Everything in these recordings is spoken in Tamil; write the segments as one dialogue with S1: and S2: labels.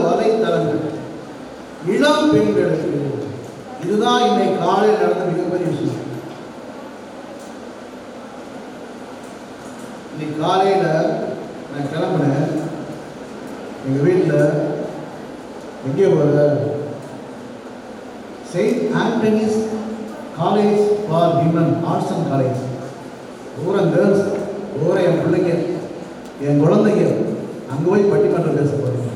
S1: வலைத்தளங்கள் இளம் பெண்களுக்கு. இதுதான் இன்னைக்கு காலையில் நடந்த மிகப்பெரிய விஷயம். இன்னைக்கு காலையில் நான் கிளம்புனேன். எங்கள் வீட்டில் எங்கே போகிற Saint Anthony's college for women arts and college, ஊரம் கேர்ள்ஸ், ஊரம் என் பிள்ளைங்க, என் குழந்தைங்க அங்கே போய் பட்டிமன்றம் பேச போகிறேன்.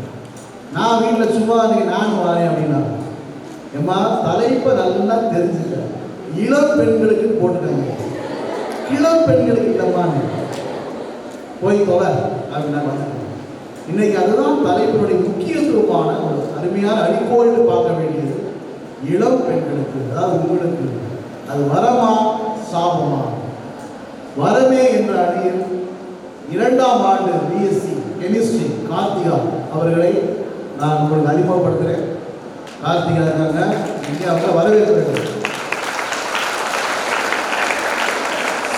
S1: நான் வீட்டில் சும்மா நீங்கள் நான் வரேன் அப்படின்னா, ஏம்மா தலைப்பை நல்லா தெரிஞ்சுக்க, இளம் பெண்களுக்கு போட்டுட்டாங்க, இளம் பெண்களுக்கு இல்லம்மான்னு போய் தொலை அப்படின்னு நான் வந்து இன்னைக்கு அதுதான் தலைப்பினுடைய முக்கியத்துவமான ஒரு அருமையான அடிக்கோடு பார்க்க வேண்டியது. இளம் பெண்களுக்கு, அதாவது உங்களுக்கு அது வரமா சாபமா? வரமே என்ற அணியில் 2ஆம் ஆண்டு பிஎஸ்சி கெமிஸ்ட்ரி கார்த்திகா அவர்களை நான் உங்களுக்கு அறிமுகப்படுத்துகிறேன். கார்த்திகா இருக்காங்க, இங்கே அவங்க வரவேற்கிறேன்.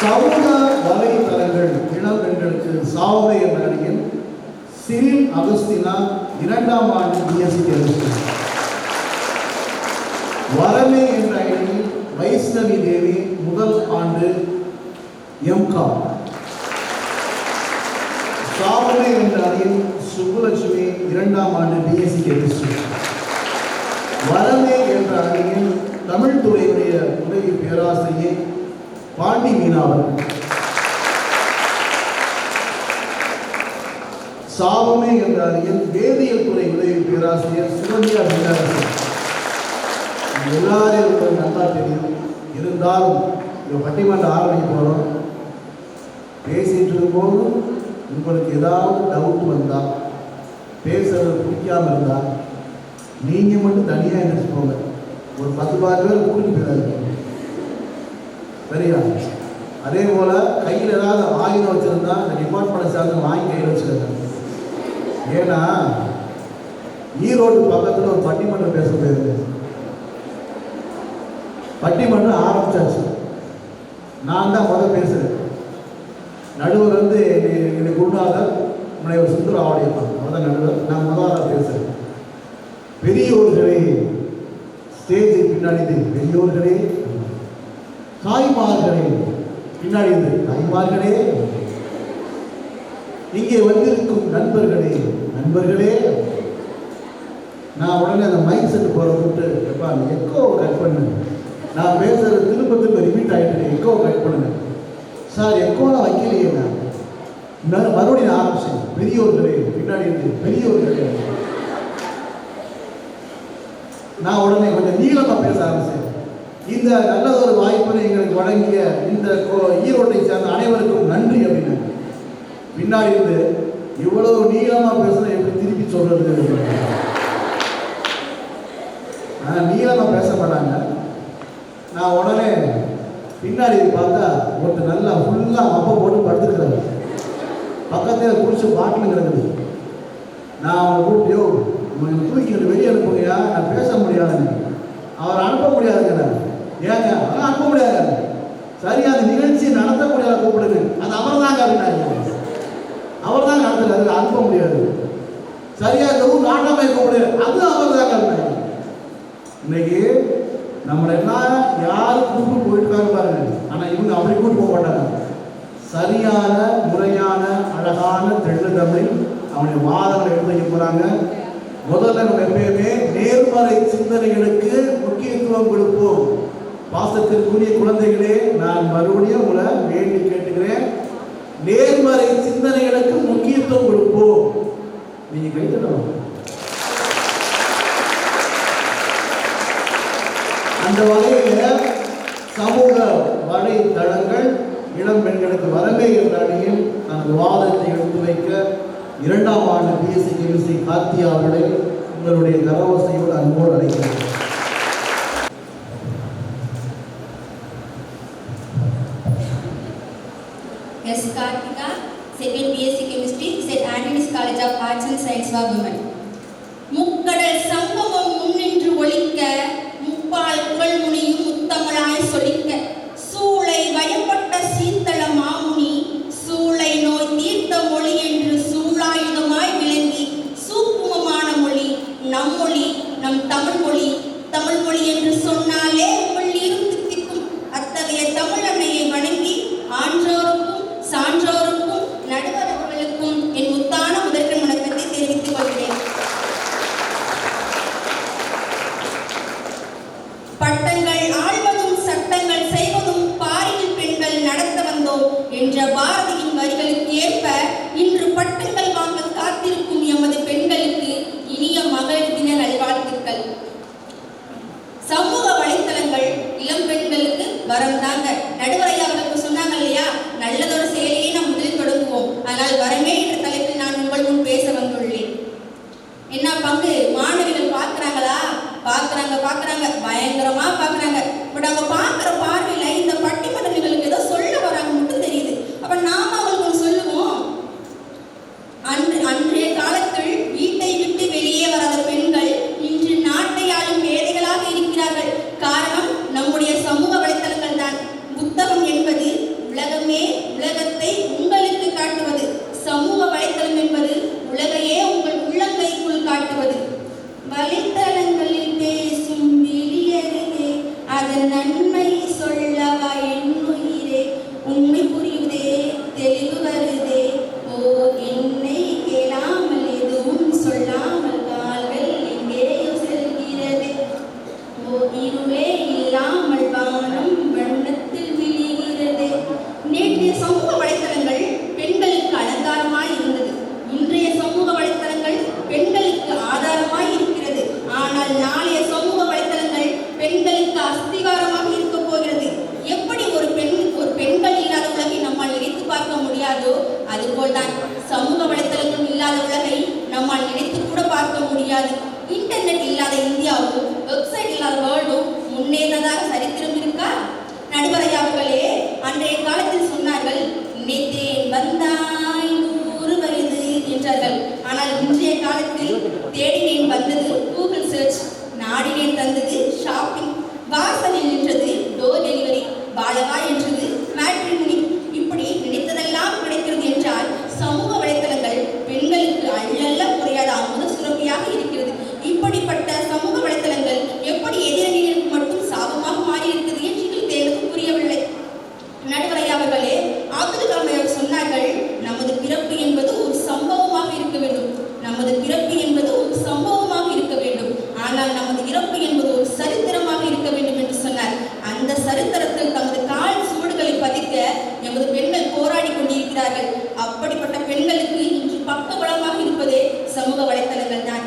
S1: சமூக வலைத்தளங்கள் இளம் பெண்களுக்கு சாவை என்ற அணியில் சிறில் அகஸ்தினா 2ஆம் ஆண்டு பிஎஸ்சி கெமிஸ்ட்ரி. வரமே என்ற அணியில் வைஷ்ணவி தேவி 1 ஆண்டு எம்காம். சாவனை என்ற அணியில் சுப்புலட்சுமி 2ஆம் ஆண்டு பிஎஸ்சி கெமிஸ்ட்ரி. வரமே என்ற அணியில் தமிழ் துறையுடைய உதவி பேராசிரியை பாண்டி மீனா அவர்கள். சாவமே என்ற அணியில் வேதியியல் துறை உதவி பேராசிரியர் சுகன்யா மீனாரசன். எல்லாரையும் உங்களுக்கு நல்லா தெரியும். இருந்தாலும் இந்த பட்டிமன்றம் ஆரம்பிக்க போகிறோம். பேசிட்டு இருக்கும்போது உங்களுக்கு ஏதாவது டவுட் வந்தால், பேசுறது பிடிக்காமல் இருந்தால், நீங்கள் மட்டும் தனியாக எழுந்திரிச்சு போங்க. ஒரு 10-12 பேர் கூட்டிட்டு போயிடாதீங்க, சரியா? அதே போல் கையில் ஏதாவது ஆயுதம் வச்சுருந்தா இந்த டிபார்ட்மெண்ட் சார்ந்து வாங்கி கையில் வச்சுருக்காங்க. ஏன்னா ஈரோடு பக்கத்தில் ஒரு பட்டிமன்றம் பேச போயிருக்கு. பட்டிமன்றம் ஆரம்பிச்சாச்சு. நான் தான் முதல் பேசுகிறேன். நடுவர் வந்து என்னுடைய குருநாதர் முனைவர் சுந்தர ஆவடியப்பன், அவர்தான் நடுவர். நான் முதலாக பேசுகிறேன். பெரியோர்களே, ஸ்டேஜுக்கு பின்னாடி பெரியோர்களே, தாய்மார்களே, பின்னாடி தாய்மார்களே, இங்கே வந்திருக்கும் நண்பர்களே, நண்பர்களே. நான் உடனே அந்த மைக் செட் போகிற விட்டு, எப்பா அந்த எக்கோவை கட் பண்ணு, நான் பேசுகிறது திரும்ப திரும்ப ரிப்பீட் ஆகிட்டு, எக்கோவை கட் பண்ணுங்க சார். எக்கோலாம் வைக்கலையே. நான் மறுபடியும் ஆரம்பிச்சேன். பெரியோர்களே, பின்னாடி இருந்து பெரியோர்களே. நான் உடனே கொஞ்சம் நீளமாக பேச ஆரம்பிச்சேன். இந்த நல்லதொரு வாய்ப்பினை எங்களுக்கு வழங்கிய இந்த ஈரோட்டை சேர்ந்த அனைவருக்கும் நன்றி அப்படின்னு. பின்னாடி இருந்து இவ்வளவு நீளமாக பேசுன எப்படி திருப்பி சொல்றது? நீளமாக பேச மாட்டாங்க. நான் உடனே பின்னாடி பார்த்தா ஒருத்தர் நல்லா ஃபுல்லாக அப்போ போட்டு படுத்துக்கிறாரு. பக்கத்தில் குடிச்சு பாட்டில் கிடக்குது. நான் அவனை கூப்பிட்டியோ தூக்கிட்டு வெளியே அனுப்புங்கயா, நான் பேச முடியாதுன்னு. அவர் அனுப்ப முடியாதுங்க. ஏங்க அதெல்லாம் அனுப்ப முடியாது. சரியா அந்த நிகழ்ச்சியை நடத்த முடியாத கூப்பிடுங்க. அது அவர் தாங்க அப்படின்னாங்க. அவர் தான் நடத்துறாரு, அனுப்ப முடியாது. சரியா இந்த ஊர் நாட்டாமை கூப்பிடு, அது அவர் தாங்க அப்படின்னாங்க. இன்னைக்கு நம்மளை எல்லாம் யார் கூப்பிட்டு போயிட்டு பாருங்க. ஆனால் இவங்க அப்படி கூப்பிட்டு போக மாட்டாங்க. சரியான முறையான அழகான தெள்ளு தமிழ் அவனுடைய வாதங்களை எடுத்து வைக்க போகிறாங்க. முதல்ல நம்ம எப்பயுமே நேர்மறை சிந்தனைகளுக்கு முக்கியத்துவம் கொடுப்போம். பாசத்திற்குரிய குழந்தைகளே, நான் மறுபடியும் உங்களை வேண்டி கேட்டுக்கிறேன், நேர்மறை சிந்தனைகளுக்கு முக்கியத்துவம் கொடுப்போம். நீங்க கைத்தணும். அந்த வகையில் சமூக வலைத்தளங்கள் இளம் பெண்களுக்கு வரவே என்ற அணியில் தனது வாதத்தை எடுத்து வைக்க 2ஆம் ஆண்டு பிஎஸ்சி கெமிஸ்ட்ரி கார்த்திகா அவர்களை உங்களுடைய கரவசையோடு அன்போடு அழைக்கிறேன்.
S2: Yes, Karthika, second BSc Chemistry, St. Anthony's College of Arts and Science for Women. முக்கடல் சங்கமம் முன்னின்று ஒலிக்க, முப்பால் குழல் முனியும் முத்தமிழாய் சொலிக்க, சூளை வயப்பட்ட சீத்தள மாமுனி, சூளை நோய் தீர்த்த மொழி என்று சூளாயுதமாய் விளங்கி சூக்குமமான மொழி என்ற பாரதியின் வரிகளுக்கு ஏற்ப இன்று பட்டங்கள் வாங்க காத்திருக்கும் எமது பெண்களுக்கு இனிய மகளிர் தின நல்வாழ்த்துக்கள். சமூக வலைத்தளங்கள் இளம் பெண்களுக்கு வரம் தாங்க. நடுவரையா அவர்களுக்கு சொன்னாங்க இல்லையா, நல்லதொரு செயலையே நாம் முதலில் தொடங்குவோம். ஆனால் வரமே என்ற தலைப்பில் நான் உங்கள் முன் பேச வந்துள்ளேன். என்ன பங்கு மாணவிகள் பார்க்குறாங்களா? பார்க்குறாங்க, பயங்கரமா பார்க்குறாங்க. பட் அவங்க பார்க்குற பார்வையில இந்த பட்டிமன்றங்களுக்கு ஏதோ சொல்ல வராங்க மட்டும் தெரியுது. அப்ப நாம அவங்களுக்கு சொல்லுவோம். அன்றைய காலத்தில் வீட்டை விட்டு வெளியே வராத பெண்கள் இன்று நாட்டை ஆளும் மேதைகளாக இருக்கிறார்கள். காரணம் நம்முடைய சமூக வலைத்தளங்கள் தான். புத்தகம் என்பது உலகத்தை உங்களுக்கு காட்டுவது. சமூக வலைத்தளம் என்பது உலகையே உங்கள் உள்ளங்கைக்குள் காட்டுவது. வலைத்தளங்களில் பேசும் வெளியறிதே, அதன் நன்மை சொல்லவா என்னுயிரே, உண்மை புரியுதே, தெளிவு வருதே, ஓ என்னை கேளாமல் எதுவும் சொல்லாமல் கால்கள் எங்கேயோ செல்கிறதே, ஓ இருளே இல்லாமல் வானம் வண்ணத்தில் விழுகிறதே. நேற்றைய சமூக வலைத்தளங்கள் பெண்களுக்கு அலங்காரமாய் இருந்தது. இன்றைய சமூக வலைத்தளங்கள் பெண்களுக்கு ஆதாரமாய் இருக்கிறது. ஆனால் நாளைய சமூக வலைத்தளங்கள் பெண்களுக்கு அஸ்திகாரமாக இருக்க போகிறது. எப்படி ஒரு பெண்கள் இல்லாத உலகை நம்மால் நினைத்து பார்க்க முடியாதோ அதுபோல்தான் சமூக வலைத்தளங்கள் இல்லாத உலகை நம்மால் நினைத்து கூட பார்க்க முடியாது. இன்டர்நெட் இல்லாத இந்தியாவும் வெப்சைட் இல்லாத வேர்ல்டும் முன்னேறதாக சரித்திரம் இருக்கா? நடுவரையா அவர்களே அன்றைய காலத்தில் சொன்னார்கள், நினைத்தேன் வந்தாய் 100 வயது என்றார்கள். ஆனால் இன்றைய காலத்தில் தேடினேன் வந்தது கூகுள் சர்ச், நாடினேன் தந்தது ஷாப்பிங், வாசலில் நின்றது டோர் டெலிவரி, பாலகா என்றது மேட்ரிமோனி. இப்படி நினைத்ததெல்லாம் கிடைக்கிறது என்றால் சமூக வலைத்தளங்கள் பெண்களுக்கு அள்ளல்ல குறையாத அமுத சுரப்பியாக இருக்கிறது. இப்படிப்பட்ட சமூக வலைத்தளங்கள் எப்படி எதிரணிகளுக்கு மட்டும் சாபமாக மாறி இருக்கிறது என்று எனக்கு புரியவில்லை. நடுவரையா அவர்களே அப்துல் கலாம் அவர்கள் சொன்னார்கள், நமது பிறப்பு என்பது ஒரு சம்பவமாக இருக்க வேண்டும். நமது பிறப்பு என்பது ஒரு சம்பவமாக இருக்க வேண்டும். ஆனால் நமது இறப்பு என்பது ஒரு சரித்திரமாக இருக்க வேண்டும் என்று சொன்னார். அந்த சரித்திரத்தில் தமது கால் சுவடுகளை பதிக்க எமது பெண்கள் போராடி கொண்டிருக்கிறார்கள். அப்படிப்பட்ட பெண்களுக்கு இன்று பக்கபலமாக இருப்பதே சமூக வலைத்தளங்கள் தான்.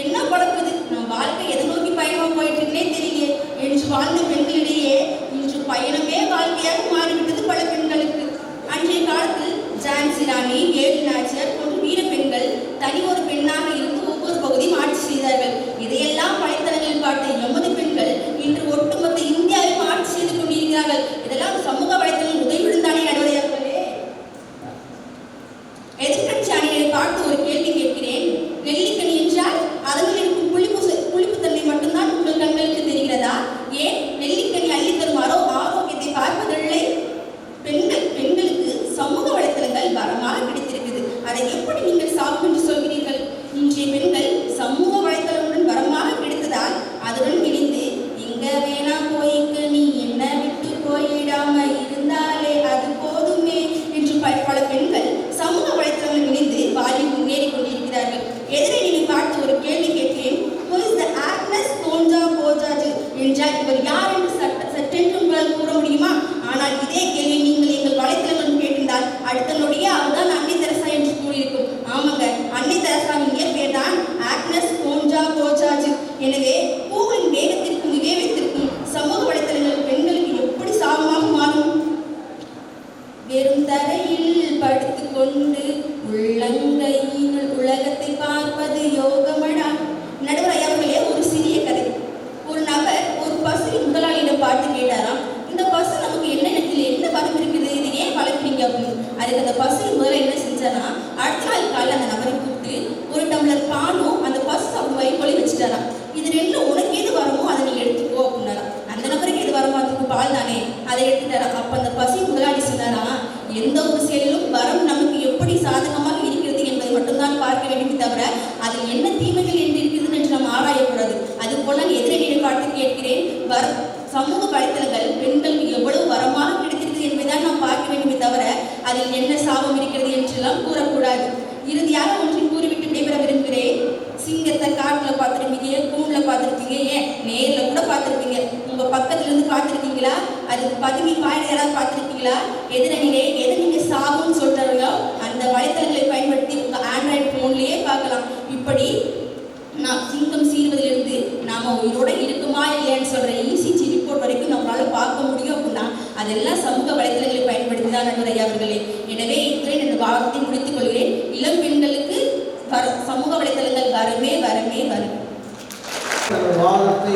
S2: என்ன பழக்குது, நம் வாழ்க்கை எதை நோக்கி பயணமா போயிட்டு இருக்கே தெரியல என்று வாழ்ந்த பெண்களிடையே இன்று பயணமே வாழ்க்கையாக மாறிவிட்டது பல பெண்களுக்கு. அன்றைய காலத்தில் ஜான்சி ராணி, வேலு நாச்சியார் போன்ற வீர பெண்கள் தனி ஒரு பெண்ணாக இருந்து ஒவ்வொரு பகுதியும் ஆட்சி செய்தார்கள். இதையெல்லாம் வலைத்தளங்களில் பார்த்த எமது பெண்கள் இன்று ஒட்டுமொத்த இந்தியாவையும் ஆட்சி செய்து கொண்டிருக்கிறார்கள். இதெல்லாம் சமூக வலைத்தளங்கள் உதவியுடன் தானே நடுவர்களே. எதிர்கட்சி அணியை பார்த்து ஒரு கேள்வி கேட்கிறேன். நெல்லிக்கனி என்றால் அதனில் இருக்கும் புளிப்புத்தன்மை மட்டும்தான் உங்கள் கண்களுக்கு தெரிகிறதா? ஏன் நெல்லிக்கனி அள்ளித்தரும் ஆரோக்கியத்தை பார்ப்பதில்லை? பெண்களுக்கு சமூக வலைத்தளங்கள் வரமாக கிடைத்திருக்கிறது. அதை எப்படி நீங்கள் சாப்பிடும் என்று சொல்கிறீர்கள்? இன்றைய பெண்கள் சமூக வலைத்தளங்களுடன் வரமாக கிடைத்ததால் அதுடன் இணைந்து எங்க வேணா போய்க்கு, நீ என்ன விட்டு போயிடாம இருந்தாலே அது போதுமே என்று பல பெண்கள் சமூக வலைத்தளங்கள் இணைந்து வாழ்வில் முன்னேறி கொண்டிருக்கிறார்கள். எதிரணியை பார்த்து ஒரு கேள்வி கேட்கிறேன். ஆக்னஸ் கோஞ்சா போஜாஜ் என்றால் இவர் யார் என்று சற்றென்று உங்களால் கூற முடியுமா? ஆனால் இதே கேள்வி நீங்கள் எங்கள் வலைத்தளங்களும் கேட்டிருந்தால் அடுத்த நொடியே அவர்தான் அன்னை தெரசா என்று கூறியிருக்கும். ஆமாங்க, அன்னை தெரசாவின் இயற்பெயர் தான் ஆக்னஸ் கோஞ்சா போஜாஜ். எனவே பூவின் வேகத்திற்கும் விவேகத்திற்கும் சமூக வலைத்தளங்கள் பெண்களுக்கு எப்படி சாபமாக மாறும்? வெறும் தரையில் படுத்துக்கொண்டு உள்ளங்கையினுள் உலகத்தை பார்ப்பது யோகமடா. நடுவர் அவர்களே ஒரு சிறிய கதை. ஒரு நபர் ஒரு பசுவின் முதலாளியிடம் பார்த்து கேட்டாராம், இந்த பசு நமக்கு என்ன பலம் இருக்குது, இது ஏன் வளர்க்குறீங்க அப்படின்னு. அதுக்கு அந்த பசுவின் முதல்ல என்ன செஞ்சாரா, அடுத்த நாள் காலையில் அந்த நபரை கூப்பிட்டு ஒரு டம்ளர் பாலும் அந்த பசு அப்படி வயிற்கொள்ளி வச்சுட்டாராம். இது ரெண்டும் உனக்கு எது வருமோ அதை நீ எடுத்துக்கோ அப்படின்னாராம். அந்த நபருக்கு எது வருமோ அதுக்கு பால் தானே, அதை எடுத்துட்டாராம். அப்போ அந்த பசு முதலாளி சொன்னாரா, எந்த ஒரு செயலிலும் வரம் நமக்கு எப்படி சாதகமாக இருக்கிறது என்பதை மட்டும்தான் பார்க்க வேண்டும் தவிர அதில் என்ன தீமைகள் என்று இருக்கிறது என்று நாம் ஆராயக்கூடாது. அது போல எதிரணியை பார்த்து கேட்கிறேன், சமூக வலைத்தளங்கள் பெண்களுக்கு எவ்வளவு வரமாக கிடைக்கிறது என்பதை நாம் பார்க்க வேண்டுமே தவிர அதில் என்ன சாபம் இருக்கிறது என்றெல்லாம் கூறக்கூடாது. இறுதியாக ஒன்றை கூறிவிட்டு விடைபெற விரும்புகிறேன். சிங்கத்தை காட்டில் பார்த்துருப்பீங்க, கூண்டில் பார்த்துருப்பீங்க, ஏன் நேரில் கூட பார்த்துருப்பீங்க. உங்கள் பக்கத்துல இருந்து பார்த்துருக்கீங்களா? அதுக்கு பதுங்கி பாயிட யாராவது பார்த்துருக்கீங்களா? எது நீங்கள் சாகுன்னு சொல்கிறாங்களோ அந்த வலைத்தளங்களை பயன்படுத்தி உங்கள் ஆண்ட்ராய்டு ஃபோன்லேயே பார்க்கலாம். இப்படி நான் சிங்கம் சீர்வதிலிருந்து நாம் உயிரோட இருக்குமா இல்லையான்னு சொல்கிற இசிஜி ரிப்போர்ட் வரைக்கும் நம்மளால் பார்க்க முடியும் அப்படின்னா அதெல்லாம் சமூக வலைத்தளங்களை பயன்படுத்தி தான் நண்பர் ஐயா அவர்களே. எனவே இத்துடன் இந்த வார்த்தை முடித்துக் கொள்கிறேன். இளம் பெண்களுக்கு சமூக வலைத்தளங்கள் வரவே வரும்.
S1: வாதத்தை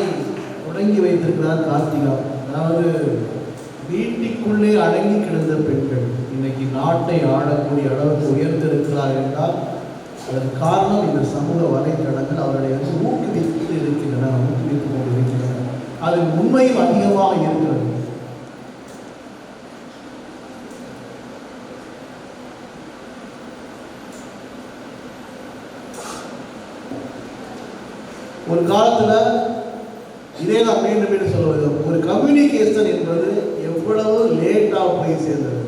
S1: தொடங்கி வைத்திருக்கிறார் கார்த்திகா. அதாவது வீட்டுக்குள்ளே அடங்கி கிடந்த பெண்கள் இன்னைக்கு நாட்டை ஆளக்கூடிய அளவுக்கு உயர்ந்திருக்கிறார் என்றால் அதன் காரணம் இந்த சமூக வலைத்தளங்கள் அவர்களை ஊக்குவித்து இருக்கின்றன, ஊக்குவித்து கொண்டு இருக்கின்றன. அது உண்மையும் அதிகமாக இருக்கிறது. ஒரு காலத்தில் இதே நான் மீண்டும் சொல்வது, ஒரு கம்யூனிகேஷன் என்பது எவ்வளவு லேட்டாக போய் சேர்ந்தது,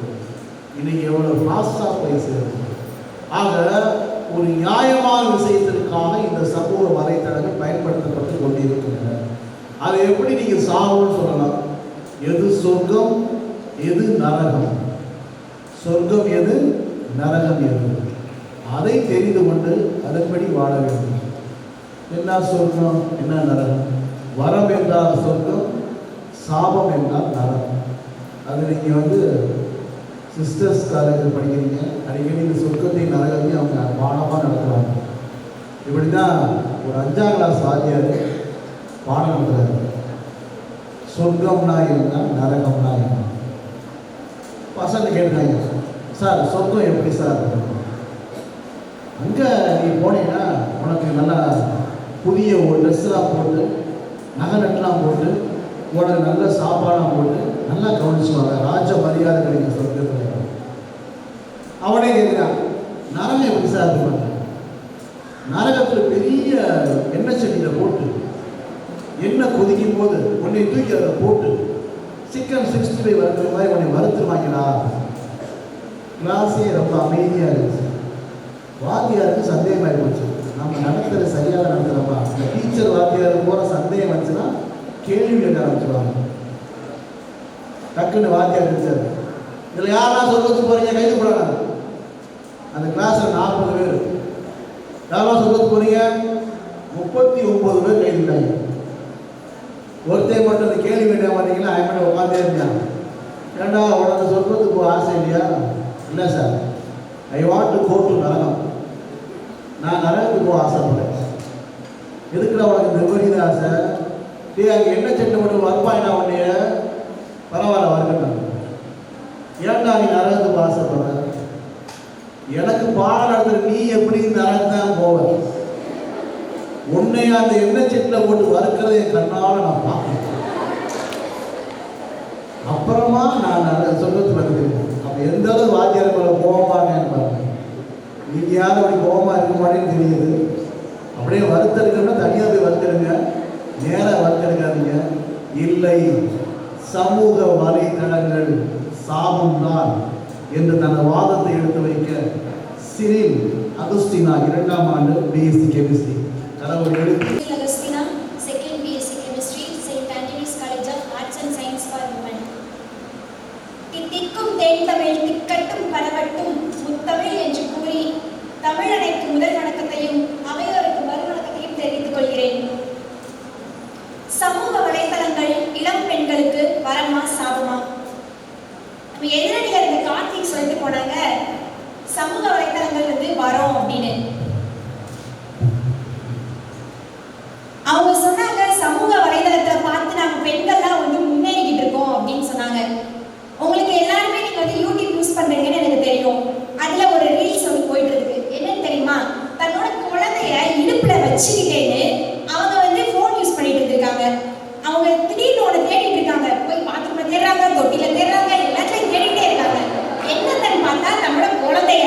S1: இன்னைக்கு எவ்வளவு ஃபாஸ்டாக போய் சேர்ந்தது. ஆக ஒரு நியாயமான விஷயத்திற்காக இந்த சமூக வலைத்தளங்கள் பயன்படுத்தப்பட்டு கொண்டிருக்கின்றன. அதை எப்படி நீங்கள் சாகுன்னு சொல்லலாம்? எது சொர்க்கம், எது நரகம், சொர்க்கம் எது, நரகம் எது, அதை தெரிந்து கொண்டு அதன்படி வாழ வேண்டும். என்ன சொர்க்கம், என்ன நரகம்? வரம் என்றால் சொர்க்கம், சாபம் என்றால் நரகம். அது நீங்கள் சிஸ்டர்ஸ் காலேஜில் படிக்கிறீங்க, அடிக்கடி இந்த சொர்க்கத்தையும் நரகத்தையும் அவங்க பாடமாக நடத்துகிறாங்க. இப்படி தான் ஒரு 5ஆம் கிளாஸ் வாத்தியார் பாடம் நடத்துகிறாரு. சொர்க்கம்னா என்ன, நரகம்னா என்ன? பசங்க கேட்குறாங்க, சார் சொர்க்கம் எப்படி சார் இருக்கும்? அங்கே நீ போனீங்கன்னா உனக்கு நல்லா புதிய ஒரு ட்ரெஸ்ஸெலாம் போட்டு, நகை நட்டுலாம் போட்டு, உனக்கு நல்ல சாப்பாடெலாம் போட்டு நல்லா கவனிச்சுவாங்க, ராஜ மரியாதை கிடைக்கும் சொர்க்கத்தில். அவனே கேட்குறான், நரகம் எப்படி சார் இருப்பாங்க? நரகத்தில் பெரிய எண்ணெய் சட்டியில் போட்டு எண்ணெய் கொதிக்கும் போது உன்னை தூக்கி அதை போட்டு சிக்கன் 65 வறுக்கிற மாதிரி உன்னை வறுத்துருவாங்களா? கிளாஸே ரொம்ப அமைதியாக இருந்துச்சு. வாத்தியாருக்கு சந்தேகமாகி போச்சு, நம்ம நடத்துகிற சரியாக நடத்துகிறோமா? இந்த டீச்சர் வாத்தியாருக்கு போகிற சந்தேகம் வந்துச்சுன்னா கேள்வி கேட்க ஆரம்பிச்சுடுவாங்க. டக்குன்னு வாத்தியார் இருந்துச்சார், இதில் யாரெல்லாம் சொல்றதுக்கு போகிறீங்க, கைது போடாங்க. அந்த கிளாஸில் 40 பேர், யாரெல்லாம் சொல்றதுக்கு போகிறீங்க? 39 பேர் கைதுட்டாங்க. ஒருத்தர் மட்டும் அந்த கேள்வி கேட்க மாட்டீங்களா? அவன் உட்காந்தே இருந்தான். ஏண்டா உனக்கு சொல்றதுக்கு ஆசை இல்லையா? இல்லை sir, I want to go to நரகம், நான் நரகத்துக்கு போக ஆசைப்படுறேன். எதுக்குடா உனக்கு நிர்வகித ஆசை? அங்கே என்ன சட்டை மட்டும் வருப்பாயினா உன்னைய பரவாயில்ல வரக்கட்டும், ஏன்டா நீ நரகத்துக்கு ஆசைப்படுற? எனக்கு பாடம் நடத்துற நீ எப்படி நரகத்தான் போவ? உன்னை அந்த எண்ணெய் செட்டில் போட்டு வறுக்கிறத என் கண்ணால் நான் பார்க்கணும். அப்புறமா நான் சொல்றதுக்கு வந்து அப்போ எந்த அளவு வாத்தியார் மேலே கோபமானேன்னு பாருங்க. நீங்கள் யாரும் அப்படி கோபமாக இருக்க மாட்டேன்னு தெரியுது. அப்படியே வறுத்தெடுக்கணும்னா தனியாக போய் வறுத்தெடுங்க, நேராக வறுத்தெடுக்காதீங்க. இல்லை, சமூக வலைத்தளங்கள் சாபம்தான் என்று தனது வாதத்தை எடுத்து வைக்க சிரில் அகஸ்டினா 2ஆம் ஆண்டு பிஎஸ்சி கெமிஸ்ட்ரி கடவுள் எடுத்து
S3: Augustina second BSc chemistry Saint Anthony's college of arts and science for women. தித்திக்கும் தேன் தமிழ் திக்கட்டும் பரவட்டும் முத்தமிழ் என்று கூறி தமிழனைக்கு முதல் வணக்கத்தையும் அவையோருக்கு மறு வணக்கத்தையும் தெரிவித்துக் கொள்கிறேன். சமூக வலைத்தளங்கள் இளம் பெண்களுக்கு வரமா சாபமா? நம்ம எதிரடியாக இருந்த கார்த்திக் சொல்லிட்டு போனாங்க, சமூக வலைத்தளங்கள் வரோம் அப்படின்னு. அவங்க சொன்னாங்க, சமூக வலைதளத்தை பார்த்து நாங்க பெண்கள்லாம் முன்னேறிக்கிட்டு இருக்கோம் அப்படின்னு சொன்னாங்க. உங்களுக்கு எல்லாருமே நீங்க யூடியூப் யூஸ் பண்றீங்கன்னு எனக்கு தெரியும். அதுல ஒரு ரீல்ஸ் போயிட்டு இருக்கு. என்னன்னு தெரியுமா? தன்னோட குழந்தைய இடுப்புல வச்சுக்கிட்டேன்னு அவங்க போன் யூஸ் பண்ணிட்டு இருக்காங்க. அவங்க திடீர்னு ஒன்று தேடிட்டு இருக்காங்க, போய் பாத்ரூம்ல தேடுறாங்க, தொட்டில தேடுறாங்க, எல்லாத்தையும் தேடிட்டே இருக்காங்க. என்னன்னு பார்த்தா நம்மளோட குழந்தைய.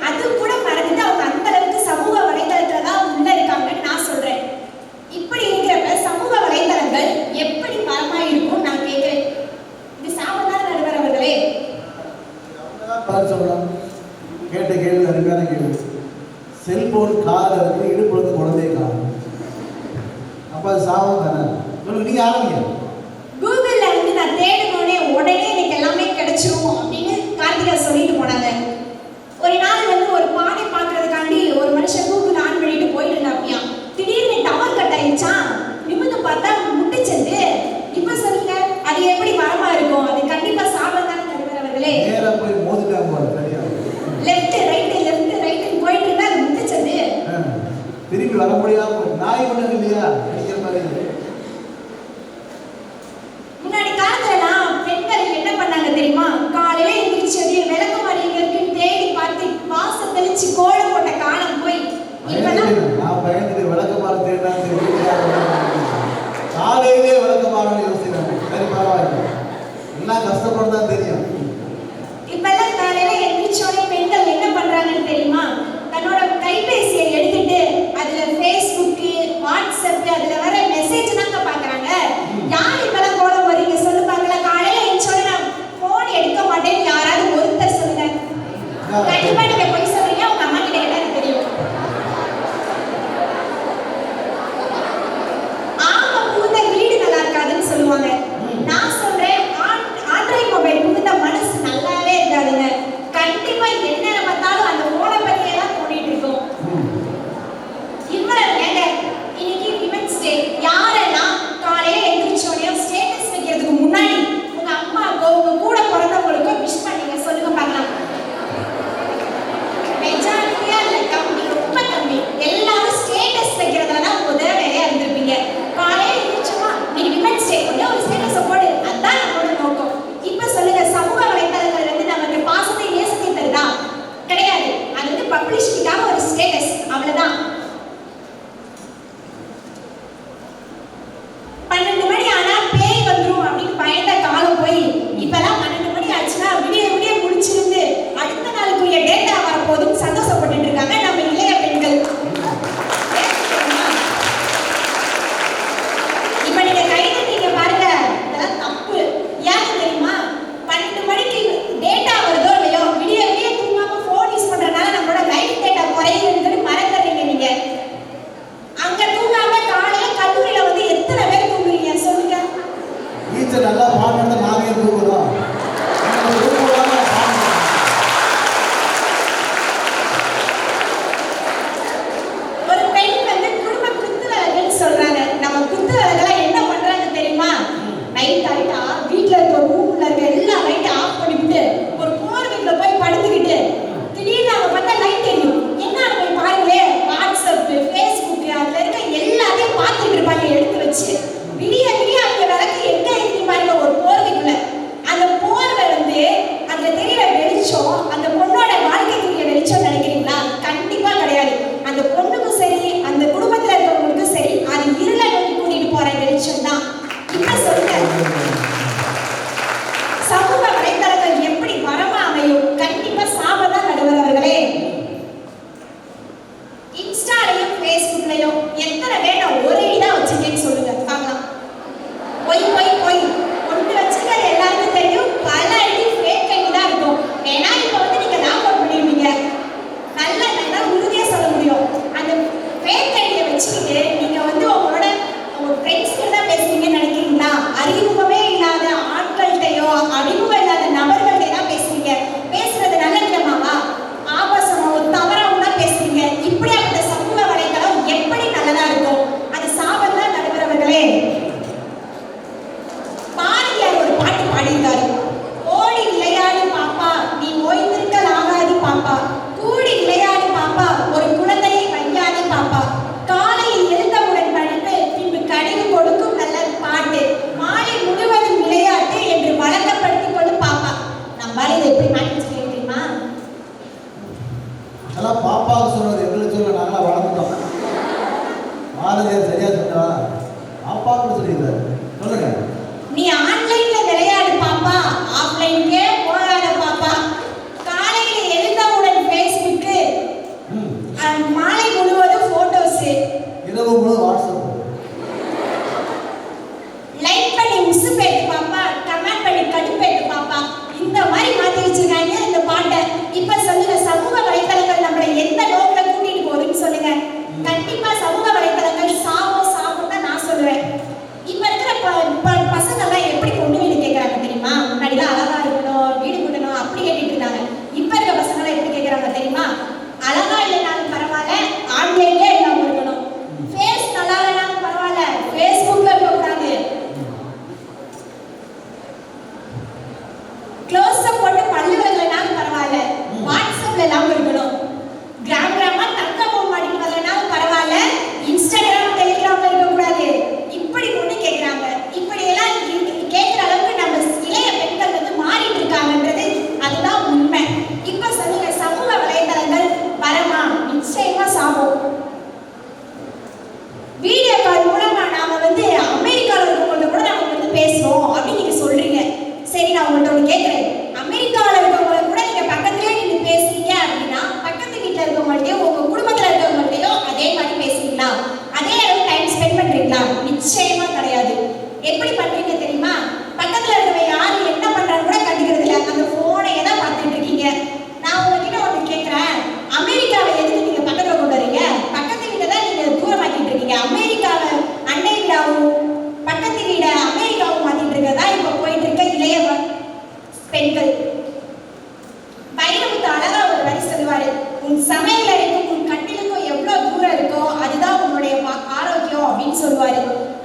S3: அது கூட மறந்துட்டு அவங்க அந்த அளவுக்கு சமூக வலைதளத்துல தான் உள்ள இருக்காங்கன்னு நான் சொல்றேன். இப்படி இருக்கிறப்ப சமூக வலைதளங்கள் எப்படி பலமா இருக்கும் நான் கேட்கிறேன். இது சாபத்தான நடுவர் அவர்களே.
S1: கேட்ட கேள்வி அருமையான கேள்வி. செல்போன் காதில் இருக்கு, இடுப்புல இருந்து குழந்தைய காணும். அப்போ அது சாபம் தானே? சொல்லுங்க, நீங்க ஆரம்பிங்க.
S3: கூகுள்ல வந்து நான் தேடினோடனே உடனே எனக்கு எல்லாமே கிடைச்சிரும் அப்படின்னு கார்த்திகா சொல்லிட்டு போனாங்க. ஒரு நாள் வந்து ஒரு பானை பார்க்கறதுக்காண்டி ஒரு மனுஷன் கூகுள் ஆன் பண்ணிட்டு போயிட்டு இருந்தாப்பியா. திடீர்னு டவர் கட் ஆயிடுச்சா. நிமிர்ந்து பார்த்தா முட்டிச்சது. இப்ப சொல்லுங்க, அது எப்படி வரமா இருக்கும்? அது கண்டிப்பா சாபம் தானே நடுவர் அவர்களே.
S1: நேரா போய் மோதிட்டாங்க போல, சரியா?
S3: லெஃப்ட் ரைட் போயிட்டு இருந்தா அது முட்டிச்சது.
S1: திரும்பி வர முடியாம நாய் ஒண்ணு இல்லையா அடிக்கிற மாதிரி.
S3: முன்னாடி காலத்துலலாம் பெண்கள் என்ன பண்ணாங்க தெரியுமா? காலையில எந்திரிச்சது விளக்குமாறு எங்க இருக்குன்னு தேடி பார்த்து வாசல் தெளிச்சு கோலம் போட்ட காலம் போய் இப்பெல்லாம்
S1: நான் பயந்துட்டு விளக்கமாறு தேடினா காலையிலே விளக்கமாறு யோசிக்கிறாங்க. சரி, பரவாயில்ல, எல்லாம் கஷ்டப்பட்டு தெரியும்.
S3: இப்பெல்லாம் காலையில எந்திரிச்சோடனே பெண்கள் என்ன பண்றாங்கன்னு தெரியுமா? தன்னோட கைபேசியை எடுத்துட்டு அதுல Facebook, WhatsApp அதுல வர மெசேஜ் தாங்க பாக்குறாங்க. யார் இப்பெல்லாம் கோலம் போறீங்க சொல்லு பார்க்கல. காலையில எந்திரிச்சோடனே நான் போன் எடுக்க மாட்டேன்னு யாராவது ஒருத்தர் சொல்லுங்க. கண்டிப்பா நீங்க போய் சொல்றீங்க, உங்க அம்மா கிட்ட கேட்டா எனக்கு தெரியும். ஆமா, புகுந்த வீடு நல்லா இருக்காதுன்னு சொல்லுவாங்க. நான் சொல்றேன், ஆண்ட்ராய்ட் மொபைல் புகுந்த மனசு நல்லாவே இருக்காதுங்க. கண்டிப்பா என்ன பார்த்தாலும் அந்த போனை பத்தியே தான் தோண்டிட்டு இருக்கோம். இவ்வளவு ஏங்க, இன்னைக்கு விமென்ஸ் டே. யாரெல்லாம் காலையில எந்திரிச்சோடனே ஸ்டேட்டஸ் வைக்கிறதுக்கு முன்னாடி உங்க அம்மாக்கோ உங்க கூட பிறந்தவங்களுக்கோ விஷ் பண்ணீங்க சொல்லுங்க பார்க்கலாம். உன் சமையல் அறைக்கும் உன் கட்டிலுக்கும் எவ்வளவு தூரம் இருக்கோ அதுதான் உன்னுடைய ஆரோக்கியம் அப்படின்னு சொல்லுவாரு.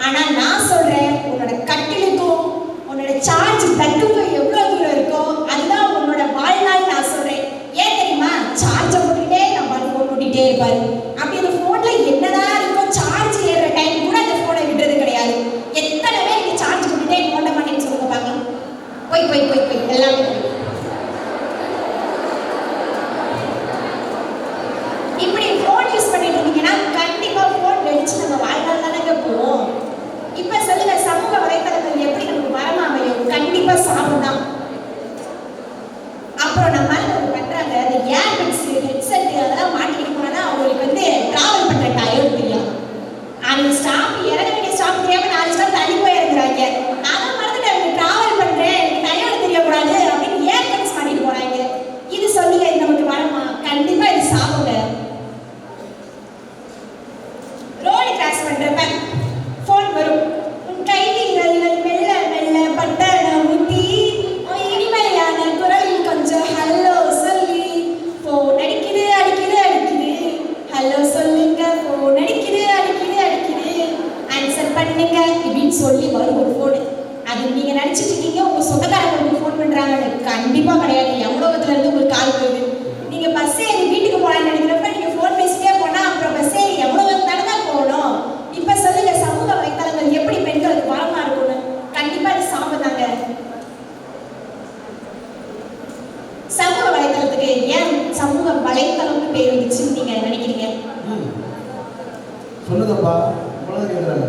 S3: ஆனா நான் சொல்றேன், உன்னோட கட்டிலுக்கும் உன்னோட சார்ஜ் தட்டுக்கும் எவ்வளவு தூரம் இருக்கோ அதுதான் உன்னோட வாழ்நாள் நான் சொல்றேன். ஏன் தெரியுமா? சார்ஜை போட்டுக்கிட்டே நம்ம ஃபோன் ஓட்டிகிட்டே இருப்பாரு. அப்படி அந்த ஃபோன்ல என்னதான் இருக்கோ சார்ஜ் ஏறுற டைம் கூட அந்த ஃபோனை விடுறது கிடையாது. எத்தனை பேர் நீங்க சார்ஜ் போட்டுட்டே ஓட்ட மாட்டேன்னு சொல்லுங்க பார்க்கலாம். போய் போய் போய் போய் எல்லாமே இப்படி ஃபோன் யூஸ் பண்ணிட்டு இருந்தீங்கன்னா கண்டிப்பா ஃபோன் வெடிச்சு நம்ம வாழ்நாள் தானே போவோம். இப்ப சொல்லுங்க, சமூக வலைத்தளங்கள் எப்படி நமக்கு வரமா அமையும்? கண்டிப்பா சாபம் தான். அப்புறம் நம்ம பண்றாங்க அந்த ஏர்பட்ஸ், ஹெட்செட் அதெல்லாம் மாட்டிட்டு போனா அவங்களுக்கு வந்து டிராவல் பண்ற டயர்ட் தெரியும். அந்த ஸ்டாப் இறங்க வேண்டிய ஸ்டாப் தெரியாம 4 ஸ்டாப் தள்ளி போய் இறங்குறாங்க. நான் மறந்துட்டேன் டிராவல் பண்றேன், எனக்கு டயர்ட் தெரியக்கூடாது அப்படின்னு ஏர்பட்ஸ் மாட்டிட்டு போறாங்க. இது சொல்லுங்க, இது நமக்கு வரமா? கண்டிப்பா இது சாபங்க. ரோடு கிராஸ் பண்றப்ப ஃபோன் வரும். உன் கை விரல்கள் மெல்ல மெல்ல பட்டன ஊத்தி இனிமையான குரலில் கொஞ்சம் ஹலோ சொல்லி ஃபோன் அடிக்குது அடிக்குது அடிக்குது, ஹலோ சொல்லுங்க, ஃபோன் அடிக்குது அடிக்குது அடிக்குது, ஆன்சர் பண்ணுங்க இப்படின்னு சொல்லி வரும் ஒரு ஃபோனு. அது நீங்க நினைச்சிட்டு இருக்கீங்க உங்க சொந்தக்காரங்களுக்கு ஃபோன் பண்றாங்கன்னு. கண்டிப்பா கிடையாது. எவ்வளவுல இருந்து உங்களுக்கு கால் வருது. நீங்க பஸ் ஏறி வீட்டுக்கு போலான்னு நினைக்கிறப்ப நீங்க ஃபோன் பேசிட்டே போனா அப்புறம் பஸ் ஏறி எவ்வளவு தான் போகணும். இப்ப சொல்லுங்க, சமூக வலைத்தளங்கள் எப்படி பெண்களுக்கு வரமா இருக்கும்னு? கண்டிப்பா இது சாப்பிடுறாங்க. சமூக வலைத்தளத்துக்கு ஏன் சமூக வலைத்தளம்னு பேர் வந்துச்சுன்னு நீங்க நினைக்கிறீங்க?
S1: சொல்லுங்கப்பா, இவ்வளவு கேட்குறாங்க.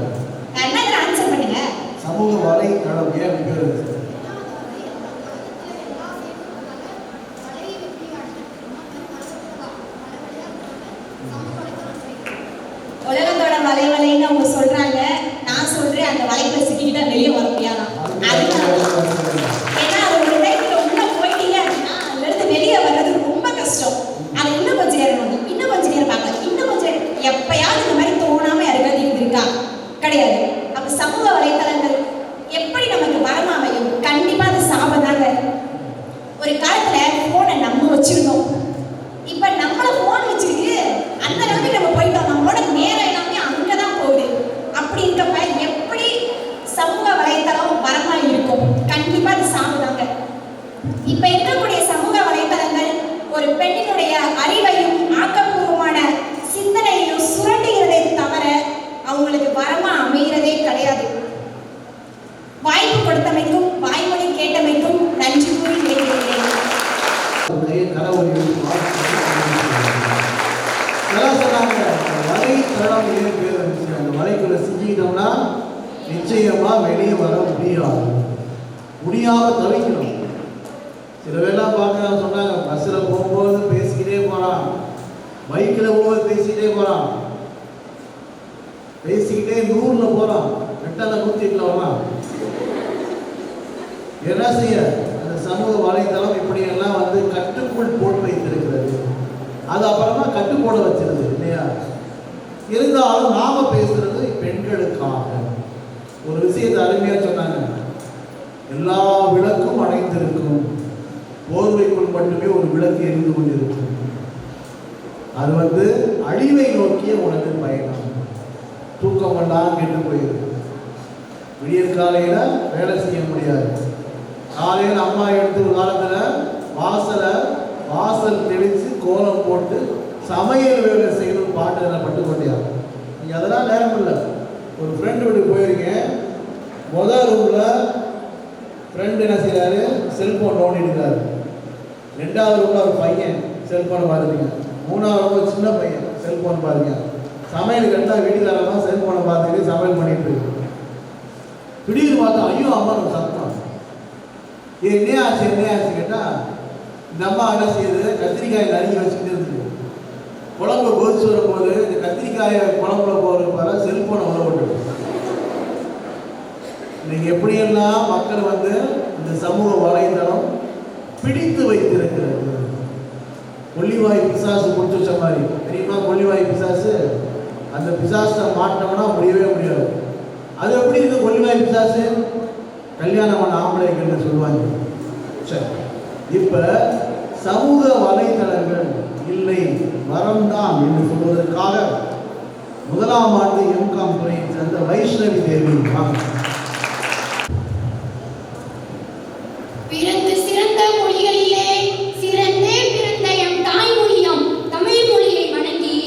S3: என்ன ஆன்சர் பண்ணுங்க.
S1: சமூக வலைத்தளம் ஏன் பேர் வந்துச்சு?
S3: உலகத்தோட வலைவலைன்னு அவங்க சொல்றாங்க. நான் சொல்றேன், அந்த வலைக்குள்ள சிக்கிக்கிட்டா வெளியே வர முடியாதான். ஏன்னா அது ஒரு டைம்ல உள்ள போயிட்டீங்க அப்படின்னா அதுல இருந்து வெளியே வர்றது ரொம்ப கஷ்டம். அதை இன்னும் கொஞ்சம் நேரம் இன்னும் கொஞ்சம் நேரம் பார்க்கலாம், இன்னும் கொஞ்சம் எப்பயாவது இந்த மாதிரி தோணாம யாருக்காவது இருந்திருக்கா? கிடையாது. அப்ப சமூக வலைத்தளங்கள் எப்படி நமக்கு வரமா அமையும்? கண்டிப்பா அது சாபம் தாங்க. ஒரு காலத்துல போனை நம்ம வச்சிருந்தோம். இப்ப நம்மள போன் வச்சிருக்கு அந்த அளவுக்கு நம்ம போயிட்டோம். நம்மளோட நேரம் எல்லாமே அங்கதான் போகுது. அப்படி இருக்கப்ப எப்படி சமூக வலைத்தளம் வரமா இருக்கும்? கண்டிப்பா அது சாப்பிடுறாங்க. இப்ப இருக்கக்கூடிய சமூக வலைத்தளங்கள் ஒரு பெண்ணினுடைய அறிவையும் ஆக்கப்பூர்வமான சிந்தனையையும் சுரண்டுகிறதே தவிர அவங்களுக்கு வரமா அமைகிறதே கிடையாது. வாய்ப்பு கொடுத்தமைக்கும் வாய்மொழி கேட்டமைக்கும் நன்றி கூறி விடைபெறுகிறேன்.
S1: வலைத்தளம் ஏன் பேர் வந்துச்சு? அந்த வலைக்குள்ள சிக்கிட்டோம்னா நிச்சயமா வெளியே வர முடியாம தவிக்கணும். சில பேர்லாம் பார்க்க சொன்னாங்க, பஸ்ஸில் போகும்போது பேசிக்கிட்டே போறான், பைக்கில் போகும்போது பேசிக்கிட்டே போறான், பேசிக்கிட்டே 100ல போறான், 108ல வரான். என்ன செய்ய? அந்த சமூக வலைத்தளம் இப்படியெல்லாம் வந்து கட்டுக்குள் போட்டு வைத்திருக்கிறது. அது அப்புறமா கட்டு போட வச்சிருது இல்லையா? இருந்தாலும் நாம பேசுறது பெண்களுக்காக. ஒரு விஷயத்தை அருமையா சொன்னாங்க, எல்லா விளக்கும் அணைந்திருக்கும், போர்வைக்குள் மட்டுமே ஒரு விளக்கு எரிந்து கொண்டிருக்கும். அது வந்து அழிவை நோக்கிய உனது பயணம். தூக்கம் எல்லாம் கெட்டு போயிருக்கு. விடியற் காலையில வேலை செய்ய முடியாது. காலையில் அம்மா எடுத்து ஒரு காலத்துல வாசல் தெளிச்சு கோலம் போட்டு சமையல் வேலை செய்யணும் பாட்டு பட்டு கொண்டியா. நீங்க அதெல்லாம் நேரம் இல்லை. ஒரு ஃப்ரெண்டு வீட்டுக்கு போயிருக்கேன். முதல் ரூம்ல ஃப்ரெண்டு என்ன செய்யறாரு? செல்போன் நோண்டிருக்காரு. 2வது ரூம்ல ஒரு பையன் செல்போன் பார்த்துருங்க. 3வது ரூம்ல சின்ன பையன் செல்போன் பாருங்க. சமையல் கட்டா வீட்டுக்காரமா செல்போனை பார்த்துட்டு சமையல் பண்ணிட்டு இருக்கு. திடீர்னு பார்த்தா ஐயோ அம்மா நம்ம சத்தம். என்ன ஆச்சு கேட்டா, இந்த அம்மா என்ன செய்யுது? கத்திரிக்காயை நறுக்கி வச்சுக்கிட்டு இருக்கு. குழம்பு கொதிச்சு வரும்போது இந்த கத்திரிக்காயை குழம்புல போகிற செல்போனை உதவிட்டு. இன்னைக்கு எப்படியெல்லாம் மக்கள் வந்து இந்த சமூக வலைதளம் பிடித்து வைத்திருக்கிறது. கொல்லிவாய் பிசாசு முடிச்சு வச்ச மாதிரி தெரியுமா? கொல்லிவாய் பிசாசு, அந்த பிசாசை மாட்டோம்னா முடியவே முடியாது. அது எப்படி இருக்கு கொல்லிவாய் பிசாசு? கல்யாணமான ஆம்பளைங்கள்னு சொல்லுவாங்க. சரி, இப்ப சமூக வலைதளங்கள் இல்லை வரம்தான் என்று சொல்வதற்காக முதலாம் ஆண்டு எம்காம் துறையை சேர்ந்த வைஷ்ணவி தேவி வாங்க.
S4: பிறந்து சிறந்த மொழிகளிலே சிறந்தே பிறந்த எம் தாய்மொழியாம் தமிழ் மொழியை வணங்கி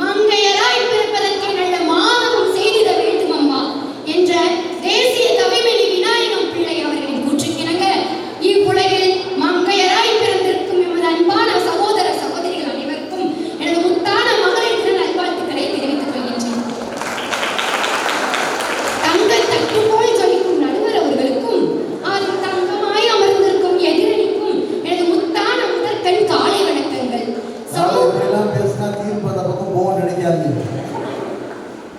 S4: மங்கையராய் பிறப்பதற்கு நல்ல மாதமும் செய்திட வேண்டும் அம்மா என்ற தேசிய கவிமணி விநாயகம் பிள்ளை அவர்களின் கூற்றுக்கிணங்க இவ்வுலகில் மங்கையராய் பிறந்திருக்கும் எமது அன்பான சகோதர சகோதரிகள் அனைவருக்கும் எனது முத்தான மகளிர் தின நல்வாழ்த்துக்களை தெரிவித்துக் கொள்கின்றேன். தங்க தட்டு போல் ஜொலிக்கும் நடுவர் அவர்களுக்கும் அது தங்கமாய் அமர்ந்திருக்கும் எதிரணிக்கும் எனது முத்தான முதற்கண் காலை வணக்கங்கள்.
S1: எல்லாம் பேசினா தீர்ப்பு அந்த பக்கம் போக நினைக்காது.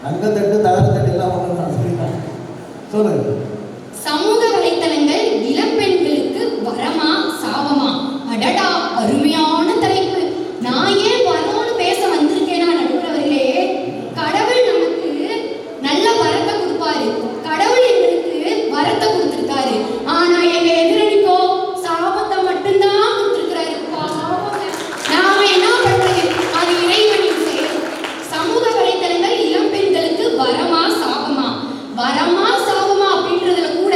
S1: தங்கத்தட்டு தகரத்தட்டு எல்லாம் சொல்லிட்டாங்க. சொல்லுங்க.
S4: சமூக வலைத்தளங்கள் இளம் பெண்களுக்கு வரமா சாபமா? அடடா, அருமையான தலைப்பு. நான் ஏன் வரணும்னு பேச வந்திருக்கேனா நடுவர் அவர்களே? கடவுள் நமக்கு நல்ல வரத்தை கொடுப்பாரு. கடவுள் எங்களுக்கு வரத்தை கொடுத்திருக்காரு. ஆனா எங்க எதிரணிக்கோ சாபத்தை மட்டும்தான் கொடுத்திருக்கிறாரு. நாம என்ன பண்றது? அது இறைவனின் செயல். சமூக வலைத்தளங்கள் இளம் பெண்களுக்கு வரமா சாபமா? வரமா சாபமா அப்படின்றதுல கூட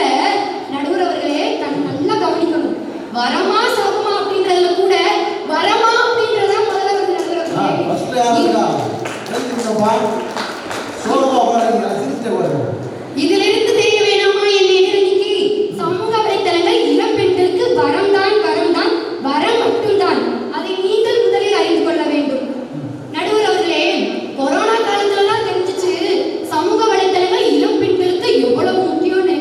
S4: நடுவர் அவர்களே நல்லா கவனிக்கணும். வரமா சாபமா அப்படின்றதுல கூட வரமா அப்படின்றத முதல்ல வந்து நடுவர் அவர்களே இதிலிருந்து தெரிய வேணாமா என் எதிரணிக்கு? சமூக வலைத்தளங்கள் இளம் பெண்களுக்கு வரம்தான் வரம்தான் வரம் மட்டும்தான். அதை நீங்கள் முதலில் அறிந்து கொள்ள வேண்டும். நடுவர் அவர்களே, கொரோனா காலத்துல தான் தெரிஞ்சிச்சு சமூக வலைத்தளங்கள் இளம் பெண்களுக்கு எவ்வளவு முக்கியம்னு.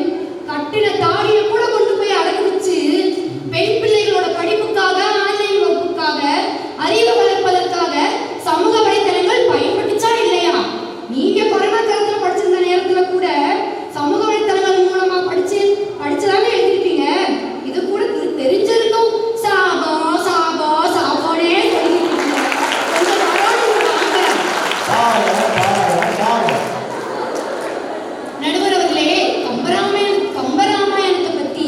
S4: கட்டின தாடியை கூட கொண்டு போய் அடகு வச்சு பெண் பிள்ளைகளோட படிப்புக்காக ஆன்லைன் வகுப்புக்காக அறிவு வளர்ப்பதற்காக சமூக வலைத்தளங்கள் பயன்பட்டுச்சா இல்லையா? நீங்க கொரோனா காலத்துல படிச்சிருந்த நேரத்துல கூட சமூக வலைத்தளங்கள் மூலமா படிச்சுதானே எழுதிருப்பீங்க. இது கூட தெரிஞ்சிருக்கும் சாபா சாபா சாபானே சொல்லிருக்கீங்க. கொஞ்சம் பரவாயில்ல வாங்க. நடுவர் அவர்களே, கம்பராமாயணத்தை பத்தி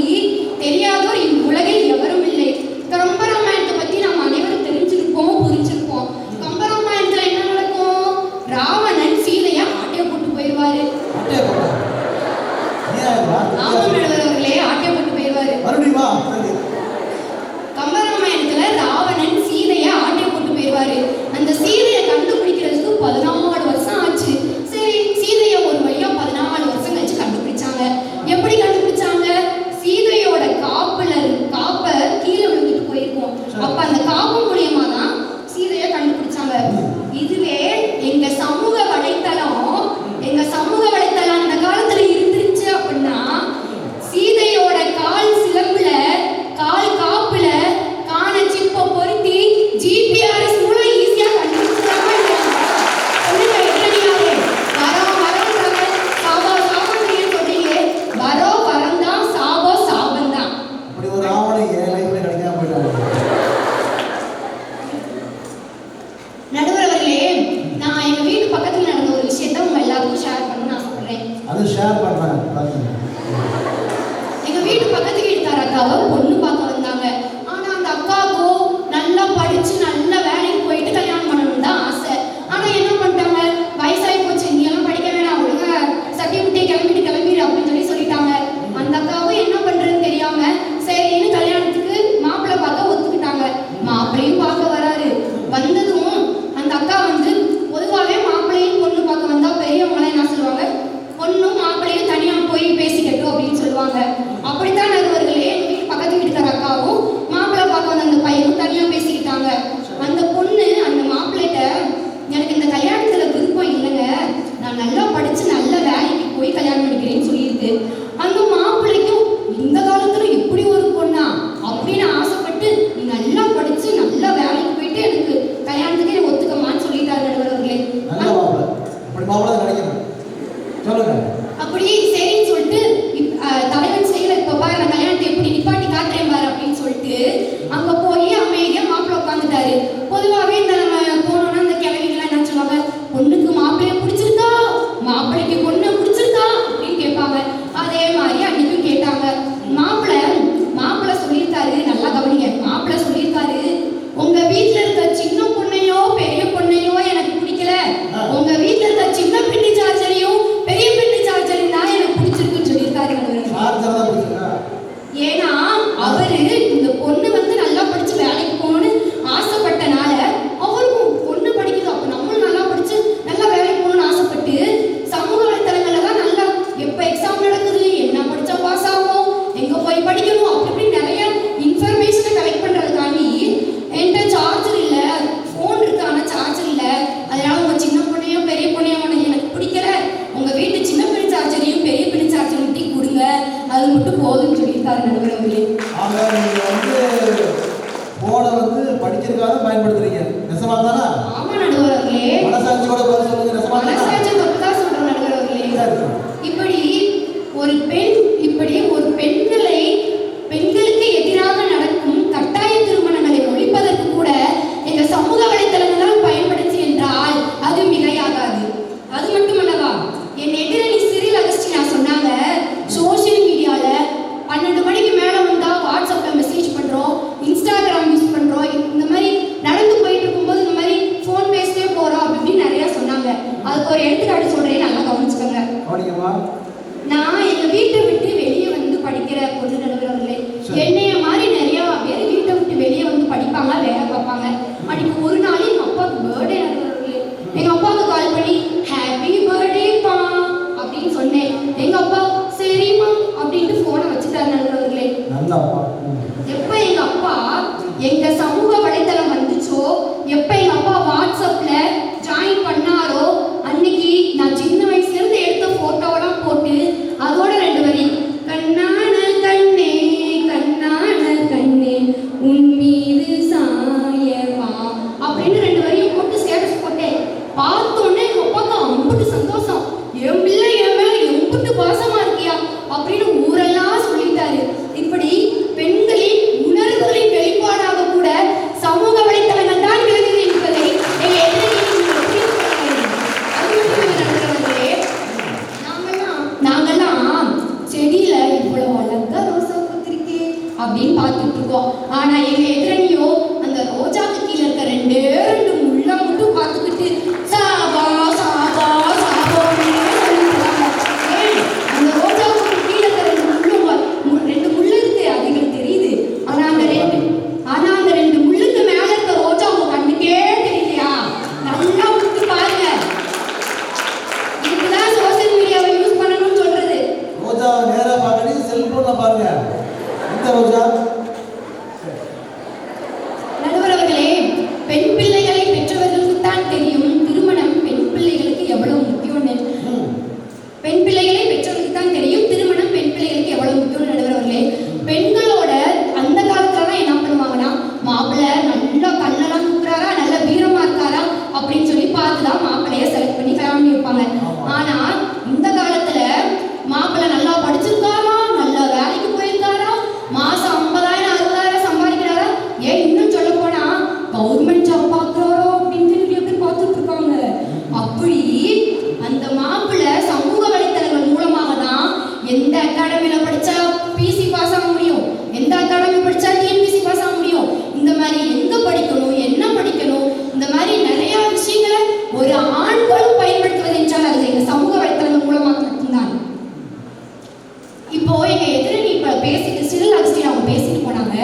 S4: தெரியாதோர் இவ்வுலகில் எவரும் இல்லை. கம்பராமாயணத்தை பத்தி நாம் அனைவரும் தெரிஞ்சிருப்போம், புரிஞ்சிருப்போம். கம்பராமாயணத்துல என்ன நடக்கும்? ராவணன் சீதைய ஆட்டைய போட்டு போயிடுவாரு. ஆமாம் நடுவர் அவர்களே, ஆட்டைய போட்டு போயிடுவாரு. கம்பராமாயணத்துல ராவணன் சீதைய ஆட்டைய போட்டு போயிடுவாரு. அந்த சீதையை கண்டுபிடிக்கிறதுக்கு 14 வருஷம் ஆச்சு. சரி, சீதையை ஒரு வழியா 14 வருஷம் கழிச்சு கண்டுபிடிச்சாங்க. எப்படி கண்டுபிடிச்சாங்க? சீதையோட காப்ப கீழே விழுந்துட்டு போயிருக்கும். அப்ப அந்த காப்பு மூலியமா தான் சீதையை கண்டுபிடிச்சாங்க. இதுவே எங்க சமூக வலைத்தளம் அந்த காலத்துல இருந்துருச்சு அப்படின்னா சீதையோட கால் சிலம்புல கால் காப்புல காண சிப்ப பொருத்தி ஜிபிஆர்எஸ் மூலம் ஈஸியா கண்டுபிடிச்சாங்க. சொல்லுங்க எதிரணியாவே, வரம் வரம்ன்றாங்க, சாபா சாபம் சொல்றீங்க. வரம் வரம் தான், சாபம் சாபம் தான்.
S1: அப்படி ஒரு ஆவணம் என் லைஃப்ல கிடைக்காம போயிட்டாங்க.
S4: நடுவர் அவர்களே, நான் எங்க வீட்டு பக்கத்துல நடந்த ஒரு விஷயத்தை உங்க எல்லாருக்கும் ஷேர் பண்ணணும்னு ஆசைப்படுறேன்.
S1: அது ஷேர் பண்றாங்க.
S4: எங்க வீட்டு பக்கத்து வீட்டுக்கார அக்காவை பொண்ணு பார்க்க வந்தாங்க. ஆனா அந்த அக்காவுக்கு நல்லா படிச்சு நல்ல வேலைக்கு போயிட்டு கல்யாணம் பண்ணணும் தான் ஆசை. ஆனா என்ன பண்ணிட்டாங்க? வயசாகி போச்சு, நீ எல்லாம் படிக்க வேணாம், ஒழுங்கா சர்டிபிகேட் கிளம்பிடு அப்படின்னு சொல்லிட்டாங்க. அந்த அக்காவும் என்ன பண்றதுன்னு தெரியாம சரின்னு கல்யாணத்துக்கு மாப்பிள்ளை பார்க்க ஒத்துக்கிட்டாங்க. மாப்பிள்ளையும் பார்க்க வராரு. வந்ததும் அந்த அக்கா வந்து பொதுவாகவே மாப்பிள்ளையும் பொண்ணு பார்க்க வந்தா பெரியவங்கள என்ன சொல்லுவாங்க? பொண்ணும் மாப்பிள்ளையும் தனியா போய் பேசிக்கட்டும் அப்படின்னு சொல்லுவாங்க. அப்படித்தான் நடுவர்களே, பக்கத்து வீட்டுக்கார அக்காவும் மாப்பிள்ளை பார்க்க வந்த அந்த பையனும் தனியா பேசிக்கிட்டாங்க. அந்த பொண்ணு அந்த மாப்பிள்ளைகிட்ட, எனக்கு இந்த கல்யாணத்துல விருப்பம் இல்லைங்க, நான் நல்லா படிச்சு நல்ல வேலைக்கு போய் கல்யாணம் பண்ணிக்கிறேன்னு சொல்லியிருக்கு. அந்த மாப்பிள்ளைக்கும் இந்த காலத்துல இப்படி ஒரு பொண்ணா அப்படின்னு ஆசைப்பட்டு நீ நல்லா படிச்சு நல்ல வேலைக்கு போயிட்டு எனக்கு கல்யாணத்துக்கு ஒத்துக்கமான்னு சொல்லிட்டாரு நடுவர்களே. அப்படி சரின்னு சொல்லிட்டு தலைவன் செய்யல, இப்ப பாரு நான் கல்யாணத்தை எப்படி நிப்பாட்டி காட்டுறேன் பாரு அப்படின்னு சொல்லிட்டு அங்க போய் அமைதியா மாப்பிள்ளை உட்காந்துட்டாரு. பொதுவாகவே இந்த நம்ம போனோம்னா இந்த கிழவிகள்லாம் என்ன சொல்லுவாங்க? பொண்ணுக்கு மாப்பிள்ளைய பிடிச்சிருக்கா, மாப்பிள்ளைக்கு பொண்ணு பிடிச்சிருக்கா அப்படின்னு கேட்பாங்க. அதே மாதிரி அன்னைக்கும் கேட்டாங்க. மாப்பிள்ளை சொல்லியிருக்காரு, நல்லா கவனிங்க, மாப்பிள்ளை சொல்லியிருக்காரு, உங்க வீட்டுல இருக்க சின்ன
S1: வந்து படிக்கிறதுக்காக பயன்படுத்துறீங்க. நெசமா தானா?
S4: ஆமா நடுவர் அவர்களே.
S1: மனசாட்சியோட பதில் சொல்லுங்க. நெசமா தானா?
S4: மனசாட்சி தொட்டா சொல்றேன் நடுவர் அவர்களே. இப்படி ஒரு பெண்களுக்கு எதிராக நடக்கும் கட்டாய திருமணங்களை ஒழிப்பதற்கு கூட எங்க சமூக வலைத்தளங்கள் பயன்படுத்தி என்றால் அது மிகையாகாது. அது மட்டுமல்லவா, என் எதிரணி சிறில் அகஸ்டினா சொன்னாங்க, சோசியல் மீடியால 12 மணிக்கு மேல வந்தா வாட்ஸ்அப்ல மெசேஜ் பண்றோம், இன்ஸ்டாகிராம் யூஸ் பண்றோம், இந்த மாதிரி நடந்து போயிட்டு இருக்கும்போது இந்த மாதிரி போன் பேசிட்டே போறோம் அப்படின்னு நிறைய சொன்னாங்க. அதுக்கு ஒரு எடுத்துக்காட்டு சொல்றேன், நல்லா கவனிச்சுக்கோங்க. நான் எங்க வீட்டை விட்டு வெளியே வந்து படிக்கிற பொண்ணு நடுவர் அவர்களே. என்னைய மாதிரி நிறைய பேர் வீட்டை விட்டு வெளியே வந்து படிப்பாங்க, வேலை பார்ப்பாங்க. அன்னைக்கு ஒரு நாள் எங்க அப்பாவுக்கு பர்த்டே நடுவர் அவர்களே. எங்க அப்பாவுக்கு கால் பண்ணி ஹாப்பி பர்த்டேப்பா அப்படின்னு சொன்னேன். எங்க அப்பா சரிம்மா அப்படின்ட்டு போனை வச்சுட்டாரு நடுவர் அவர்களே. எப்ப எங்க அப்பா எங்க சமூக வலைத்தளம் வந்துச்சோ, எப்ப எங்க அப்பா வாட்ஸ்அப்ல ஜாயின் பண்ணாரோ, அன்னைக்கு நான் சின்ன வயசுல இருந்து எடுத்த போட்டோவெல்லாம் போட்டு அதோட 2 வரி, கண்ணான கண்ணே கண்ணான கண்ணே உன் மீது சாயவா அப்படின்னு 2 வரியை போட்டு ஸ்டேட்டஸ் போட்டேன். பார்த்தோன்னே எங்க அப்பாவுக்கு அம்புட்டு சந்தோஷம். என் பிள்ளை என் மேல எம்புட்டு பாசமா இருக்கியா அப்படின்னு ஊரெல்லாம் சொல்லிட்டாரு. இப்படி பெண்களின் உணர்வுகளின் வெளிப்பாடாக கூட சமூக வலைத்தளங்கள் தான் விளங்குது என்பதை எங்க நாங்கெல்லாம் செடியில இவ்வளவு அழகா ரோசா பூத்திருக்கே அப்படின்னு பார்த்துட்டு இருக்கோம். ஆனா எங்க எதிரணியோ அந்த ரோஜாக்கு கீழே இருக்க 2 முள்ள மட்டும் பார்த்துக்கிட்டு சாபா சாபா சாபோன்னு சொல்லிடுறாங்க. அந்த ரோஜாவுக்கு கீழே இருக்க 2 முள்ள இருக்கு, அதுங்களுக்கு தெரியுது. ஆனா அந்த 2 முள்ளுக்கு மேல இருக்க ரோஜா உங்க கண்ணுக்கே தெரியலையா? நல்லா உத்து பாருங்க. இதுக்குதான் சோசியல் மீடியாவை யூஸ் பண்ணணும்னு சொல்றது.
S1: ரோஜாவை நேரா பார்க்கணும், செல்போன்ல பாருங்க. இந்த ரோஜா
S4: நடுவர் அவர்களே, பெண் பிள்ளைகளை பெற்றவர்களுக்கு தான் தெரியும் திருமணம் பெண் பிள்ளைகளுக்கு எவ்வளவு முக்கியம்னு. பெண் பிள்ளைகளை பெற்றவர்களுக்கு தான் தெரியும் திருமணம் பெண் பிள்ளைகளுக்கு எவ்வளவு முக்கியம்னு. நடுவர் அவர்களே, பெண்களோட அந்த காலத்துலலாம் என்ன பண்ணுவாங்கன்னா, மாப்பிள்ளை நல்லா கண்ணெல்லாம் தூக்குறாரா, நல்ல வீரமா இருக்காரா அப்படின்னு சொல்லி பார்த்துதான் மாப்பிள்ளைய செலக்ட் பண்ணி கல்யாணம் வைப்பாங்க. ஆனா இந்த காலத்துல மாப்பிள்ளை நல்லா படிச்சிருக்காரா, நல்ல வேலைக்கு போயிருக்காரா, மாசம் 50,000 60,000 சம்பாதிக்கிறாரா, ஏன் இன்னும் சொல்ல போனா கவர்மெண்ட் ஜாப் பார்க்குறாரோ அப்படின்னு நிறைய பேர் பார்த்துட்டு இருக்காங்க. அப்படி அந்த மாப்பிள்ளை சமூக வலைத்தளங்கள் மூலமாக தான் எந்த அகாடமியில படிச்சா பிசி பாஸ் ஆக முடியும், எந்த அகாடமி படிச்சா டிஎன்பிசி பாஸ் ஆக முடியும், இந்த மாதிரி எங்க படிக்கணும், என்ன படிக்கணும், இந்த மாதிரி நிறைய விஷயங்களை ஒரு ஆண்களும் பயன்படுத்துவது என்றால் அது எங்க சமூக வலைத்தளங்கள் மூலமாக மட்டும்தான். இப்போ எங்க எதிரணி இப்ப பேசிட்டு சிறில் அகஸ்டினா அவங்க பேசிட்டு போனாங்க.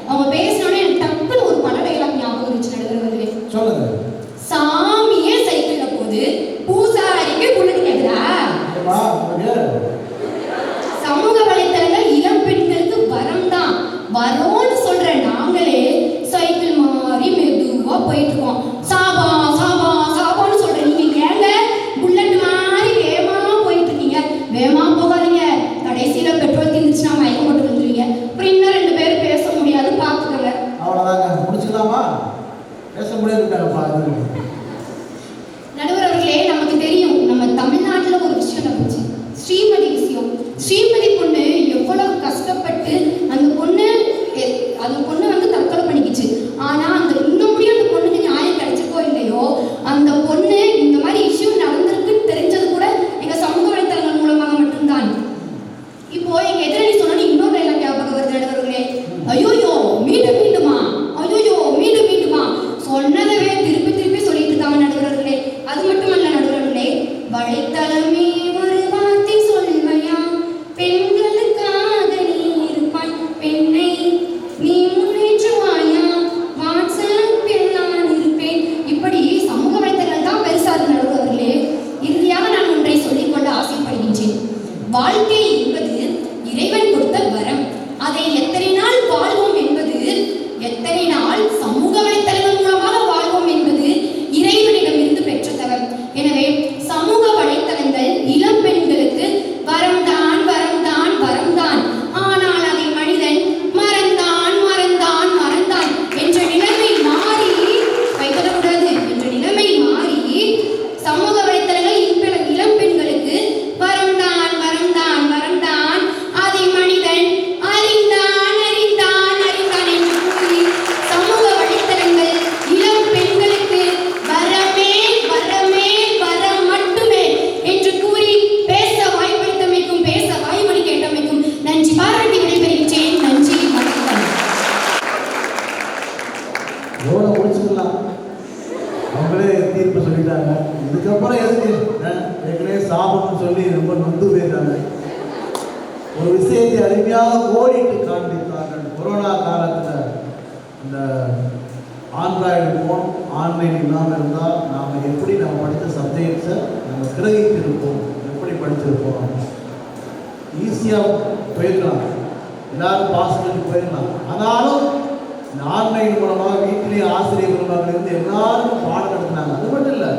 S4: அவங்க பேசினோடனே எனக்கு டக்குன்னு ஒரு பட டைலாக் ஞாபகம் இருந்துச்சு நடுவர் அவர்களே.
S1: சொல்லுங்க.
S4: சாமியே சைக்கிள்ல போகுது, பூசாரிக்கு புல்லட் கேக்குதா? சமூக வலைத்தளங்கள் இளம் பெண்களுக்கு வரம் தான். வரோன்னு சொல்ற நாங்களே சைக்கிள் மாதிரி மெதுவா போயிட்டு இருக்கோம். சாபா சாபா சாபான்னு சொல்ற நீங்க ஏங்க புல்லட் மாதிரி வேகமா போயிட்டு இருக்கீங்க? வேகமா போகாதீங்க, கடைசியில பெட்ரோல் தீர்ந்துச்சுன்னா மயக்கம் போட்டு வந்துருவீங்க. அப்புறம் இன்னும் 2 பேர் பேச முடியாது, பார்த்துக்கோங்க.
S1: அவ்வளோதாங்க, முடிச்சுக்கலாமா? பேச முடியாது.
S4: நடுவர் அவர்களே, நமக்கு தெரியும் நம்ம தமிழ்நாட்டில் ஒரு விஷயம் நடந்துச்சு, ஸ்ரீமதி விஷயம். ஸ்ரீமதி பொண்ணு எவ்வளவு கஷ்டப்பட்டு அந்த பொண்ணு வந்து தற்கொலை பண்ணிக்கிச்சு. ஆனா அந்த இன்னும் முடியும் அந்த பொண்ணுக்கு நியாயம் கிடைச்சிருக்கோ இல்லையோ, அந்த பொண்ணு இந்த மாதிரி இஷ்யூ நடந்திருக்குன்னு தெரிஞ்சது கூட எங்க சமூக வலைத்தளங்கள் மூலமாக மட்டும்தான். இப்போ எங்க எதிரணி சொன்னோன்னு இன்னொரு எல்லாம் ஞாபகம் வருது நடுவர்களே. ஐயோயோ மீண்டும் மீண்டுமா, ஐயோயோ மீண்டும் மீண்டுமா சொன்னதவே திருப்பி திருப்பி சொல்லிட்டு
S1: முடிச்சுக்கலாம். அவங்களே தீர்ப்பு சொல்லிட்டாங்க. இதுக்கப்புறம் எதுக்கு ஏற்கனவே சாபம்னு சொல்லி ரொம்ப நொந்து போயிட்டாங்க. ஒரு விஷயத்தை அருமையாக கோடிட்டு காண்பித்தார்கள். கொரோனா காலத்தில் இந்த ஆண்ட்ராய்டு ஃபோன் ஆன்லைன் இல்லாமல் இருந்தால் நாம் எப்படி நம்ம படித்த சப்ஜெக்ட்ஸை நம்ம கிரகித்திருப்போம், எப்படி படிச்சிருப்போம். ஈஸியாக போயிருக்கலாம், எல்லாரும் பாஸ் பண்ணி போயிடலாம். ஆனாலும் இந்த ஆன்லைன் மூலமாக வீட்டிலேயே ஆசிரியர் மூலமாக இருந்து எல்லாருக்கும் பாடம் நடத்தினாங்க. அது மட்டும் இல்லை,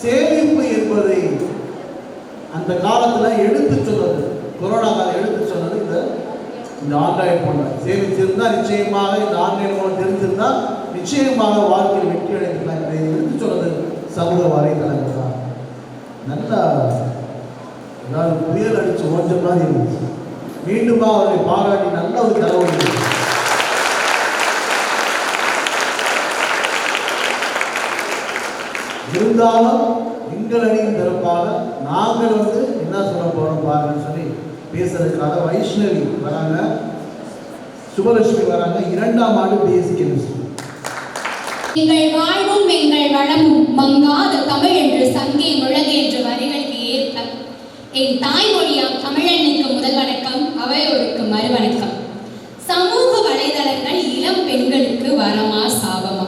S1: சேமிப்பு என்பதை அந்த காலத்தில் எடுத்து சொன்னது, கொரோனா காலம் எடுத்து சொன்னது இந்த ஆன்லைன் போன சேமிச்சிருந்தால் நிச்சயமாக இந்த ஆன்லைன் மூலம் தெரிஞ்சிருந்தால் நிச்சயமாக வாழ்க்கையில் வெற்றி அடைந்திருக்கலாம். இதை எடுத்து சொன்னது சமூக வலைதளங்கள் தான். நல்லா ஏதாவது புயல் அடித்து ஓஞ்ச மாதிரி இருந்துச்சு. மீண்டுமா அவரை பாராட்டி நல்ல ஒரு தகவல். இருந்தாலும் எங்கள் அணியின் தரப்பாக நாங்கள் என்ன சொல்ல போறோம் பாருங்கன்னு சொல்லி பேசுறதுக்காக வைஷ்ணவி வராங்க, சுபலட்சுமி வராங்க, 2ஆம் ஆண்டு பிஎஸ்சி கெமிஸ்ட்ரி.
S4: எங்கள் வாழ்வும் எங்கள் வளமும் மங்காத தமிழ் என்று சங்கே முழங்கு என்று வரிகளுக்கு ஏற்ப என் தாய்மொழியாம் தமிழனுக்கு முதல் வணக்கம், அவையோருக்கு மறுவணக்கம். சமூக வலைதளங்கள் இளம் பெண்களுக்கு வரமா சாபமா?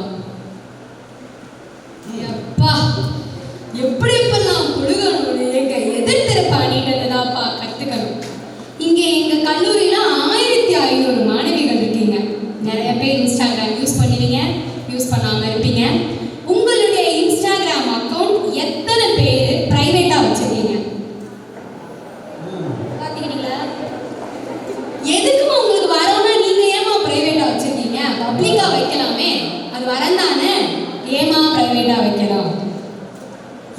S4: எப்படி இப்பெல்லாம் புழுகணும், எங்க எதிர்த்திருப்பானின்றதாப்பா கத்துக்கணும். இங்கே எங்க கல்லூரியில 1500 மாணவிகள் இருக்கீங்க. நிறைய பேர் இன்ஸ்டாகிராம் யூஸ் பண்ணுவீங்க, யூஸ் பண்ணாம இருப்பீங்க. உங்களுடைய இன்ஸ்டாகிராம் அக்கவுண்ட் எத்தனை பேர் பிரைவேட்டா வச்சிருக்கீங்க? பாத்தீங்களா? எதுக்குமா உங்களுக்கு வரோம்னா நீங்க ஏமா பிரைவேட்டா வச்சிருக்கீங்க? பப்ளிக்கா வைக்கலாமே, அது வரந்தானே. ஏமா பிரைவேட்டா வைக்கலாம்?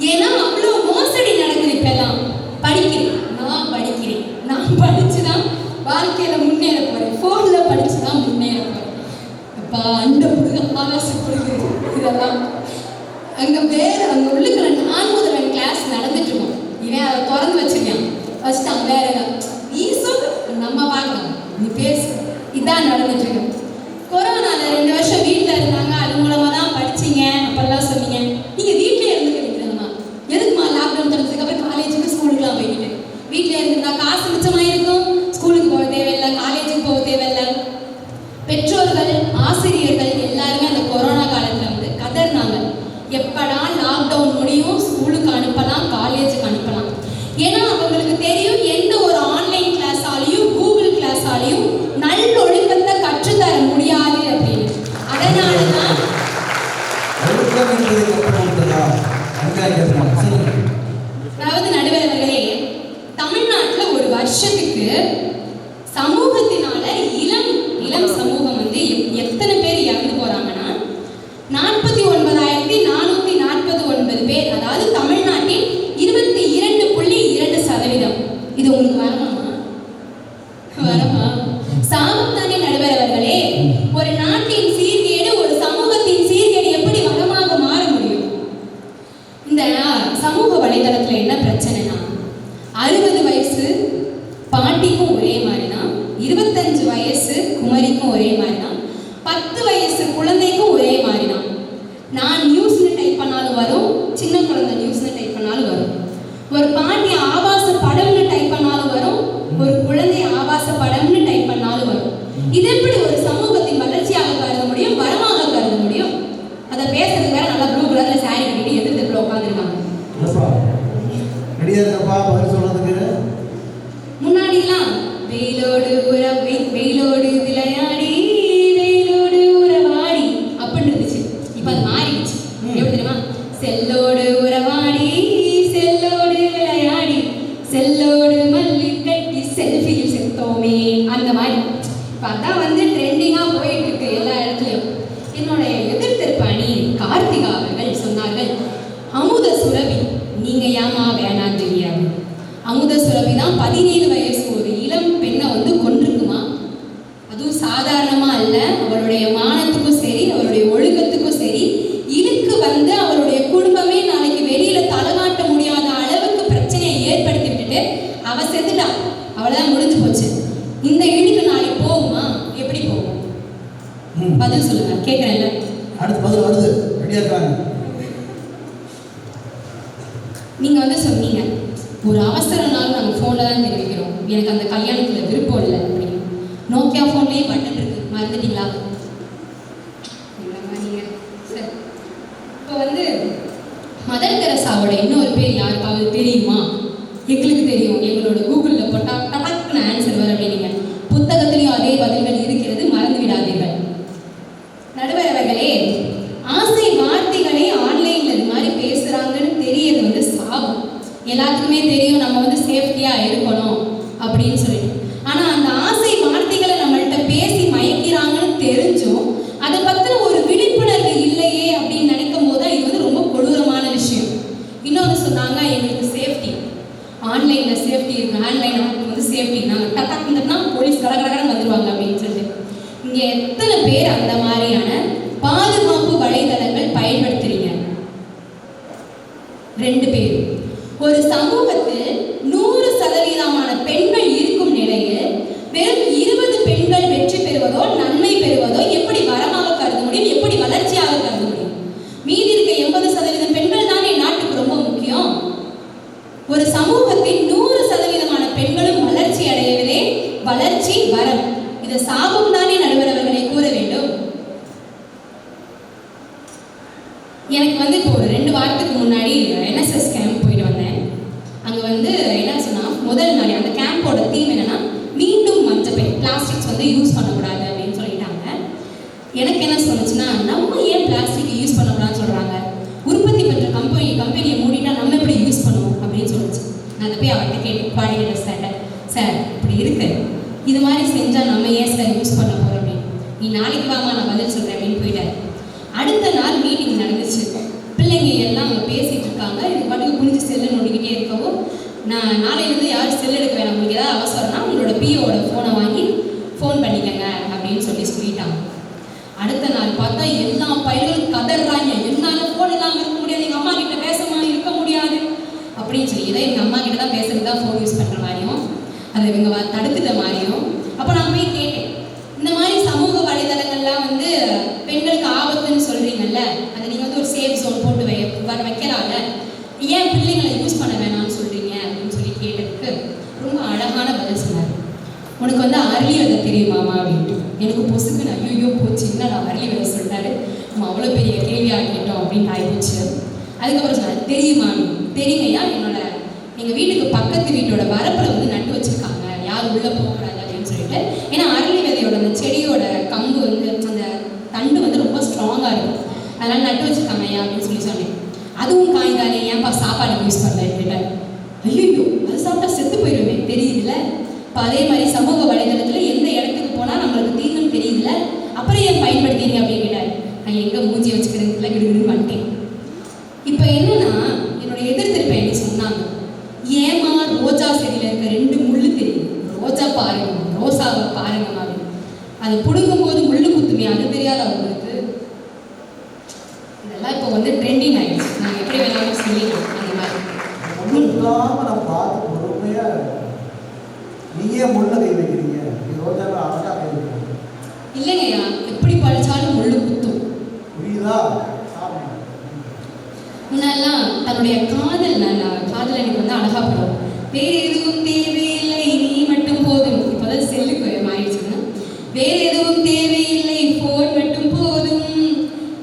S4: ஏன்னா அவ்வளோ மோசடி நடக்குது. இப்பெல்லாம் படிக்கிறேன், நான் படிச்சுதான் வாழ்க்கையில முன்னேற போறேன், போன்ல படிச்சுதான் முன்னேற போறேன். அப்பா அந்த புடுங்க ஆசைப்படுது. இதெல்லாம் அங்க உள்ளுக்குற 4 கிளாஸ் நடந்துட்டு இருக்கோம். இவன் அதை திறந்து வச்சிருக்கான், வச்சுட்டான். வேற நீ சொல்லு, நம்ம பார்க்கலாம், நீ பேசு. இதான் நடந்துட்டு இருக்கு. கொரோனால 2 வருஷம் வீட்டில் இருந்தாங்க, அது மூலமா தான் படிச்சீங்க அப்பெல்லாம் சொன்னீங்க. நீங்க வீட்டிலே இருந்துக்கிறீங்களா? எதுக்குமா லாக்டவுன் திறந்ததுக்கு அப்புறம் காலேஜுக்கு ஸ்கூலுக்குலாம் போய்கிட்டு வீட்டில் இருந்திருந்தா காசு மிச்சமாக இருக்கும். ஸ்கூலுக்கு போக தேவையில்லை, காலேஜுக்கு போக தேவையில்லை. பெற்றோர்கள், ஆசிரியர்கள் எல்லாருமே அந்த கொரோனா காலத்தில் கதறினாங்க, எப்படா லாக்டவுன் முடியும், ஸ்கூலுக்கு அனுப்பலாம், காலேஜுக்கு அனுப்பலாம். ஏன்னா அவங்களுக்கு தெரியும் எந்த ஒரு ஆன்லைன் கிளாஸாலையும் கூகுள் கிளாஸாலையும் நல்லொழுக்கத்தை கற்றுத்தர முடியாது அப்படின்னு. அதனால தான் அதாவது நடுவர் அவர்களே, தமிழ்நாட்டில் ஒரு வருஷத்துக்கு சமூகத்தினால இளம் சமூகம் எத்தனை பேர் இறந்து போறாங்கன்னா 49,449 பேர். அதாவது தமிழ்நாட்டில் 22.2%. இது உங்களுக்கு வரமா? சாபம் தானே நடுவர் அவர்களே. ஒரு நாட்டின் சீர்கேடு, ஒரு சமூகத்தின் சீர்கேடு எப்படி வளமாக மாற முடியும்? இந்த சமூக வலைதளத்துல என்ன பிரச்சனைனா, 60 வயசு பாட்டிக்கும் ஒரே மாதிரி தான், 25 வயசு குமரிக்கும் ஒரே மாதிரி தான், 10 வயசு குழந்தைக்கும் ஒரே மாதிரி தான். நான் நியூஸ்ல டைப் பண்ணாலும் வரும், சின்ன குழந்தை நியூஸ்ல டைப் பண்ணாலும் வரும். ஒரு பாட்டி ஆபாச படம்னு டைப் பண்ணாலும் வரும், ஒரு குழந்தை ஆபாச படம்னு டைப் பண்ணாலும் வரும். இது எப்படி ஒரு சமூகத்தின் வளர்ச்சியாக கருத முடியும், வரமாக கருத முடியும்? அதை பேசுறதுக்கு வேற நல்லா ப்ளூ கலர்ல சாரி கட்டிட்டு எதிர்த்து உட்காந்துருக்காங்க. முன்னாடிலாம் வெயிலோடு விளையாடி வெயிலோடு உறவாடி அப்படின்னு இருந்துச்சு. இப்ப அது மாறிடுச்சு. எப்படி தெரியுமா? செல்லோடு உறவாடி செல்லோடு விளையாடி செல்லோடு மல்லி கட்டி செல்ஃபியில் செத்தோமே, அந்த மாதிரி. இப்போ அதான் ட்ரெண்டிங்கா போயிட்டு இருக்கு எல்லா இடத்துலையும். என்னுடைய எதிர்த்திருப்பாணி கார்த்திகா அவர்கள் சொன்னார்கள், அமுத சுரபி நீங்க ஏமா வேணாம் தெரியாது. அமுத சுரபி தான் 17 வயசு ஒரு இளம் பெண்ணை கொண்டிருக்குமா. அதுவும் சாதாரணமா அல்ல. அவருடைய மானத்துக்கும் சரி, அவருடைய ஒழுக்கத்துக்கும் சரி இழுக்கு அவருடைய குடும்பமே நாளைக்கு வெளியில தலகாட்ட முடியாத அளவுக்கு பிரச்சனையை ஏற்படுத்தி விட்டுட்டு அவ செத்துட்டா, அவளதான் முடிஞ்சு போச்சு. இந்த இழுக்கு நாளைக்கு போகுமா? எப்படி போகும்? பதில் சொல்லுங்க, கேட்கறேன்ல.
S1: அடுத்து பதில் வருது, ரெடியாக இருக்காங்க.
S4: நீங்கள் வந்து சொன்னீங்க ஒரு அவசரம்னாலும் நாங்கள் ஃபோனில் தான் தெரிவிக்கிறோம், எனக்கு அந்த கல்யாணத்தில் விருப்பம் இல்லை அப்படின்னு. நோக்கியா ஃபோன்லேயே பட்டன் இருக்கு, மறந்துட்டீங்களா? இல்லைங்க நீங்கள் சரி. இப்போ வந்து மதர் தெரசாவோட இன்னொரு பேர் யாருக்காவது தெரியுமா? எங்களுக்கு தெரியும், எங்களோட கூகுளில் போட்டால் டக்குன்னு ஆன்சர் வர அப்படின்னீங்க. புத்தகத்திலையும் அதே பதில்கள் இருக்கிறது, மறந்து விடாதீர்கள். நடுவர் அவர்களே, ஆசை வார்த்தைகளே ஆன்லைனில் இது மாதிரி பேசுகிறாங்கன்னு தெரியறது வந்து சாபம். எல்லாத்துக்குமே தெரியும் நம்ம வந்து சேஃப்டியாக இருக்கணும் அப்படின்னு சொல்லிட்டு. ஆனால் அந்த ஆசை வார்த்தைகளை நம்மள்கிட்ட பேசி மயக்கிறாங்கன்னு தெரிஞ்சும் அதை பற்றின ஒரு விழிப்புணர்வு இல்லையே அப்படின்னு நினைக்கும் போது இது வந்து ரொம்ப கொடூரமான விஷயம். இன்னொன்று சொன்னாங்க, எங்களுக்கு சேஃப்டி ஆன்லைனில் சேஃப்டி இருக்குது, ஆன்லைன் வந்து சேஃப்டி, நாங்கள் டக்குனா போலீஸ் கடகடன்னு வந்துடுவாங்க அப்படின்னு சொல்லிட்டு. இங்கே எத்தனை பேர் அந்த மாதிரியான பாதுகாப்பு வலைதளங்கள் பயன்படுத்துறீங்க? 2 பேர். ஒரு சமூகத்தில் 100% பெண்கள் இருக்கும் நிலையில் வெறும் 20 பெண்கள் வெற்றி பெறுவதோ நன்மை பெறுவதோ எப்படி வரமாக கருத முடியும், எப்படி வளர்ச்சியாக கருத முடியும்? மீதி இருக்க 80% பெண்கள் தானே நாட்டுக்கு ரொம்ப முக்கியம். ஒரு சமூகத்தின் 100% பெண்களும் வளர்ச்சி அடைவதே வளர்ச்சி வரம். இது சாபம் தானே நடுவர் அவர்களை கூற வேண்டும். எனக்கு வந்து இப்போ ஒரு 2 வாரத்துக்கு முன்னாடி NSS கேம்ப் போயிட்டு வந்தேன். அங்கே வந்து என்ன சொன்னால், முதல் நாள் அந்த கேம்போட தீம் என்னன்னா, மீண்டும் மஞ்சப்பை பிளாஸ்டிக்ஸ் வந்து யூஸ் பண்ணக்கூடாது அப்படின்னு சொல்லிட்டாங்க. எனக்கு என்ன சொன்னிச்சுன்னா, நம்ம ஏன் பிளாஸ்டிக் யூஸ் பண்ணக்கூடாதுன்னு சொல்கிறாங்க, உற்பத்தி பெற்ற கம்பெனியை மூடிட்டா நம்ம எப்படி யூஸ் பண்ணுவோம் அப்படின்னு சொல்லிச்சு. நான் அதை போய் அவர்கிட்ட கேட்டு பாடிக்கிட்ட சார் இப்படி இருக்கு, இது மாதிரி செஞ்சால் நம்ம ஏன் சார் யூஸ் பண்ண போகிறோம் அப்படின்னு. நீ நாளைக்கு வாமா நான் பதில் சொல்கிறேன் அப்படின்னு போயிட்டார். அடுத்த நாள் மீட்டிங் நடந்துச்சு. பிள்ளைங்க எல்லாம் அங்கே பேசிகிட்டு இருக்காங்க. இது பாட்டுக்கு குனிஞ்சு செல்லு நோண்டிக்கிட்டே இருக்கவும், நான் நாளையிலேருந்து யாரும் செல் எடுக்க வேணாம், உங்களுக்கு ஏதாவது அவசரம்னா உங்களோட பிஓட ஃபோனை வாங்கி ஃபோன் பண்ணிக்கங்க அப்படின்னு சொல்லிட்டாங்க. அடுத்த நாள் பார்த்தா எல்லா பையன்களும் கதறாங்க, என்னால் ஃபோன் இல்லாமல் இருக்க முடியாது, எங்கள் அம்மா கிட்ட பேசமா இருக்க முடியாது அப்படின்னு சொல்லி. இதை எங்கள் அம்மா கிட்ட தான் பேசுறது தான் ஃபோன் யூஸ் பண்ணுற மாதிரியும் அதை இவங்க தடுத்துட்ட மாதிரியும். அப்போ நான் போய் கேட்டேன், இந்த மாதிரி சமூக வலைதளங்கள்லாம் வந்து பெண்களுக்கு ஆபத்துன்னு சொல்கிறீங்கல்ல, அதை நீங்கள் வந்து ஒரு சேஃப் ஜோன் போட்டு வைக்கலாம்ல, ஏன் பிள்ளைங்களை யூஸ் பண்ண வேணாம்னு சொல்கிறீங்க அப்படின்னு சொல்லி கேட்டதுக்கு ரொம்ப அழகான பதில் சொன்னார். உனக்கு வந்து அரளி விதை தெரியுமாமா அப்படின்ட்டு. எனக்கு பொசுக்கு ஐயோ போச்சு, என்ன நான் அரளி விதை சொல்லிட்டாரு, நம்ம அவ்வளோ பெரிய கேள்வியாக கேட்டோம் அப்படின்னு ஆயிடுச்சு. அதுக்கப்புறம் சொன்னார், தெரியுமா? தெரியுங்கய்யா, எங்கள் வீட்டுக்கு பக்கத்து வீட்டோட வரப்பில் வந்து நட்டு வச்சுருக்காங்க, யாரும் உள்ளே போகக்கூடாது அப்படின்னு சொல்லிட்டு. ஏன்னா அரளி விதையோட அந்த செடியோட கம்பு வந்து அந்த தண்டு வந்து ரொம்ப ஸ்ட்ராங்காக இருக்கும், அதனால் நட்டு வச்சுருக்காங்க ஐயா அப்படின்னு சொல்லி சொன்னேன். அதுவும் காய் தானே, ஏன்ப்பா சாப்பாடுக்கு யூஸ் பண்ணலன்னு கேட்டார். ஐயோ அது சாப்பிட்டா செத்து போயிடுவேன் தெரியுதுல்ல. இப்போ அதே மாதிரி சமூக வலைதளத்தில் எந்த இடத்துக்கு போனால் நம்மளுக்கு தீங்குன்னு தெரியுதுல்ல, அப்புறம் ஏன் பயன்படுத்திங்க அப்படின்னு கேட்டார். நான் எங்கே மூஞ்சி வச்சுக்கிறதுல கிடுகிடுன்னு வந்துட்டேன். இப்போ என்னன்னா, என்னோட எதிர்த்திருப்பேன் என்ன சொன்னாங்க, ஏமா ரோஜா செடியில் இருக்க 2 முள்ளு தெரியும், ரோஜா பாருங்க, ரோசாவை பாருங்க மாதிரி, அதை பிடுங்கும் போது முள்ளு குத்துமே, அது தெரியாத அவங்களுக்கு. இதெல்லாம் இப்போ வந்து ட்ரெண்டிங் ஆகிடுச்சு, நாங்கள் எப்படி வேணாலும் சொல்லிக்கலாம். அந்த மாதிரி
S1: ஒன்றும் இல்லாமல் நான் பார்த்து பொறுமையாக நீயே முள்ள கை வைக்கிறீங்க, நீ ரோஜாவை அழகாக கை வைக்கிறீங்க.
S4: இல்லைங்கய்யா, எப்படி படித்தாலும் முள்ளு குத்தும்,
S1: புரியுதா?
S4: முன்னெல்லாம் தன்னுடைய காதலனுக்கு வந்து அழகா படம், வேற எதுவும் தேவையில்லை நீ மட்டும் போதும். இப்போதான் செல்லுக்கு மாறிடுச்சுன்னா, வேற எதுவும் தேவையில்லை ஃபோன் மட்டும் போதும்,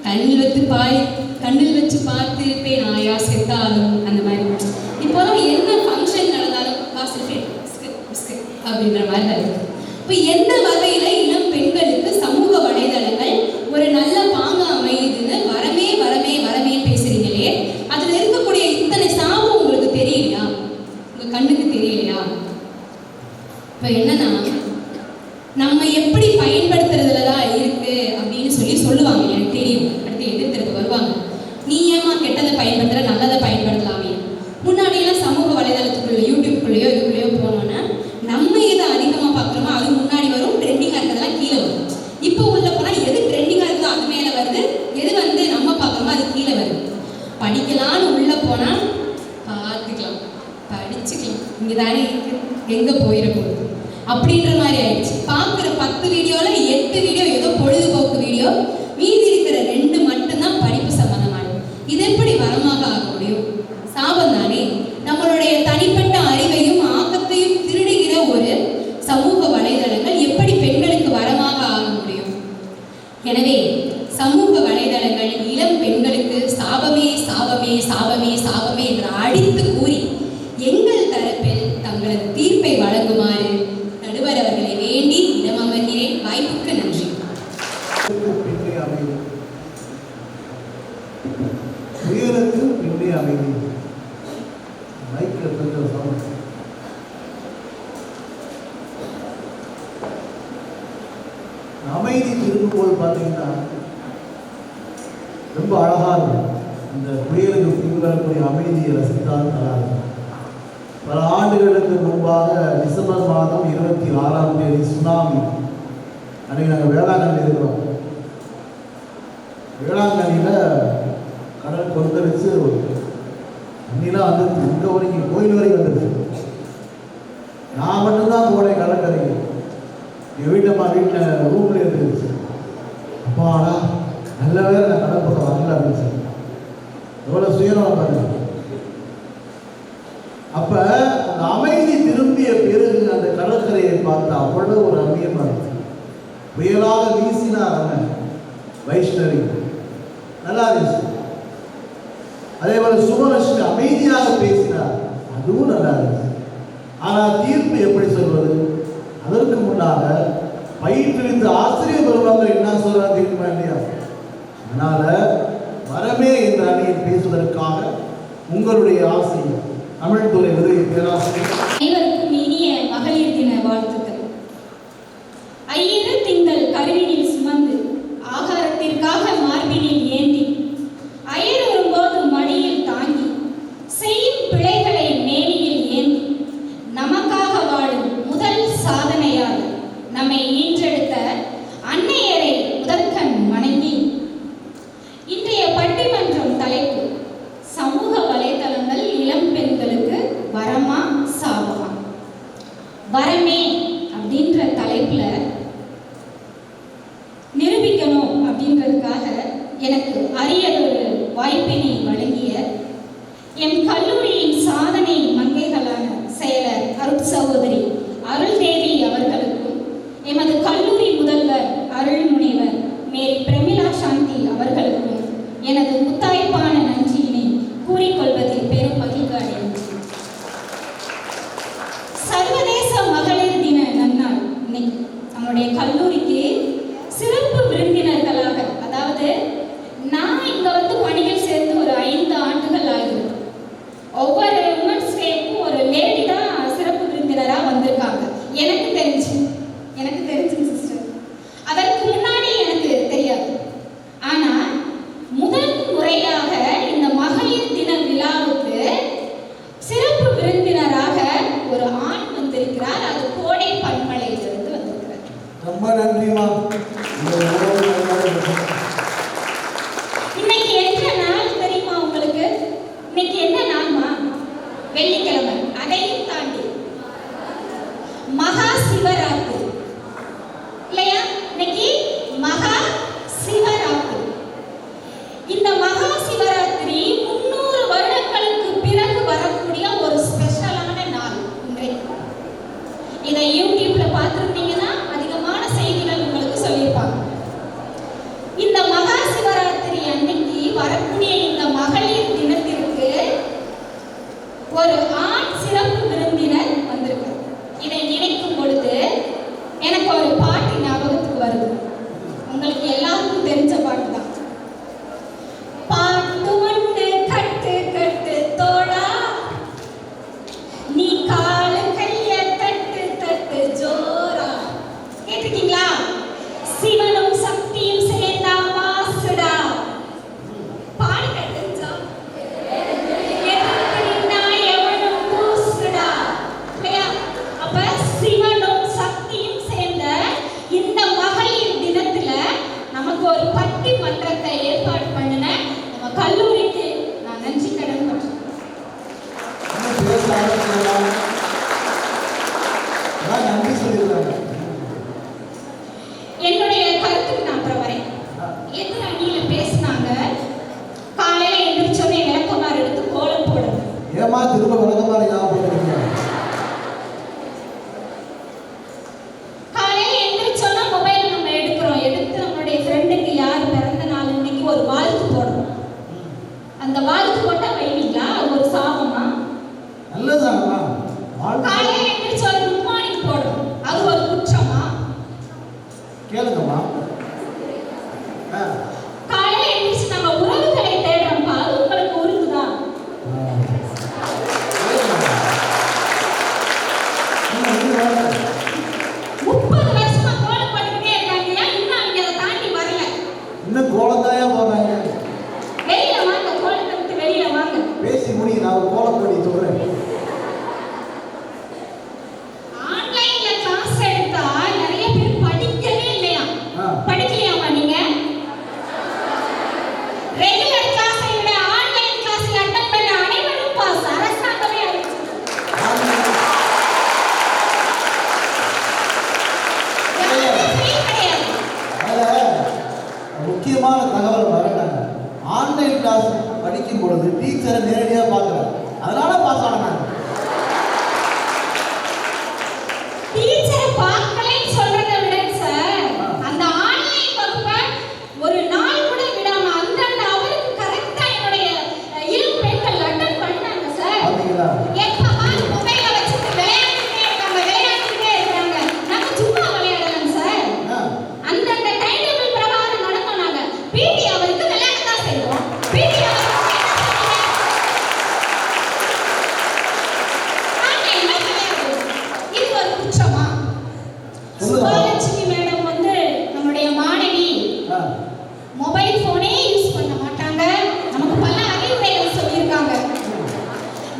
S4: கண்ணில் வச்சு பார்த்து பேன் ஆயா செத்தாலும், அந்த மாதிரி. இப்போதான் என்ன ஃபங்க்ஷன் நடந்தாலும் அப்படின்ற மாதிரி தான் இருக்கு. இப்போ எந்த வகையில இளம் பெண்களுக்கு சமூக வலைதளங்கள் ஒரு நல்ல பாங்க அமையுதுன்னு வரமே பேசுறீங்களே, அதுல இருக்கக்கூடிய இத்தனை சாபம் உங்களுக்கு தெரியலையா, உங்க கண்ணுக்கு தெரியலையா? இப்ப என்னன்னா, நம்ம எப்படி பயன்படுத்துறதுல தான் இருக்கு அப்படின்னு சொல்லுவாங்க. எனக்கு தெரியும், அடுத்து எதிர்த்து வருவாங்க, நீ ஏமா கெட்டதை பயன்படுத்துற, நல்லதை பயன்படுத்தலாமே. முன்னாடியெல்லாம் சமூக வலைதளத்துக்குள்ள யூடியூப்குள்ளேயோ இதுக்குள்ளேயோ போனோன்னா நம்ம எதை அதிகமாக பார்க்குறோமோ அது முன்னாடி வரும், ட்ரெண்டிங்காக இருக்கிறதெல்லாம் கீழே வரும். இப்போ உள்ள போனால் எது ட்ரெண்டிங்காக இருக்குதோ அது மேலே வருது, எது வந்து நம்ம பார்க்குறோமோ அது கீழே வருது. படிக்கலான்னு உள்ளே போனால் பார்த்துக்கலாம், படிச்சுக்கலாம், இங்கே தானே இருக்கு, எங்கே போயிட போகுது அப்படின்ற மாதிரி ஆயிடுச்சு. பார்க்குற 10 வீடியோவில் 8 வீடியோ ஏதோ பொழுதுபோக்கு வீடியோ, மீதி இருக்கிற 2 மட்டும்
S1: அமைதி. மைக்கில் கொஞ்சம் சவுண்ட். அமைதி திரும்பும்போது பார்த்தீங்கன்னா ரொம்ப அழகாக இருக்கும். இந்த புயலுக்கு பின்வரக்கூடிய அமைதியை ரசித்தால் நல்லா இருக்கும். பல ஆண்டுகளுக்கு முன்பாக டிசம்பர் மாதம் 26ஆம் தேதி சுனாமி. அன்றைக்கி நாங்கள் வேளாங்கண்ணி இருக்கிறோம். வேளாங்கண்ணியில் கடல் கொந்தளிச்சு தண்ணிலாம் வந்துருச்சு. இங்கே வரைக்கும் கோயில் வரைக்கும் வந்துருச்சு. நான் மட்டும்தான் போனேன் கடற்கரைக்கு. எங்கள் வீட்டில் ரூம்ல இருந்துச்சு. அப்பாடா நல்ல வேலை நான் கடல் பக்கம் வரல அப்படின்னு சொல்லி எவ்வளோ சுயநலம் பாருங்க. அப்போ அந்த அமைதி திரும்பிய பிறகு அந்த கடற்கரையை பார்த்தா அவ்வளோ ஒரு ரம்மியமாக இருக்கு. புயலாக வீசினார் அவன் வைஷ்ணவி, நல்லா இருந்துச்சு. அதே போல சுமலட்சுமி அமைதியாக பேசினார், அதுவும் நல்லா இருந்துச்சு. ஆனால் தீர்ப்பு எப்படி சொல்வது? அதற்கு முன்னாக பயிற்றுவித்து ஆசிரியர் வருவாங்க என்ன சொல்றாங்க தெரியுமா இல்லையா? அதனால வரமே என்ற அணியில் பேசுவதற்காக உங்களுடைய ஆசிரியர் தமிழ்துறை உதவி பேராசிரியர்
S5: அனைவருக்கும் இனிய மகளிர் தின வாழ்த்துக்கள். ஐயிரு திங்கள் கருவினில் சுமந்து ஆகாரத்திற்காக மார்பினில் ஏந்தி அயர் வரும்போது மடியில் தாங்கி செய்யும் பிழைகளை மேனியில் ஏந்தி நமக்காக வாழும் முதல் சாதனையாளர் நம்மை ஈன்றெடுத்த அன்னையரை முதற்கண் வணங்கி இன்றைய பட்டிமன்றம் தலைப்பு சமூக வலைதளங்கள் இளம் பெண்களுக்கு வரமா சாபமா. வரமே அப்படின்ற தலைப்புல நிரூபிக்கணும் அப்படின்றதுக்காக எனக்கு அரியதொரு வாய்ப்பினை வழங்கிய என் கல்லூரியின் சாதனை மங்கைகளான செயலர் அருட் சகோதரி அருள்தேவி அவர்களுக்கும் எமது கல்லூரி முதல்வர் அருள் முனைவர் மேரி பிரமிளா சாந்தி அவர்களுக்கும் எனது முத்தாய்ப்பான நன்றியினை கூறிக்கொள்வதில் பெரும் மகிழ்வு அடைகின்றேன். சர்வதேச மகளிர் தின நன்னாள் இன்னைக்கு நம்முடைய கல்லூரிக்கு சிறப்பு விருந்தினர்களாக, அதாவது நான் இங்க வந்து பணியில் சேர்ந்து ஒரு 5 ஆண்டுகள் ஆகிறது. ஒவ்வொரு உமன்ஸ் டேக்கும் ஒரு லேடி தான் சிறப்பு விருந்தினராக வந்திருக்காங்க. எனக்கு தெரிஞ்சு சிஸ்டர், அதற்கு முன்னாடி எனக்கு தெரியாது. ஆனால் முதல் முறையாக இந்த மகளிர் தின விழாவுக்கு சிறப்பு விருந்தினராக ஒரு ஆண் வந்திருக்கிறார். அது கோடை பண்பலையிலிருந்து வந்திருக்கிறார்.
S1: ரொம்ப நன்றிமா.
S5: இன்னைக்கு என்ன நாள் தெரியுமா உங்களுக்கு? இன்னைக்கு என்ன நாள்மா? வெள்ளிக்கிழமை. அதையும் தாண்டி மகா சிவராத்திரி இல்லையா? இன்னைக்கு மகா சிவராத்திரி. இந்த மகா சிவராத்திரி 300 வருடங்களுக்கு பிறகு வரக்கூடிய ஒரு ஸ்பெஷலான நாள் இன்றைக்கு. இதை யூடியூப்ல பார்த்துருந்தீங்கன்னா அதிகமான செய்திகள் உங்களுக்கு சொல்லியிருப்பாங்க. இந்த மகா சிவராத்திரி அன்னைக்கு வரக்கூடிய இந்த மகளிர் தினத்திற்கு ஒரு ஆண் சிறப்பு விருந்தினர் வந்திருக்கார். இதை நினைக்கும் பொழுது எனக்கு ஒரு பாட்டு ஞாபகத்துக்கு வருது. உங்களுக்கு எல்லாருக்கும் தெரிஞ்ச பாட்டு தான். பாட்டு ஒன்று கட்டு கட்டு தோடா, நீ காலு கைய தட்டு தட்டு ஜோரா. கேட்டிருக்கீங்களா? சிவனும் சக்தியும் சேர்ந்தா மாசுடா. பாடு கட்டுச்சா எவனும் பூசுடா இல்லையா? அப்ப சிவனும் சக்தியும் சேர்ந்த இந்த மகளிர் தினத்துல நமக்கு ஒரு பட்டிமன்றத்தை ஏற்பாடு பண்ணின நம்ம கல்லூரிக்கு நான் நன்றி கடன் பண்றேன்.
S1: நன்றி சொல்லியிருக்காங்க.
S5: என்னுடைய கருத்துக்கு நான் அப்புறம் வரேன். எதிர் அணியில பேசினாங்க, காலையில எந்திரிச்சோடனே விளக்கமாறு எடுத்து கோலம் போடுறது.
S1: ஏமா திரும்ப விளக்கமாக ஞாபகம்?
S5: காலையில எந்திரிச்சோன்னா மொபைல் நம்ம எடுத்து நம்மளுடைய ஃப்ரெண்டுக்கு யார் பிறந்த நாள் இன்னைக்கு ஒரு வாழ்த்து போடுறோம். அந்த வாழ்த்து போட்டா வைவீங்களா? அது ஒரு சாபமா?
S1: நல்லதாங்கம்மா.
S5: காலையில எந்திரிச்சு ஒரு குட் மார்னிங் போடுறோம், அது ஒரு குற்றமா?
S1: கேளுங்கம்மா.
S5: காலையில எந்திரிச்சு நம்ம உறவுகளை தேடுறோம்ப்பா, அது உங்களுக்கு உருகுதா? ரெகுலர் கிளாஸை விட ஆன்லைன் கிளாஸில் அட்டெண்ட் பண்ண அனைவரும் பாஸ். அரசாங்கமே அறிவிச்சிருக்கு. யாருமே free கிடையாது.
S1: அதில் முக்கியமான தகவல் வரட்டாங்க. ஆன்லைன் கிளாஸ் படிக்கும் பொழுது டீச்சரை நேரடியாக பார்க்குறேன், அதனால பாஸ் ஆனாங்க.
S5: டீச்சரை பார்க்கலைன்னு சொல்றதை விட சார், அந்த ஆன்லைன் வகுப்பை ஒரு நாள் கூட விடாம அந்தந்த அவருக்கு கரெக்டா என்னுடைய இளம் பெண்கள் அட்டெண்ட் பண்ணாங்க சார்.
S1: பார்த்தீங்களா?
S5: எப்ப மொபைல வச்சுட்டு விளையாண்டுட்டே இருக்காங்க. நம்ம சும்மா விளையாடலாம் சார். அந்தந்த டைம் டேபிள் பிரகாரம் நடக்கும். நாங்க பிடி அவருக்கு விளையாட தான் செய்வோம். பிடி அவருக்கு ஆன்லைன்ல விளையாடுவோம். இது ஒரு குற்றமா? சுபாலட்சுமி மேடம் வந்து நம்முடைய மாணவி
S1: ஆ,
S5: மொபைல் போனே யூஸ் பண்ண மாட்டாங்க. நமக்கு பல அறிவுரைகள் சொல்லியிருக்காங்க.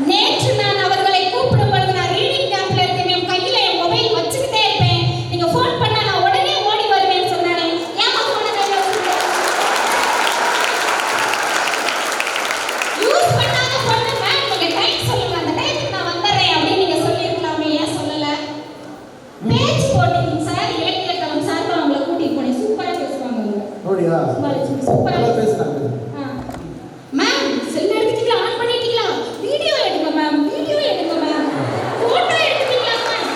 S5: நேற்று நான் அவர்களை கூப்பிடும் பொழுது நான் ரீடிங் கேம்ப்ல இருக்கேன், என் கையில என் மொபைல் வச்சுக்கிட்டே இருப்பேன், நீங்க ஃபோன் பண்ணா நான் உடனே ஓடி வருவேன்னு சொன்னானே. ஏமா போன கையில வச்சுக்கிட்டே யூஸ் பண்ணாத பொண்ணு மேம், நீங்க டைம் சொல்லுங்க, அந்த டைத்துக்கு நான் வந்துடுறேன் அப்படின்னு நீங்க சொல்லியிருக்கலாமே, ஏன் சொல்லல? பேச்சு போட்டீங்க சார். இலக்கியக்களம் சார்பா அவங்களை கூட்டிட்டு போனேன். சூப்பரா பேசுவாங்க அவங்க.
S1: அப்படியா?
S5: சுபாலட்சுமி சூப்பரா
S1: நல்லா பேசுனாங்க.
S5: மேம் செல் எடுத்துட்டீங்களா? ஆன் பண்ணிட்டீங்களா? வீடியோ எடுங்க மேம், வீடியோ எடுங்க மேம், போட்டோ எடுத்துட்டீங்களா மேம்?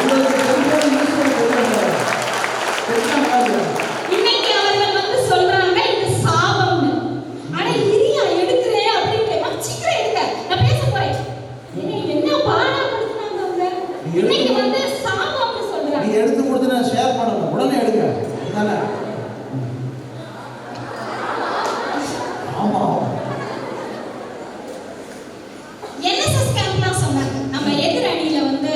S1: உங்களுக்கு செல்போன் யூஸ் பண்ண தெரியாது. தெரியாம
S5: இன்னைக்கு அவர்கள் வந்து சொல்றாங்க இது சாபம்னு. அட இரியா எடுக்கிறே அப்படின்னு மேம் சீக்கிரம் எடுங்க, நான் பேச போறேன். என்ன பாடா கொடுத்தாங்க அவங்க? இன்னைக்கு வந்து சாபம்னு
S1: நீ
S5: சொல்றாங்க.
S1: எடுத்து கொடுத்து நான் ஷேர் பண்ணணும், உடனே எடுங்க. தானே? ஆமா.
S5: என்எஸ்எஸ் கேம்ப்லாம் சொன்னாங்க. நம்ம எதிர் அணியில வந்து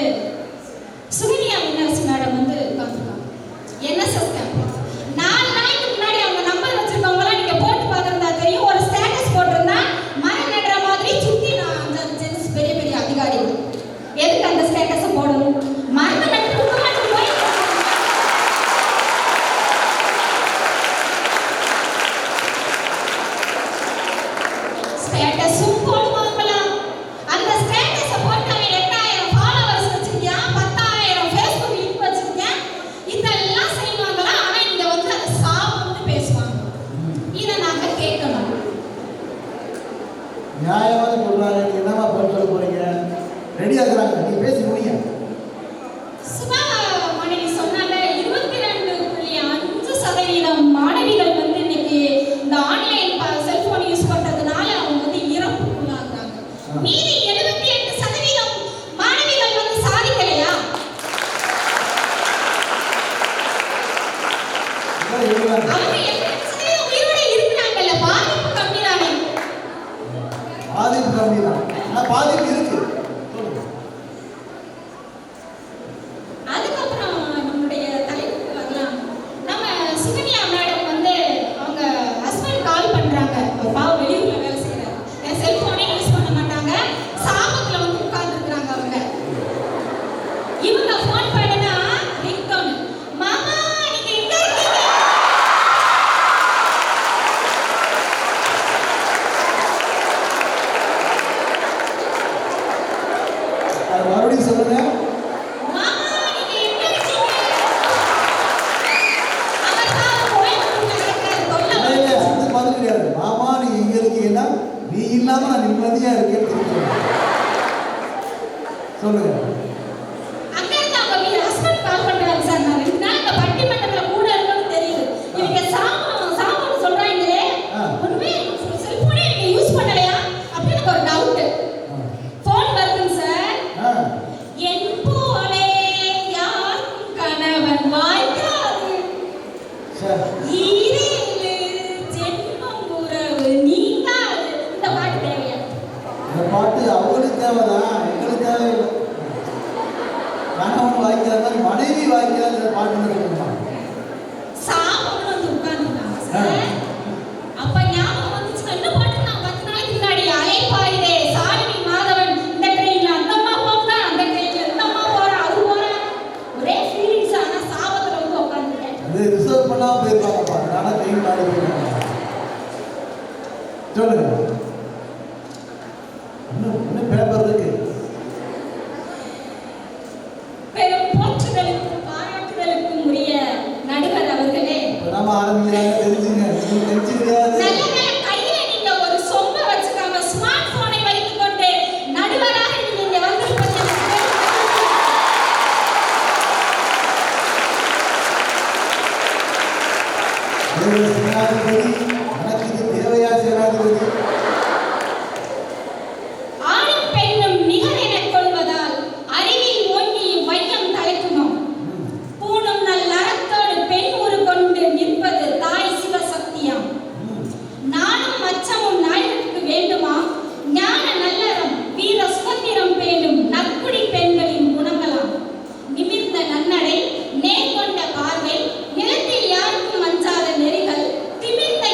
S5: சுகன்யா வினர்ஸ் மேடம் வந்து உட்காந்துருக்காங்க. என்எஸ்எஸ் கேம்ப் 4 நாளைக்கு முன்னாடி அவங்க நம்பர் வச்சிருக்கவங்களாம் நீங்க போட்டு பார்த்திருந்தா தெரியும். ஒரு ஸ்டேட்டஸ் போட்டிருந்தா மரம் நடுற மாதிரி சுத்தி நான் அந்த ஜென்ஸ் பெரிய பெரிய அதிகாரிகள் எதுக்கு அந்த ஸ்டேட்டஸை போடணும்? மரம் நட்டு உட்காந்து போய் ஸ்டேட்டஸும் போடுவாங்களாம். அந்த ஸ்டேட்டஸை போட்டு அவன் 8000 ஃபாலோவர்ஸ் வச்சிருக்கியா, 10,000 ஃபேஸ்புக் லிங்க் வச்சிருக்கியா, இதெல்லாம் செய்வாங்களா? ஆனா இங்க வந்து அது சாபம்னு பேசுவாங்க. இதை நாங்க கேட்கணும்.
S1: நியாயமாக சொல்றாங்க. நீங்க என்னமா பதில் சொல்ல போறீங்க? ரெடியா இருக்கிறாங்க, நீங்க பேசி முடியுங்க.
S5: சுபா மாணவி சொன்னாங்க 22.5% மாணவிகள் வந்து இன்னைக்கு இந்த ஆன்லைன் செல்போன் யூஸ் பண்றதுனால அவங்க வந்து இறப்புக்குள்ளாகிறாங்க. மீதி 78% மாணவிகள் வந்து சாதிக்கலையா?
S1: இதான் எழுதுறாங்க.
S5: அவங்க 78% உயிரோட இருக்கிறாங்கல்ல, பாதிப்பு கம்மி தானே?
S1: பாதிப்பு கம்மி தான், ஆனா பாதிப்பு இருக்கு. சொல்லுங்க.
S5: அதுக்கப்புறம் நம்மளுடைய தலைப்புக்கு வரலாம். நம்ம சுகன்யா மேடம் வந்து அவங்க ஹஸ்பண்ட் கால் பண்றாங்க. அவர் பாவம் வெளியூர்ல வேலை செய்யறாரு. என் செல்போனே யூஸ் பண்ண மாட்டாங்க. சாபத்துல வந்து உட்கார்ந்துருக்காங்க அவங்க. இவங்க ஃபோன் பண்ணனா ரிங்டோன், மாமா நீங்க எங்க இருக்கீங்க?
S1: அது மறுபடியும் சொல்லுங்க.
S5: மாமா நீங்க எங்க இருக்கீங்க? அவர் பாவம் கோயம்புத்தூர்ல இருக்காரு.
S1: இல்ல,
S5: தொல்லை
S1: இல்ல, அது பதில் கிடையாது. மாமா நீ எங்க இருக்கீங்கன்னா நீ இல்லாம நான் நிம்மதியா இருக்கேன்னு திருப்பி சொல்லுங்க.
S5: அங்க இருந்து அவங்க ஹஸ்பண்ட் கால் பண்றாங்க சார். நான் 2 நாள் இந்த பட்டிமன்றத்துல கூட இருக்கணும்னு தெரியுது. இவங்க சாமம் சொல்றாங்களே, ஒண்ணுமே செல்போனே நீங்க யூஸ் பண்ணலையா அப்படின்னு எனக்கு ஒரு டவுட். ஃபோன் வருதுங்க சார்.
S1: ஆ,
S5: என் போலே யாருக்கும் கணவன் வாய்க்காது,
S1: சரி.
S5: ஈரேழு ஜென்மம் உறவு நீங்காது. இந்த பாட்டு தேவையா?
S1: இந்த பாட்டு அவங்களுக்கு தேவைதான், எங்களுக்கு தேவையில்லை. சொல்லுங்க. இன்னும் பேப்பர் இருக்கு.
S5: பெரும் போற்றுதலுக்கும் பாராட்டுதலுக்கும் உரிய நடுவர் அவர்களே,
S1: நாம ஆரம்பிக்கிறாங்க. தெரிஞ்சுங்க, நீங்க தெரிஞ்சுக்கிறாரு.
S5: நல்ல வேளை கையில நீங்க ஒரு சொம்ப வச்சுக்காம ஸ்மார்ட் போனை வைத்துக் கொண்டு நடுவராக நீங்க வந்திருப்பீங்க.
S1: சேனாதிபதி, எனக்கு இது தேவையா சேனாதிபதி?
S5: ஆணும் பெண்ணும் நிகர் எனக் கொள்வதால் அறிவில் ஓங்கி வையம் தலைக்குமாம். பூணும் நல் அறத்தோடு பெண் உரு கொண்டு நிற்பது தாய் சிவசக்தியாம். நானும் மச்சமும் நாய்க்கு வேண்டுமா? ஞான நல்லறம் வீர சுதந்திரம் பேணும் நற்குடி பெண்களின் குணங்களாம். நிமிர்ந்த நன்னடை, நேர்கொண்ட பார்வை, நிலத்தில் யாருக்கும் அஞ்சாத நெறிகள், திமிர்ந்த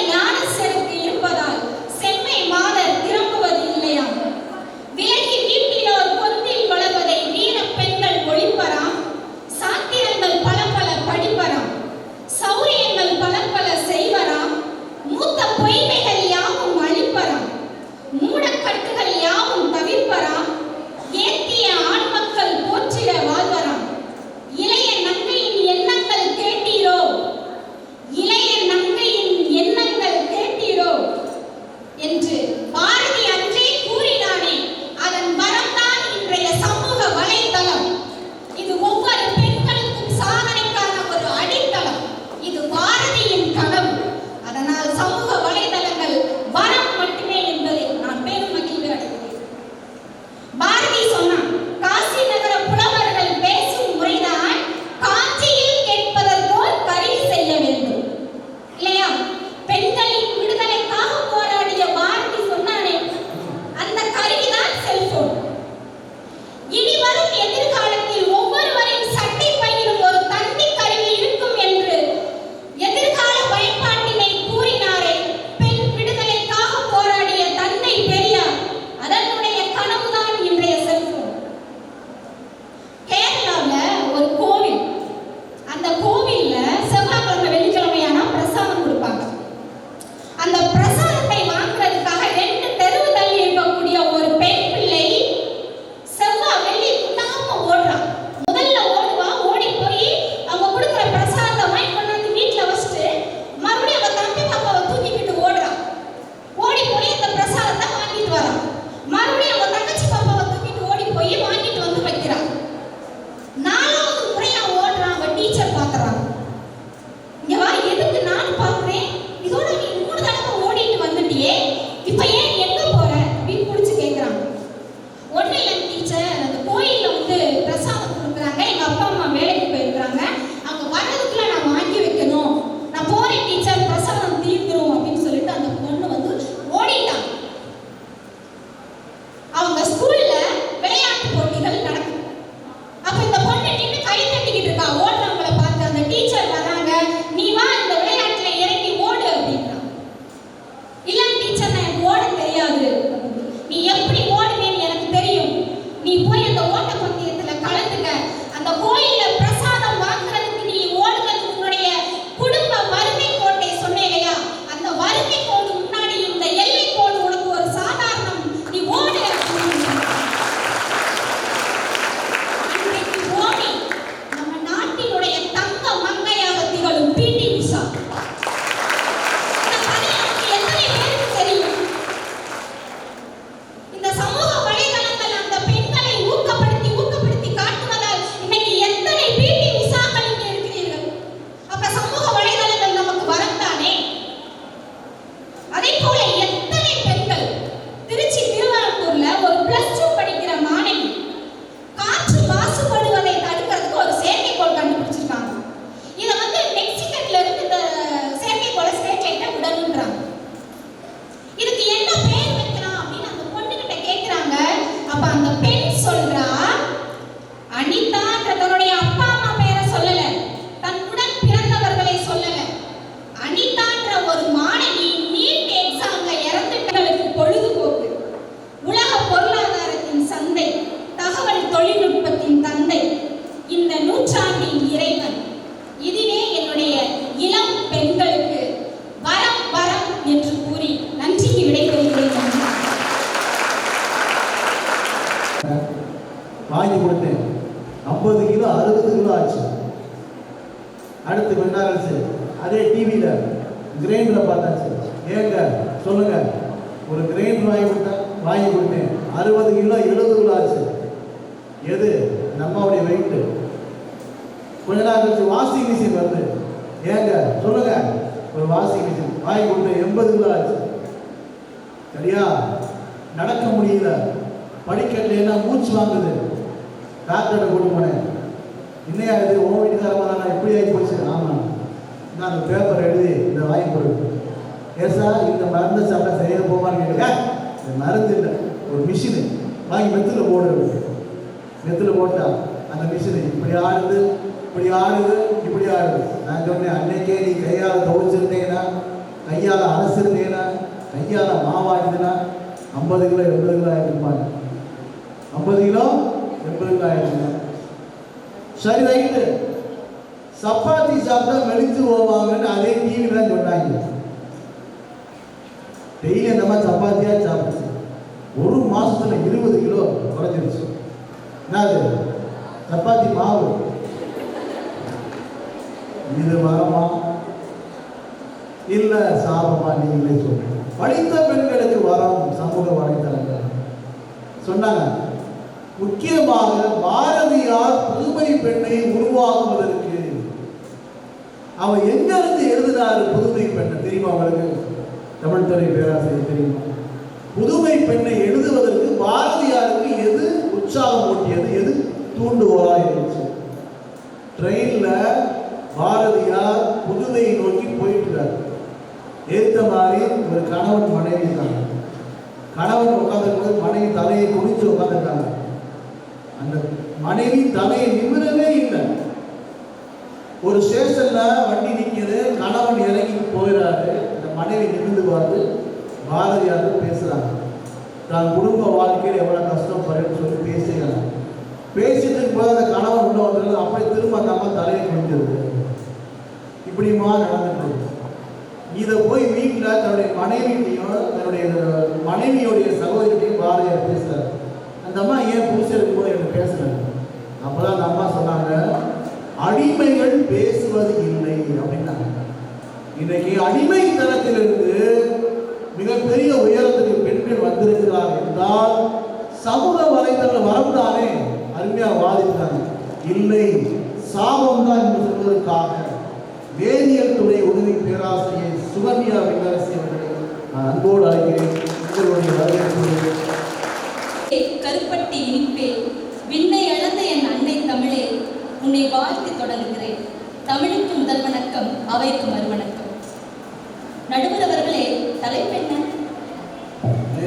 S1: வாங்கி கொடுத்தேன். 50 கிலோ 60 கிலோ ஆச்சு. அடுத்து கொஞ்ச நாள் ஆச்சு, அதே டிவியில் கிரைண்டரை பார்த்தாச்சு. ஏங்க சொல்லுங்க, ஒரு கிரைண்டர் வாங்கி கொடுத்தேன், 60 கிலோ 70 கிலோ ஆச்சு. எது நம்மளுடைய வெயிட்டு? கொஞ்ச நாள் கழிச்சு வாஷிங் மிஷின் வருது. ஏங்க சொல்லுங்க, ஒரு வாஷிங் மிஷின் வாங்கி கொடுத்தேன், 80 கிலோ ஆச்சு. சரியா? நடக்க முடியல, படிக்கட்டுல மூச்சு வாங்குது, டாக்டர்கிட்ட கூட்டு போனேன். இன்னையா இது உன் வீட்டுக்காரமா நான் எப்படி ஆகி போச்சு? ஆமாம், நான் அந்த பேப்பர் எழுதி இந்த வாங்கி கொடுப்பேன். ஏசா இந்த மருந்து சாப்பிட்டா சரியாக போவான்னு கேட்டுக்க. இந்த மருந்து இல்லை, ஒரு மிஷினு வாங்கி மெத்தில் போடுறது. மெத்தில் போட்டா அந்த மிஷினு இப்படி ஆடுது, இப்படி ஆடுது, இப்படி ஆடுது. நான் சொன்னேன், அன்னைக்கே நீ கையால் துவைச்சிருந்தேன்னா, கையால் அரைச்சிருந்தேன்னா, கையால் மாவாடுதுன்னா 50 கிலோ 70 கிலோ ஆகிருப்பாங்க. 50 கிலோ 80 கிலோ ஆகிடுச்சுங்க. சரி ரைட்டு, சப்பாத்தி சாப்பிட்டா மெலிஞ்சு போவாங்கன்னு அதே டிவியில் தான் சொன்னாங்க. டெய்லி அந்த மாதிரி சப்பாத்தியாக சாப்பிடுச்சு. ஒரு மாசத்துல 20 கிலோ குறைஞ்சிருச்சு. என்னது? சப்பாத்தி மாவு. இது வரமா இல்ல சாபமா? நீங்களே சொல்லுங்க. படித்த பெண்களுக்கு வரம் சமூக வலைதளங்கள் சொன்னாங்க. முக்கியமாக பாரதியார் புதுமை பெண்ணை உருவாக்குவதற்கு அவர் எங்க இருந்து எழுதினாரு புதுமை பெண்ணை தெரியுமா அவருக்கு? தமிழ் துறை பேராசிரியர் தெரியுமா? புதுமை பெண்ணை எழுதுவதற்கு பாரதியாருக்கு எது உற்சாகம் ஊட்டியது, எது தூண்டுகோலா இருந்துச்சு? ட்ரெயின்ல பாரதியார் புதுமையை நோக்கி போயிட்டு இருக்காரு. ஏற்ற மாதிரி ஒரு கணவன் மனைவி இருக்காங்க. கணவன் உட்காந்துருக்கும்போது மனைவி தலையை குனிச்சு உட்காந்துருக்காங்க. அந்த மனைவி தலையை நிமிரவே இல்லை. ஒரு ஸ்டேஷன்ல வண்டி நிற்கிறது, கணவன் இறங்கி போயிடாரு. அந்த மனைவி நிமிர்ந்து பார்த்து பாரதியார் பேசுறாங்க. தான் குடும்ப வாழ்க்கையில் எவ்வளவு கஷ்டப்படுறேன்னு சொல்லி பேசுகிறாங்க. பேசிட்டு போது அந்த கணவன் உள்ள வந்தது, அப்படியே திரும்ப அந்த அம்மா தலையை குனிஞ்சிருது. இப்படிமா நடந்துட்டு இதை போய் வீட்டில் தன்னுடைய மனைவியையும் தன்னுடைய மனைவியோடைய சகோதரியும் பாரதியார் பேசுறாரு. அந்த அம்மா ஏன் புருஷருக்கு போது என்ன பேசுறாங்க? அப்பதான் அந்த அம்மா சொன்னாங்க, அடிமைகள் பேசுவது இல்லை அப்படின்னாங்க. இன்னைக்கு அடிமைத்தனத்திலிருந்து மிகப்பெரிய உயரத்துக்கு பெண்கள் வந்திருக்கிறார்கள் என்றால் சமூக வலைதள வரம்தானே. அருமையா வாதிட்டாங்க. இல்லை, சாபம் தான் என்று சொல்வதற்காக வேதியியல் துறை உதவி பேராசிரியர் சுகன்யா விகாசி அவர்களை நான் அன்போடு அழைக்கிறேன். உங்களுடைய வரவேற்பு.
S6: கருப்பட்டி இனிப்பே, விண்ணை இழந்த என் அன்னை தமிழே, உன்னை வாழ்த்தி தொடங்குகிறேன். தமிழுக்கு முதல் வணக்கம், அவைக்கு மறுவணக்கம். நடுவர் அவர்களே, தலைப்பு என்ன?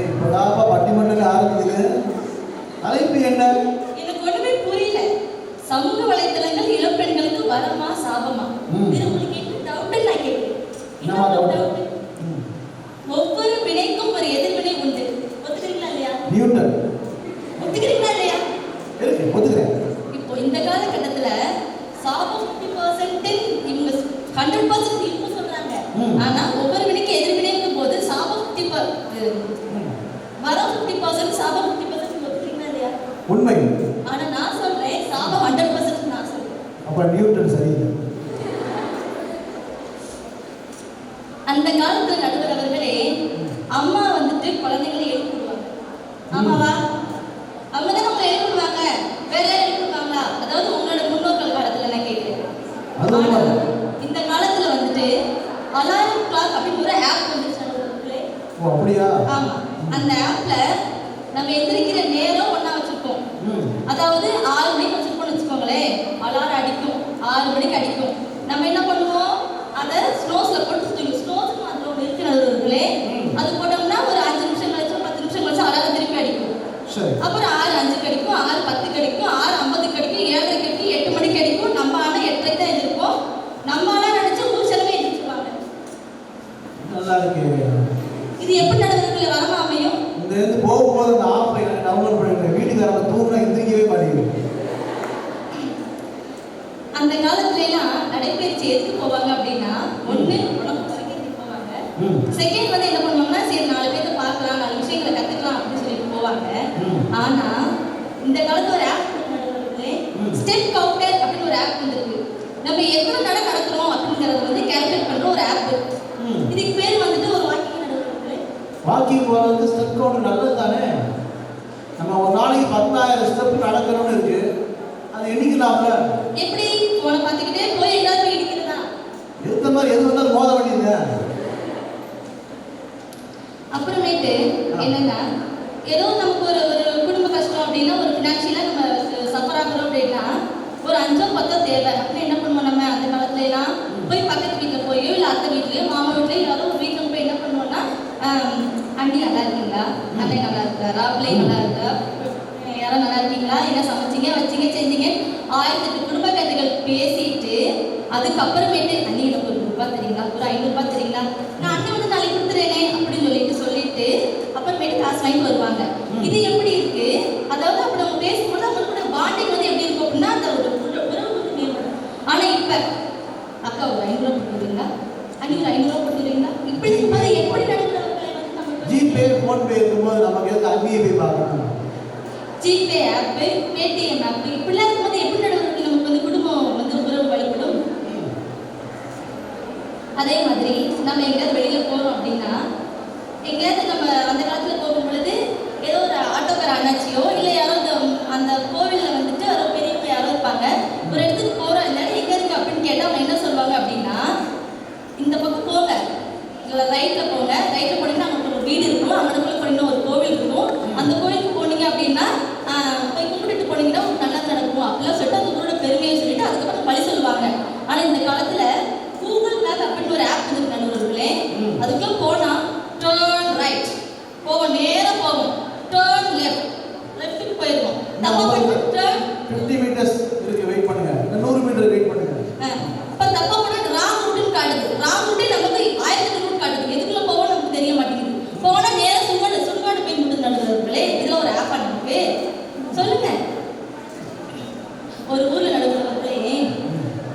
S1: இப்படாப்பா பட்டிமன்றம் ஆரம்பிக்குது. தலைப்பு என்ன?
S6: எனக்கு ஒண்ணுமே புரியல. சமூக வலைத்தளங்கள் இளம்பெண்களுக்கு வரமா சாபமா? இது உங்களுக்கு என்ன டவுட்? நான் கேட்கிறேன். ஒவ்வொரு வினைக்கும் ஒரு எதிர்வினை உண்டு. ஒத்துக்கிறீங்களா இல்லையா?
S1: நியூட்டன்.
S6: ஒத்துக்கிறீங்களா இல்லையா?
S1: இருக்கு, ஒத்துக்கிறேன்.
S6: இப்போ இந்த காலகட்டத்துல சாபம் 50% இவங்க 100% இவங்க சொல்றாங்க. ஆனா ஒவ்வொரு வினைக்கு எதிர்வினைக்கும் போது சாபம் 50% வரம் 50%, சாபம் 50%. ஒத்துக்கிறீங்களா இல்லையா?
S1: உண்மை.
S6: ஆனா நான் சொல்றேன் சாபம் 100% நான் சொல்றேன்.
S1: அப்ப நியூட்டன் சரியில்லை.
S6: அந்த காலத்துல நடுவர் அவர்களே, அம்மா வந்துட்டு குழந்தைகளை எழுப்பிடுவாங்க. ஆமாவா? அவங்க தான் உங்களை எழுப்பிடுவாங்க. வேற யாரும் எழுப்பிடுவாங்களா? அதாவது உங்களோட முன்னோர்கள் காலத்துல நான் கேட்கிறேன். இந்த காலத்துல வந்துட்டு அலாரம் கிளாக் அப்படின்னு ஒரு ஆப் வந்துச்சு நடுவர்களே.
S1: ஓ அப்படியா?
S6: ஆமா. அந்த ஆப்ல நம்ம எந்திரிக்கிற நேரம் ஒண்ணா வச்சிருக்கோம். அதாவது 6 மணிக்கு வச்சிருக்கோம்னு வச்சுக்கோங்களேன். அலாரம் அடிக்கும், 6 மணிக்கு அடிக்கும். நம்ம என்ன பண்ணுவோம்? அதை ஸ்னோஸ்ல போட்டு தூக்கி ஸ்னோஸ் அதுல ஒன்று இருக்கிறவர்களே, அது போட்டோம்னா ஒரு 5 நிமிஷம் கழிச்சு 10 நிமிஷம் கழிச்சு அலாரம் திருப்பி அடிக்கும். அப்புறம் 6:05 கிடைக்கும், 6:10 கிடைக்கும், 6:50 கிடைக்கும், 7:30 கிடைக்கும், 8 மணிக்கு கிடைக்கும். நம்ம ஆனா 8:30 தான் எழுந்திருப்போம். நம்ம ஆனா நினைச்சு ஊர் செலவே எழுந்திருப்பாங்க.
S1: நல்லா இருக்கு.
S6: இது எப்படி நடந்ததுல வரமா அமையும்?
S1: இந்த இருந்து போகும்போது அந்த ஆப்பை டவுன்லோட் பண்ணிருக்கேன். வீட்டுக்காரங்க தூங்கினா எந்திரிக்கவே மாட்டேங்குது.
S6: அந்த காலத்துல எல்லாம் நடைபயிற்சி எதுக்கு போவாங்க அப்படின்னா, ஒண்ணு உடம்பு குறைக்கிறதுக்கு போவாங்க. செகண்ட் வந்து என்ன பண்ணுவாங்கன்னா, சரி 4 பேர்த்த பார்க்கலாம், 4 விஷயங்களை கத்துக்கலாம் அப்படின்னு சொல்லிட்டு போவாங்க. ஆனா இந்த காலத்துல ஒரு ஆப் ஸ்டெப் கவுண்டர் அப்படின்னு ஒரு ஆப் வந்துருக்கு. நம்ம எவ்வளவு நேரம் நடக்கிறோம் அப்படிங்கறத வந்து கால்குலேட் பண்ற ஒரு ஆப். இதுக்கு பேர் வந்துட்டு ஒரு வாக்கிங் நடக்கிறது.
S1: வாக்கிங் போகிறது ஸ்டெப் கவுண்டர் நல்லது தானே. நம்ம ஒரு நாளைக்கு 10,000 ஸ்டெப் நடக்கணும்னு இருக்கு. அது எண்ணிக்கலாம்ல.
S6: எப்படி போனை பார்த்துக்கிட்டே போய் எங்கேயாவது போய் இடிக்கிறதா?
S1: எடுத்த மாதிரி எது வந்தாலும் மோத வேண்டியது.
S6: அப்புறமேட்டு என்னன்னா, ஏதோ நமக்கு ஒரு ஒரு குடும்ப கஷ்டம் அப்படின்னா, ஒரு ஃபினான்ஷியலா நம்ம சஃபர் ஆகிறோம் அப்படின்னா ஒரு 5-10 தேவை. அப்படின்னு என்ன பண்ணுவோம் நம்ம அந்த காலத்துல எல்லாம் போய் பக்கத்து வீட்டுல போயோ இல்லை அத்தை வீட்லயோ மாமா வீட்லயோ யாரோ ஒரு வீட்டுல போய் என்ன பண்ணுவோம்னா, அண்டி நல்லா இருக்கீங்களா, அண்ணன் நல்லா இருக்காரா, பிள்ளை நல்லா இருக்கா, யாரும் நல்லா இருக்கீங்களா, என்ன சமைச்சிங்க வச்சிங்க செஞ்சீங்க 1008 குடும்ப கதைகள் பேசிட்டு அதுக்கப்புறமேட்டு அண்ணி எனக்கு ஒரு ரூபாய் தரீங்களா, ஒரு 500 ரூபாய் தரீங்களா, நான் அண்ணன் வந்து நாளைக்கு கொடுத்துறேனே அப்படின்னு சொல்லிட்டு அப்புறமேட்டு காசு வாங்கிட்டு வருவாங்க. இது எப்படி இருக்கு? அதாவது அப்படி அவங்க பேசும்போது அவங்களோட பாண்டிங் வந்து எப்படி இருக்கும் அப்படின்னா அந்த ஒரு உறவு வந்து மேம்படும். ஆனா இப்ப அக்கா ஒரு 500 ரூபாய் கொடுத்துறீங்களா, அண்ணி ஒரு 500 ரூபாய் கொடுத்துறீங்களா, இப்படி இருக்கும்போது எப்படி நடக்கிறவர்களை வந்து நம்ம
S1: ஜிபே ஃபோன்பே இருக்கும்போது நமக்கு எதுக்கு அங்கேயே போய் பார்க்கணும்?
S6: ஜிபே ஆப், பேடிஎம் ஆப் இப்படிலாம் இருக்கும்போது எப்படி நடக்கிறது? நமக்கு வந்து குடும்பம் வந்து உறவு வலுப்படும். அதே மாதிரி நம்ம எங்கேயாவது வெளியில போறோம் அப்படின்னா, எங்கேயாவது நம்ம அந்த காலத்துல போகும் பொழுது ஏதோ ஒரு ஆட்டோக்கார அண்ணாச்சியோ இல்லை யாரோ அந்த கோவில்ல வந்துட்டு யாரோ பெரியவங்க யாரோ இருப்பாங்க. ஒரு இடத்துக்கு போறோம், இந்த இடம் எங்க இருக்கு அப்படின்னு கேட்டா அவங்க என்ன சொல்லுவாங்க அப்படின்னா, இந்த பக்கம் போங்க, ரைட்ல போங்க, ரைட்ல போனீங்கன்னா அங்கே ஒரு வீடு இருக்கும், அங்கே போனீங்கன்னா ஒரு கோவில் இருக்கும், அந்த கோவிலுக்கு போனீங்க அப்படின்னா போய் கும்பிட்டுட்டு போனீங்கன்னா நல்லது நடக்கும் அப்படிலாம் சொல்லிட்டு அந்த ஊரோட பெருமையை சொல்லிட்டு அதுக்கப்புறம் வழி சொல்லுவாங்க. ஆனா இந்த காலத்துல கூகுள் மேப் அப்படின்னு ஒரு ஆப் வந்து நண்பர்களே, அதுக்குள்ள போனா டர்ன் ரைட் போவோம், நேரா போவோம், டர்ன் லெஃப்ட்டுக்கு போயிருவோம். நம்ம போய் டர்ன்
S1: 50 மீட்டர்ஸ் இருக்கு, வெயிட் பண்ணுங்க, 100 மீட்டர் வெயிட் பண்ணுங்க.
S6: அப்ப தப்பா போனா ராங் ரூட்னு காட்டுது. ராங் ரூட்டே நமக்கு 1000 ரூட் காட்டுது. எதுக்குள்ள போவோம் நமக்கு தெரிய மாட்டேங்குது. போனா நேரா சுடுகாடு போய் முடிஞ்சு நடுவர்களே. இதுல ஒரு ஆப் நமக்கு சொல்லுங்க. ஒரு ஊர்ல நடுவர்களே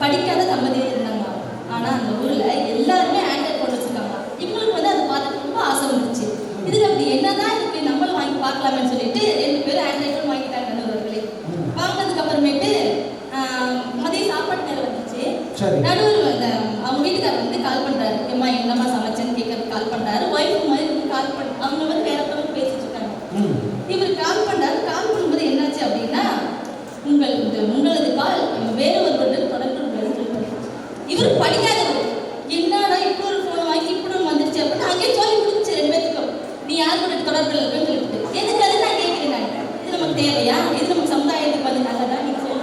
S6: படிக்காத தம்பதியர் இருந்தாங்க. ஆனா அந்த ஊர்ல எல்லாருமே ஆண்ட்ராய்ட் போன் வச்சிருக்காங்க. இவங்களுக்கு வந்து அதை பார்த்து ரொம்ப ஆசை வந்துச்சு. இதுல அப்படி என்னதான் இருக்கு, நம்மளும் வாங்கி பார்க்கலாமே சொல்லிட்டு 2 பேரும் ஆண்ட்ராய்ட் போன் வாங்கிட்டாங்க நடுவர்களே. வாங்கினதுக்கு அப்புறமேட்டு மதியம் சாப்பாடு நேரம் வந்துச்சு. நடுவர் அவங்க வீட்டுக்காரர் வந்து கால் பண்றாரு, ஏம்மா என்னம்மா சமைச்சேன்னு கேட்கறதுக்கு கால் பண்றாரு. ஒய்ஃப் மாதிரி கால் பண்ண அவங்க வந்து வேற பக்கம் பேசிட்டு இருக்காங்க. இவர் கால் பண்றாரு. கால் பண்ணும்போது என்னாச்சு அப்படின்னா, உங்களது கால் வேற ஒருவருடன் தொடர்பு உள்ளது. இவர் படிக்காதவர், என்னடா இப்படி ஒரு போன் வாங்கி இப்படி ஒன்று வந்துருச்சு அப்படின்னு அங்கேயே சொல்லி முடிச்சு 2 பேத்துக்கும், நீ யார் கூட தொடர்பு இருக்குன்னு சொல்லிட்டு எதுக்கு அது நான் கேட்கிறேன். நான் இது நமக்கு தேவையா? இது நமக்கு சமுதாயத்துக்கு வந்து நல்லதா? நீங்க சொல்லுங்க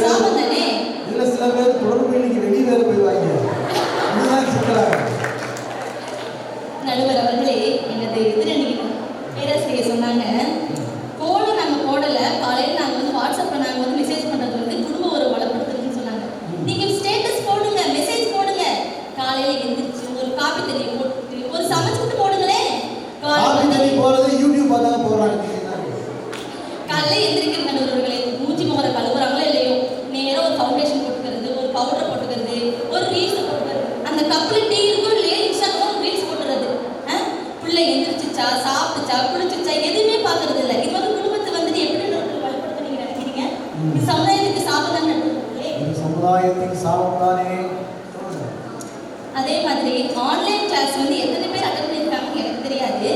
S6: சாபம் தானே.
S1: இதுல சில பேர் தொடர்பு இன்னைக்கு வெளியே வேற போய்வாங்க. இதுதான் சிக்கலாக.
S6: நடுவர் அவர்களே, எனது எதிரணி பேராசிரியர் சொன்னாங்க, போன நாங்கள் போடலை, காலையில் நாங்கள் வந்து வாட்ஸ்அப்பில் நாங்கள் வந்து மெசேஜ் பண்ணுறது வந்து குடும்ப உறவு வளப்படுத்துறதுன்னு சொன்னாங்க. நீங்கள் ஸ்டேட்டஸ் போடுங்க, மெசேஜ் போடுங்க, காலையில் எந்திரிச்சு ஒரு காப்பி தண்ணியை போட்டு ஒரு சமைச்சிட்டு போடுங்களே.
S1: காப்பி தண்ணி போறது யூடியூப் பார்த்தா போடுறாங்க.
S6: காலையில் எந்திரிக்கிற நடுவர்களே, மூஞ்சி முகரை கழுவுறாங்களோ இல்லையோ, நேரம் ஒரு ஃபவுண்டேஷன் போட்டுக்கிறது, ஒரு பவுடர் போட்டுக்கிறது, ஒரு ரீல்ஸ் போட்டுக்கிறது, அந்த கப்பில் டீ இருக்கும் இல்லையா, இன்ஸ்டாகிராம் ஒரு ரீல்ஸ் போட்டுறது, பிள்ளை எந்திரிச்சிச்சா, சாப்பிட்டுச்சா, குளிச்சிச்சா, எதுவுமே பார்க்கறது இல்லை. இது வந்து குடும்பத்தை வந்து எப்படி வலுப்படுத்த நீங்க நினைக்கிறீங்க? இது சமுதாயத்துக்கு சாபம் தானே.
S1: சமுதாயத்துக்கு சாபம் தானே.
S6: அதே மாதிரி ஆன்லைன் கிளாஸ் வந்து எத்தனை பேர் அட்டெண்ட் பண்ணியிருக்காங்க எனக்கு தெரியாது.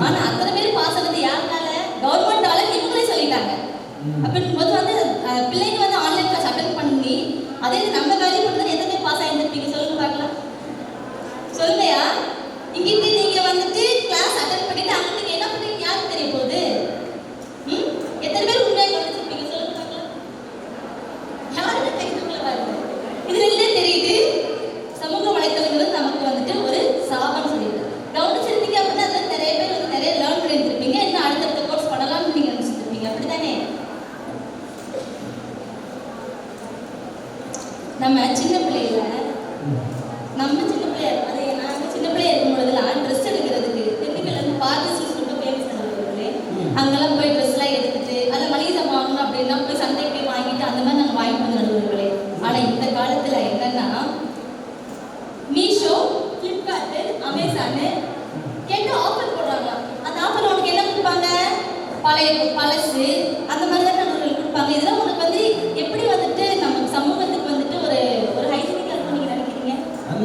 S6: ஆனா அத்தனை பேர் பாஸ் ஆனது யாருனால? கவர்மெண்டால. இவங்களே சொல்லிட்டாங்க. அப்படிங்கும்போது வந்து பிள்ளைங்க வந்து ஆன்லைன் கிளாஸ் அட்டெண்ட் பண்ணி அதே நம்ம வேல்யூ பண்ணுறது எத்தனை பேர் பாஸ் ஆகிருந்துருப்பீங்க சொல்லுங்க பார்க்கலாம். சொல்லுங்கயா. இங்கிட்டு நீங்க வந்துட்டு கிளாஸ் அட்டெண்ட் பண்ணிட்டு அங்க நீங்க என்ன பண்ணீங்க யாருக்கு தெரிய போகுது? எத்தனை பேர் உண்மையாக கவனிச்சிருப்பீங்க சொல்லுங்க பார்க்கலாம். யாருக்கு கைதுக்குள்ள பாருங்க. இதுல இருந்தே தெரியுது சமூக வலைத்தளங்கள் நமக்கு வந்துட்டு ஒரு சாபம் சொல்லிட்டு கவனிச்சிருந்தீங்க அப்படின்னா அதுல நிறைய பேர் வந்து நிறைய லேர்ன் பண்ணியிருந்திருப்பீங்க. இன்னும் அடுத்தடுத்த கோர்ஸ் பண்ணலாம்னு நீங்க நினைச்சிருப்பீங்க. அப்படித்தானே? நம்ம சின்ன பிள்ளையில நாங்கள் சின்ன பிள்ளையா இருக்கும் பொழுதுலாம் ட்ரெஸ் எடுக்கிறதுக்கு திண்டுக்கல்ல இருந்து பார்த்து ரொம்ப ஃபேமஸ் பண்ணுவாங்களே, அங்கெல்லாம் போய் ட்ரெஸ்லாம் எடுத்துட்டு அதில் மளிகை சாமான் வாங்கணும் அப்படின்னா போய் சந்தைக்கு போய் வாங்கிட்டு அந்த மாதிரி நாங்கள் வாங்கிட்டு வந்து நடுவார்களே. ஆனால் இந்த காலத்தில் என்னன்னா மீஷோ, ஃப்ளிப்கார்ட்டு, அமேசானு கேட்டு ஆஃபர் போடுறாங்க. அந்த ஆஃபர் உனக்கு என்ன கொடுப்பாங்க? பழசு அந்த மாதிரி தான் நடுவர்கள் கொடுப்பாங்க. இதெல்லாம் உனக்கு வந்து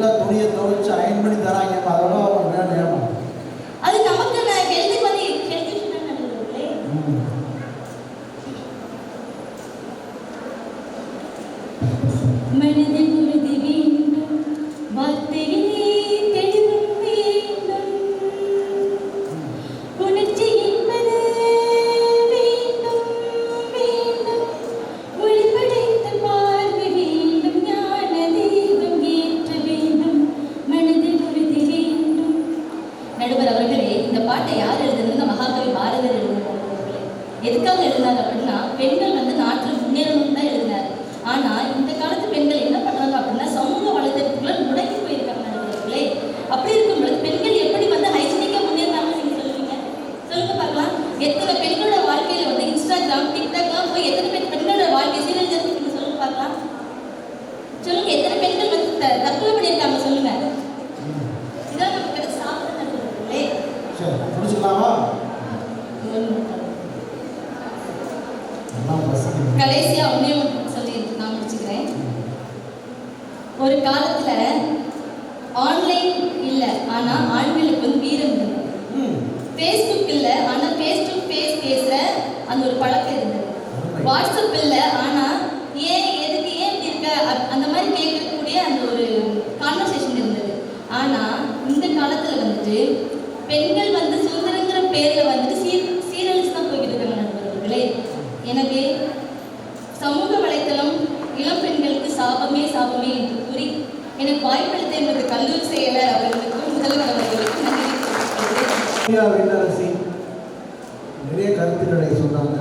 S1: தான் துணியை துவைச்சு அயன் பண்ணி தராங்க, அதெல்லாம் அவங்க வேணும்.
S6: அது நமக்கு நான் ஹெல்த்துக்கு வந்து ஹெல்த் இஷ்யூ தான் நடக்குது. மனதில் உறுதி வேண்டும், வார்த்தையிலே தெளிவும் வேண்டும், உணர்ச்சி என்பது வேண்டும் வேண்டும், ஒளிபடைத்த பார்வை வேண்டும், ஞான தீபம் ஏற்ற வேண்டும், மனதில் உறுதி வேண்டும். நடுவர் அவர்களே, இந்த பாட்டை யார் எழுதுனதுன்னா மகாகவி பாரதியார் எழுதினார். எதுக்காக எழுதினார் அப்படின்னா, பெண்கள் வந்து நாட்டில் முன்னேறணும்னு தான் எழுதினார். ஆனா இந்த காலத்து பெண்கள் என்ன பண்றாங்க அப்படின்னா, சமூக வலைதளத்துக்குள்ள முடங்கி போயிருக்காங்க நடுவர்களே. அப்படி இருக்கும்போது பெண்கள் எப்படி வந்து ஹைஜீனிக்கா முன்னேறாங்கன்னு நீங்க சொல்லுவீங்க? சொல்லுங்க பார்க்கலாம். எத்தனை பெண்களோட வாழ்க்கையில வந்து இன்ஸ்டாகிராம், டிக்டாக்லாம் போய் எத்தனை பெண்களோட வாழ்க்கை சீரழிஞ்சிருக்கு நீங்க சொல்லுங்க பார்க்கலாம். சொல்லுங்க, எத்தனை பெண்கள் வந்து தற்கொலை பண்ணியிருக்காங்க சொல்லுங்க. இதான் நமக்கு கிடைச்ச சாப்பிட நடுவர்களே.
S1: சரி, முடிச்சுக்கலாமா?
S6: கடைசியா ஒன்னே ஒன்று சொல்லி நான் முடிச்சுக்கிறேன். ஒரு காலத்துல ஆன்லைன் இல்ல, ஆனா ஆண்களுக்கு வந்து வீரம் இருந்தது. ஃபேஸ்புக் இல்ல, ஆனா ஃபேஸ் டு ஃபேஸ் பேசுற அந்த ஒரு பழக்கம் இருந்தது. வாட்ஸ்அப் இல்ல, ஆனா ஏன் எதுக்கு ஏன் இப்படி இருக்க அந்த மாதிரி கேட்கக்கூடிய அந்த ஒரு கான்வர்சேஷன் இருந்தது. ஆனா இந்த காலத்துல வந்துட்டு பெண்கள் வந்து சுதந்திரங்கிற பேர்ல வந்துட்டு சீரழிச்சு தான் போய்கிட்டு இருக்காங்க நண்பர்களே. எனவே சமூக வலைத்தளம் இளம் பெண்களுக்கு சாபமே சாபமே என்று கூறி எனக்கு வாய்ப்பளித்த எமது கல்லூரி செயலர் அவர்களுக்கும் முதல்வர் அவர்களுக்கும்
S1: நன்றி. நிறைய கருத்துக்களை சொன்னாங்க.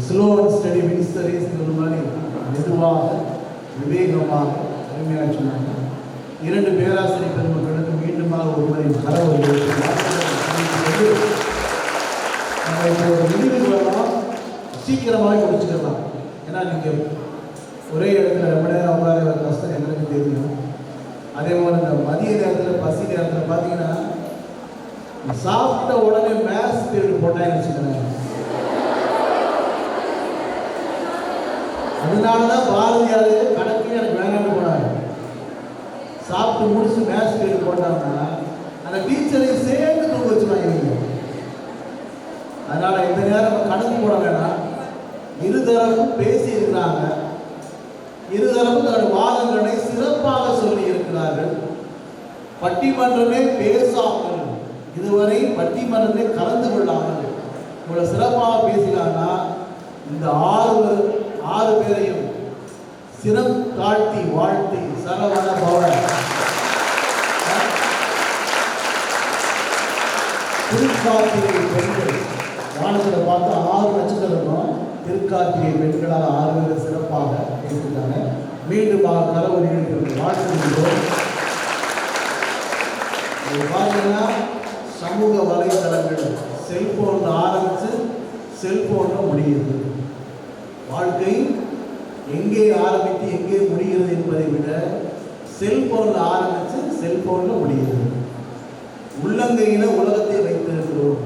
S1: Slow and steady wins the ரேஸ்ங்கிற மாதிரி மெதுவாக விவேகமாக அருமையாக சொன்னாங்க. 2 பேராசிரியர் பெருமக்களுக்கு மீண்டுமாக ஒருவரை கரவொலி நம்ம இப்போ ஒரு முடிவுக்கு வரலாம், சீக்கிரமாக முடிச்சுக்கலாம். ஏன்னா நீங்கள் ஒரே இடத்துல ரொம்ப நேரம் உட்கார கஷ்டம் எங்களுக்கு தெரியும். அதே மாதிரி இந்த மதிய நேரத்தில் பசி நேரத்தில் பார்த்தீங்கன்னா சாப்பிட்ட உடனே மேத்ஸ் பீரியட் போட்டாங்கன்னு வச்சுக்கிறேன். அதனால தான் பாரதியார் கணக்கு எனக்கு வேணான்னு போனாங்க. சாப்பிட்டு முடிச்சு மேத்ஸ் பீரியட் போட்டாங்கன்னா அந்த டீச்சரை சேர்ந்து தூங்க வச்சுருவாங்க. அதனால இந்த நேரம் கணக்கு போட வேணாம். இருதரப்பும் பேசி இருக்கிறாங்க. இருதரப்பும் தன்னுடைய வாதங்களை சிறப்பாக சொல்லி இருக்கிறார்கள். பட்டிமன்றமே பேசாமல், இதுவரை பட்டிமன்றமே கலந்து கொள்ளாமல் இவ்வளவு சிறப்பாக பேசினாங்கன்னா இந்த 6 பேரையும் சிரம் தாழ்த்தி வாழ்த்தி சரவண பவ. திருக்கார்த்திகை பெண்கள் வானத்தில் பார்த்தா 6 நட்சத்திரம் இருக்கும். திருக்கார்த்திகை பெண்களால் 6 பேர் சிறப்பாக பேசியிருக்காங்க. மீண்டும் கரவொலி வாழ்த்துகிறோம். பார்த்தீங்கன்னா சமூக வலைத்தளங்கள் செல்போனில் ஆரம்பித்து செல்போனில் முடியுது. வாழ்க்கை எங்கே ஆரம்பித்து எங்கே முடிகிறது என்பதை விட செல்போனில் ஆரம்பித்து செல்போனில் முடியுது. உள்ளங்கையில் உலகத்தை வைத்திருக்கிறோம்.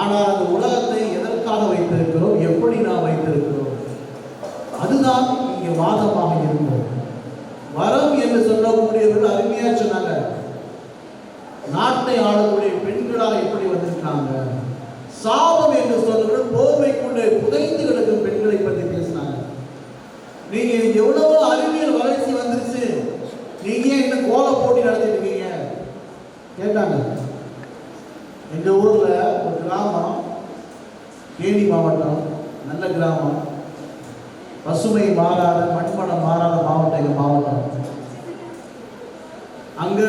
S1: ஆனால் அந்த உலகத்தை எதற்காக வைத்திருக்கிறோம், எப்படி நாம் வைத்திருக்கிறோம், அதுதான் இங்கே வாதமாக இருந்தது. வரம் என்று சொல்லக்கூடியவர்கள் அருமையாக சொன்னாங்க. நாட்டை ஆளக்கூடிய பெண்களாக எப்படி வந்திருக்காங்க. சாபம் என்று சொல்றவர்கள் போர்வைக்குள்ளே புதைந்து கிடக்கும் பெண்களை பற்றி பேசினாங்க. நீங்க எவ்வளவோ அறிவியல் வளர்ச்சி வந்துருச்சு, நீங்க இன்னும் கோல போட்டி நடத்திட்டு இருக்கீங்க கேட்டாங்க. எங்க ஊர்ல ஒரு கிராமம், தேனி மாவட்டம், நல்ல கிராமம், பசுமை மாறாத மண்மணம் மாறாத மாவட்டம் எங்க மாவட்டம். அங்க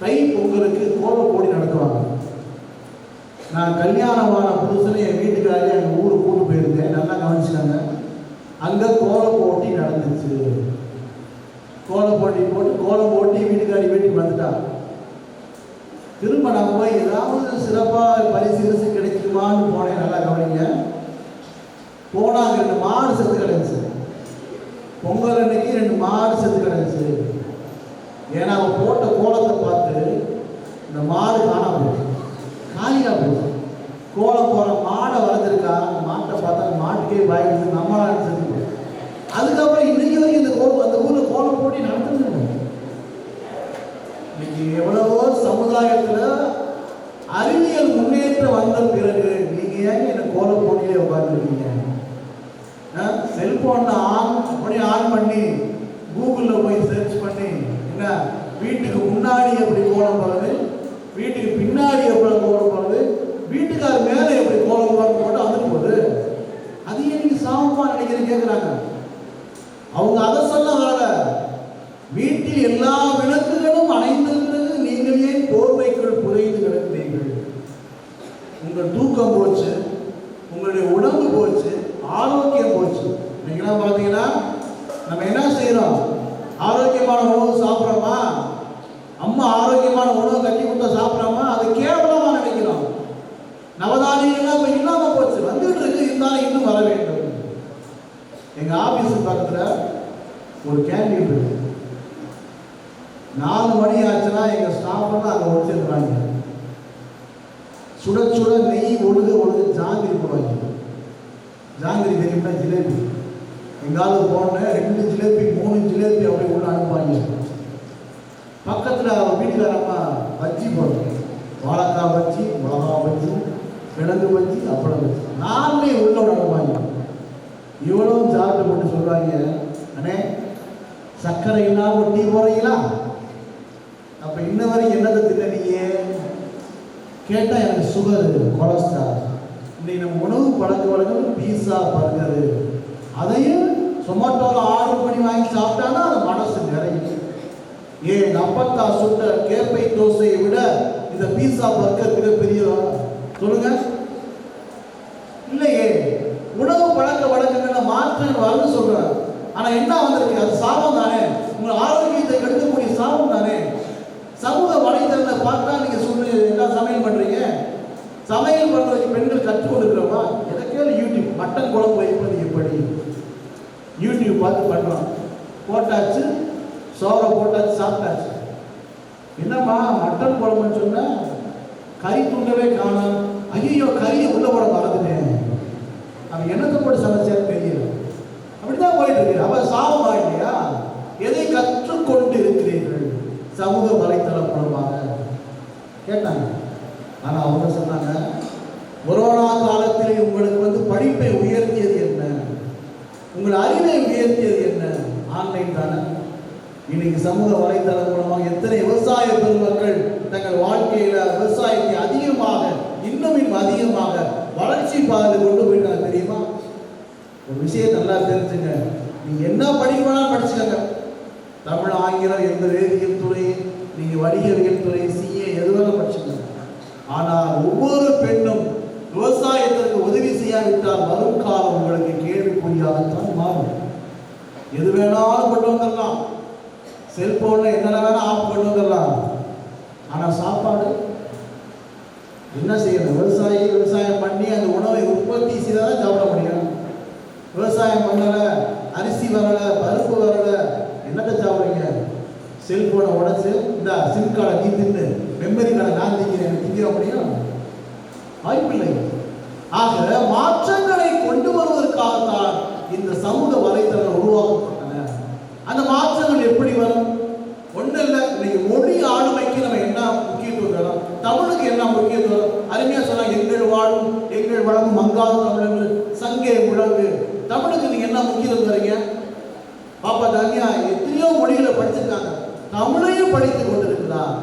S1: தை பொங்கலுக்கு கோல போட்டி நடத்துவாங்க. நான் கல்யாணமான புதுசுல என் வீட்டுக்காரே எங்கள் ஊருக்கு கூட்டு போயிருந்தேன். நல்லா கவனிச்சுட்டாங்க. அங்கே கோல போட்டி நடந்துச்சு. கோலம் போட்டி வீட்டுக்காரி வீட்டுக்கு வந்துட்டான். திரும்ப நான் போய் ஏதாவது சிறப்பாக பரிசு கிடைக்குமான்னு போனேன். நல்லா கவனிங்க. போனாங்க 2 மாடு செத்து கிடந்துச்சு. பொங்கல் அன்னைக்கு 2 மாடு செத்து கிடந்துச்சு. ஏன்னா அவன் போட்ட கோலத்தை பார்த்து இந்த மாடு காணாம போச்சு, காலியாக போச்சு. கோலம் போகிற மாடை வளர்த்துருக்கா, மாட்டை பார்த்தா மாட்டுக்கே பயந்து நம்மளால செஞ்சு. அதுக்கப்புறம் இன்னைக்கு வரைக்கும் அந்த ஊரில் கோலம் போட்டி நடத்துறது. இன்னைக்கு எவ்வளவோ சமுதாயத்துல அறிவியல் முன்னேற்றம் வந்த பிறகு நீங்க ஏங்க என்ன கோல போட்டியிலே உட்கார்ந்துருக்கீங்க? செல்போன்ல ஆன் பண்ணி கூகுள்ல போய் சர்ச் பண்ணி என்ன வீட்டுக்கு முன்னாடி எப்படி கோலம் போடுறது, வீட்டுக்கு பின்னாடி எப்படி கோலம் போடுறது, வீட்டுக்கார மேல எப்படி கோலம் போட்டு வந்துட்டு போகுது. அது ஏன் நீங்க சாமமா நினைக்கிறேன் கேட்கிறாங்க. அவங்க அதை சொல்ல வரல. வீட்டில் எல்லா விளக்குகளும் அணைந்திருக்கிறது, நீங்கள் ஏன் போர்வைக்குள் புதைந்து கிடக்கிறீர்கள்? உங்கள் தூக்கம் போச்சு, உங்களுடைய உடம்பு போச்சு, ஆரோக்கியம் போச்சு. நீங்களாம் பார்த்தீங்கன்னா நம்ம என்ன செய்யறோம்? ஆரோக்கியமான உணவு சாப்பிட்றோமா? அம்மா ஆரோக்கியமான உணவு கட்டி கொடுத்தா சாப்பிட்றோமா? அது கேவலமா நினைக்கிறோம். நவதானியெல்லாம் இப்போ இல்லாம போச்சு, வந்துட்டு இருக்கு, இருந்தாலும் இன்னும் வர வேண்டும். எங்க ஆபீஸ் பக்கத்துல ஒரு கேண்டீன் இருக்கு. 4 மணி ஆச்சுன்னா எங்க ஸ்டாஃப் எல்லாம் அங்கே ஒழிச்சிருக்கிறாங்க. சுட சுட நெய் ஒழுகு ஜாங்கிரி போடுவாங்க. ஜாங்கிரி தெரியும்னா ஜிலேபி. எங்காவது போன 2 ஜிலேபி 3 ஜிலேபி அப்படி உள்ள அனுப்புவாங்க. பக்கத்தில் வீட்டுக்காரம்மா பஜ்ஜி போடுவாங்க. வாழைக்காய் பஜ்ஜி, மிளகா பஜ்ஜி, கிழங்கு பஜ்ஜி, அப்பளம் பஜ்ஜி 4 உள்ள அனுப்புவாங்க. இவ்வளவும் சாப்பிட்டு போட்டு சொல்லுவாங்க, அண்ணே சர்க்கரை இல்லாம டீ போடுறீங்களா? அப்ப இன்ன வரைக்கும் என்னதை தின்னீங்க கேட்டா எனக்கு சுகர், கொலஸ்ட்ரால். இன்னைக்கு நம்ம உணவு பழக்க வழக்கம் பீஸா, பர்கரு, அதையும் சொமேட்டோல ஆர்டர் பண்ணி வாங்கி சாப்பிட்டானா அது மனசு நிறையும். ஏன் அப்பத்தா சுட்ட கேப்பை தோசையை விட இந்த பீஸா பர்கர் மிக பெரியதா? சொல்லுங்க. இல்லையே. உணவு பழக்க வழக்கங்கள மாற்றம் வரணும்னு சொல்றாங்க. ஆனா என்ன வந்திருக்கு? அது சாபம் தானே, உங்க ஆரோக்கியத்தை கெடுக்கக்கூடிய சாபம் தானே. சமூக வலைதளத்தை பார்த்தா நீங்க சொல்றீங்க என்ன சமையல் பண்றீங்க? சமையல் பண்றதுக்கு பெண்கள் கற்றுக் கொடுக்கிறோமா? எனக்கே யூடியூப் மட்டன் குழம்பு வைப்பது எப்படி, யூடியூப் பார்த்து பண்றோம். போட்டாச்சு, சோறை போட்டாச்சு, சாப்பிட்டாச்சு. என்னம்மா மட்டன் குழம்புன்னு சொன்னா கறி துண்டவே காணும். ஐயோ கறியை உள்ள போட மறந்துட்டேன். அவன் என்னத்தை போட்டு சமைச்சான்னு தெரியல. அப்படிதான் போயிட்டு இருக்கு. அவ சாபமா இல்லையா? எதை கற்றுக்கொண்டு இருக்கிறீர்கள்? சமூக வலைத்தளம் மூலமாக கேட்டாங்க. ஆனா அவங்க சொன்னாங்க, கொரோனா காலத்தில் உங்களுக்கு படிப்பை உயர்த்தியது என்ன, உங்கள் அறிவை உயர்த்தியது என்ன? ஆன்லைன் தானே. இன்னைக்கு சமூக வலைத்தளம் மூலமாக எத்தனை விவசாய பெருமக்கள் தங்கள் வாழ்க்கையில விவசாயத்தை அதிகமாக இன்னும் அதிகமாக வளர்ச்சி பாதையில் கொண்டு போயிட்டாங்க தெரியுமா? ஒரு விஷயம் நல்லா தெரிஞ்சுங்க. நீங்க என்ன படிக்கணும் படிச்சுக்கங்க. தமிழ், ஆங்கிலம், எந்த வேதியியல் துறை, நீங்க வணிகவியல் துறை, சிஏ எதுவெல்லாம் படிச்சுக்கங்க. ஆனால் ஒவ்வொரு பெண்ணும் விவசாயத்திற்கு உதவி செய்யாவிட்டால் வரும் காலம் உங்களுக்கு கேள்விக்குறியாகத்தான் மாறும். எது வேணாலும் கொண்டு வந்துடலாம், செல்போன்ல என்னென்ன வேணா ஆப் கொண்டு வந்துடலாம். ஆனா சாப்பாடு என்ன செய்யணும்? விவசாயம் பண்ணி அந்த உணவை உற்பத்தி செய்தாதான் சாப்பிட முடியும். விவசாயம் பண்ணல, அரிசி வரல, பருப்பு வரல, என்னத்தை சாப்பிடுறீங்க? செல்போனை உடச்சு இந்த சிம் கார்டை நீ தின்னு, மெமரி கார்டை நான் திங்கிறேன், திங்க முடியும்? வாய்ப்பில்லை. ஆக மாற்றங்களை கொண்டு வருவதற்காகத்தான் இந்த சமூக வலைத்தளங்கள் உருவாக்கப்பட்டன. அந்த மாற்றங்கள் எப்படி வரும்? ஒன்றும் இல்லை. இன்னைக்கு மொழி ஆளுமைக்கு நம்ம என்ன முக்கியத்துவம் தரோம்? தமிழுக்கு என்ன முக்கியத்துவம்? அருமையா சொன்னா, எங்கள் வாழும் எங்கள் வளமும் மங்காத தமிழ் சங்கே முழங்கு. தமிழுக்கு நீங்க என்ன முக்கியத்துவம் தரீங்க? பாப்பா தானியா எத்தனையோ மொழிகளை படிச்சிருக்காங்க, தமிழையும் படித்து கொண்டிருக்கிறார்.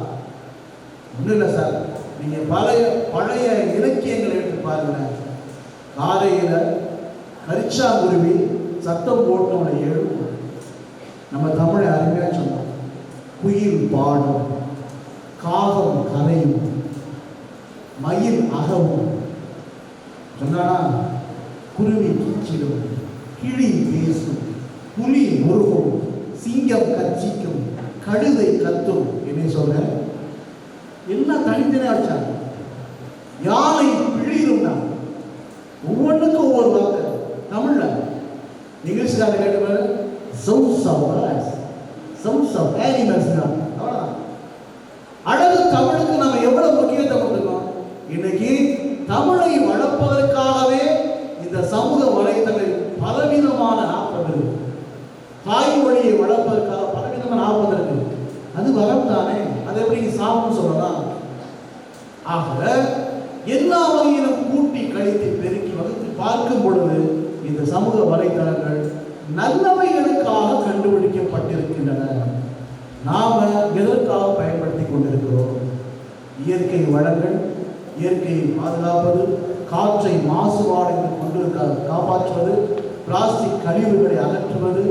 S1: ஒன்றும் இல்லை சார், நீங்க பழைய இலக்கியங்களை எடுத்து பாருங்க. காரையில கரிச்சாங்குருவி சத்தம் போட்டோட எழும். நம்ம தமிழை அருமையா சொன்னோம். குயில் பாடும், காகம் கரையும், மயில் அகவும் சொன்னானா, குருவி கீச்சிடும், கிளி பேசும், புலி முருகும், சிங்கம் கர்ச்சிக்கும், கழுதை கத்தும். என்ன சொல்ற? எல்லாம் தனித்தனே வச்சாங்க. யானை பிழிரும். ஒவ்வொன்றுக்கும் ஒவ்வொரு வாக்கு தமிழ்ல. இங்கிலீஷ்காரன் கேட்டு sounds of birds, sounds of animals. அவ்வளவுதான். அழகு தமிழுக்கு நம்ம எவ்வளவு முக்கியத்துவம் கொடுக்கணும். இன்னைக்கு தமிழை வளர்ப்பதற்காகவே இந்த சமூக வலைத்தளங்கள் பலவிதமான 40 இருக்கு. தாய்மொழியை வளர்ப்பதற்காக பலவிதமான 40 இருக்கு. அது வரம் தானே. அதை எப்படி சாப்பிட்டு சொல்லலாம். ஆக எல்லா வகையிலும் கூட்டி கழித்து பெருக்கி வகுத்து பார்க்கும் பொழுது இந்த சமூக வலைத்தளங்கள் நல்லவைகளுக்காக கண்டுபிடிக்கப்பட்டிருக்கின்றன. நாம எதற்காக பயன்படுத்தி கொண்டிருக்கிறோம்? இயற்கை வளங்கள், இயற்கையை பாதுகாப்பது, காற்றை மாசுபாடு கொண்டிருக்காது காப்பாற்றுவது, பிளாஸ்டிக் கழிவுகளை அகற்றுவது,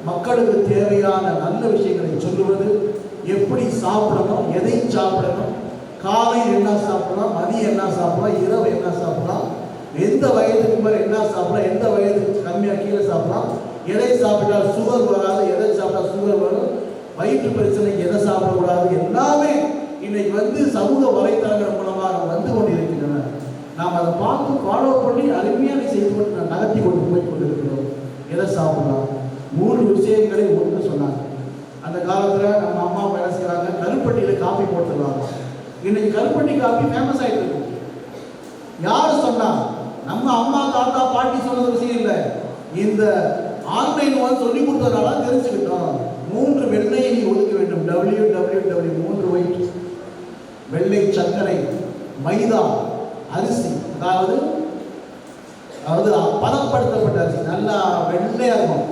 S1: மக்களுக்கு தேவையான நல்ல விஷயங்களை சொல்லுவது, எப்படி சாப்பிடணும், எதை சாப்பிடணும், காலையில் என்ன சாப்பிடலாம், மதியம் என்ன சாப்பிடலாம், இரவு என்ன சாப்பிடலாம், எந்த வயதுக்கு மேலே என்ன சாப்பிடலாம், எந்த வயதுக்கு கம்மியாக கீழே சாப்பிடலாம், எதை சாப்பிட்டால் சுகர் வராது, எதை சாப்பிட்டால் சுகர் வரும், வயிற்று பிரச்சனைக்கு எதை சாப்பிடக்கூடாது, எல்லாமே இன்னைக்கு சமூக வலைத்தளங்கள் மூலமாக வந்து கொண்டிருக்கின்றன. நாம் அதை பார்த்து ஃபாலோ பண்ணி அருமையான செய்து கொண்டு நகர்த்தி கொண்டு போய் கொண்டிருக்கிறோம். எதை சாப்பிடலாம்? 3 விஷயங்களை ஒன்று சொன்னாங்க. அந்த காலத்தில் நம்ம அம்மா என்ன செய்கிறாங்க, கருப்பட்டியில் காஃபி போட்டுருவாங்க. இன்னைக்கு கருப்பட்டி காஃபி ஃபேமஸ் ஆகிட்டு இருக்கு. யார் சொன்னா? நம்ம அம்மா தாத்தா பாட்டி சொன்னது விஷயம் இல்லை. இந்த ஆன்லைன் சொல்லி கொடுத்ததுனால தெரிஞ்சுக்கிட்டோம். 3 வெள்ளையை நீ ஒதுக்க வேண்டும். www 3 ஒயிட், வெள்ளை சர்க்கரை, மைதா, அரிசி, அதாவது பதப்படுத்தப்பட்ட அரிசி, நல்லா வெள்ளையா இருக்கும்.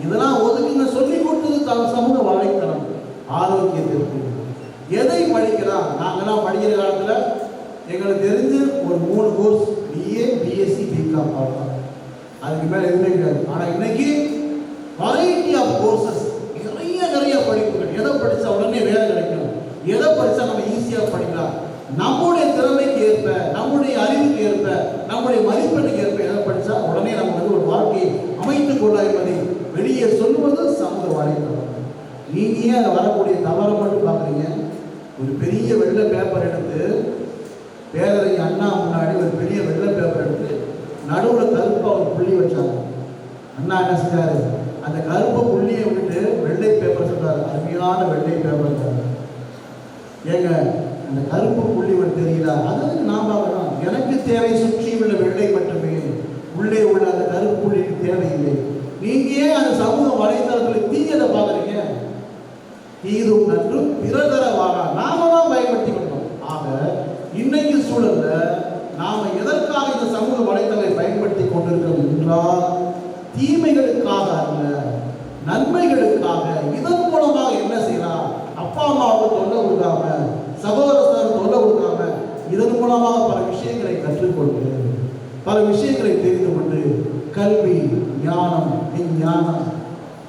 S1: இதெல்லாம் ஒதுக்குங்க சொல்லி கொடுத்தது சமூக வலைத்தளம் ஆரோக்கியத்திற்கு. எதை படிக்கலாம்? நாங்களாம் படிக்கிற காலத்தில் எங்களுக்கு தெரிஞ்சு ஒரு 3 கோர்ஸ், பிஏ, பிஎஸ்சி, பிகாம், அவ்வளோதான். அதுக்கு மேலே எதுவுமே கிடையாது. ஆனால் இன்னைக்கு வெரைட்டி ஆஃப் கோர்சஸ், நிறைய படிப்புகள். எதை படித்தா உடனே வேலை கிடைக்கும், எதை படித்தா நம்ம ஈஸியாக படிக்கலாம், நம்முடைய திறமைக்கு ஏற்ப, நம்முடைய அறிவுக்கு ஏற்ப, நம்முடைய மதிப்பெண்ணுக்கு ஏற்ப எதை படித்தா உடனே நம்ம ஒரு வாழ்க்கையை அமைத்துக் கொள்ளலாம் என்பதை வெளியே சொல்லுவது சமூக வலைத்தளம். நீங்க ஏன் அதை வரக்கூடிய தவறை மட்டும் பார்க்குறீங்க? ஒரு பெரிய வெள்ளை பேப்பர் எடுத்து, பேரறிஞர் அண்ணா முன்னாடி ஒரு பெரிய வெள்ளை பேப்பர் எடுத்து நடுவில் கருப்பாக ஒரு புள்ளி வச்சாங்க. அண்ணா என்ன செஞ்சாரு? அந்த கருப்பு புள்ளியை விட்டு வெள்ளை பேப்பர் சொல்றாரு, அருமையான வெள்ளை பேப்பர். ஏங்க அந்த கருப்பு புள்ளி வந்து தெரியல, அதாவது நான் பார்க்கணும். எனக்கு தேவை சுற்றி உள்ள வெள்ளை மட்டுமே, உள்ளே உள்ள அந்த கருப்பு புள்ளிக்கு தேவையில்லை. நீங்க ஏன் அந்த சமூக வலைத்தளத்தில் தீயதை பார்க்குறீங்க? தீதும் நன்றும் பிறதர வாரா, நாம தான் பயன்படுத்தி கொண்டோம். ஆக இன்னைக்கு சூழல்ல நாம எதற்காக இந்த சமூக வலைத்தளத்தை பயன்படுத்தி கொண்டிருக்கிறோம் என்றால், தீமைகளுக்காக அல்ல, நன்மைகளுக்காக. இதன் மூலமாக என்ன செய்யலாம்? அப்பா அம்மாவுக்கு தொல்லை கொடுக்காம, சகோதரர் தொல்லை கொடுக்காம, இதன் மூலமாக பல விஷயங்களை கற்றுக்கொண்டு, பல விஷயங்களை தெரிந்து கொண்டு, கல்வி, ஞானம், விஞ்ஞானம்,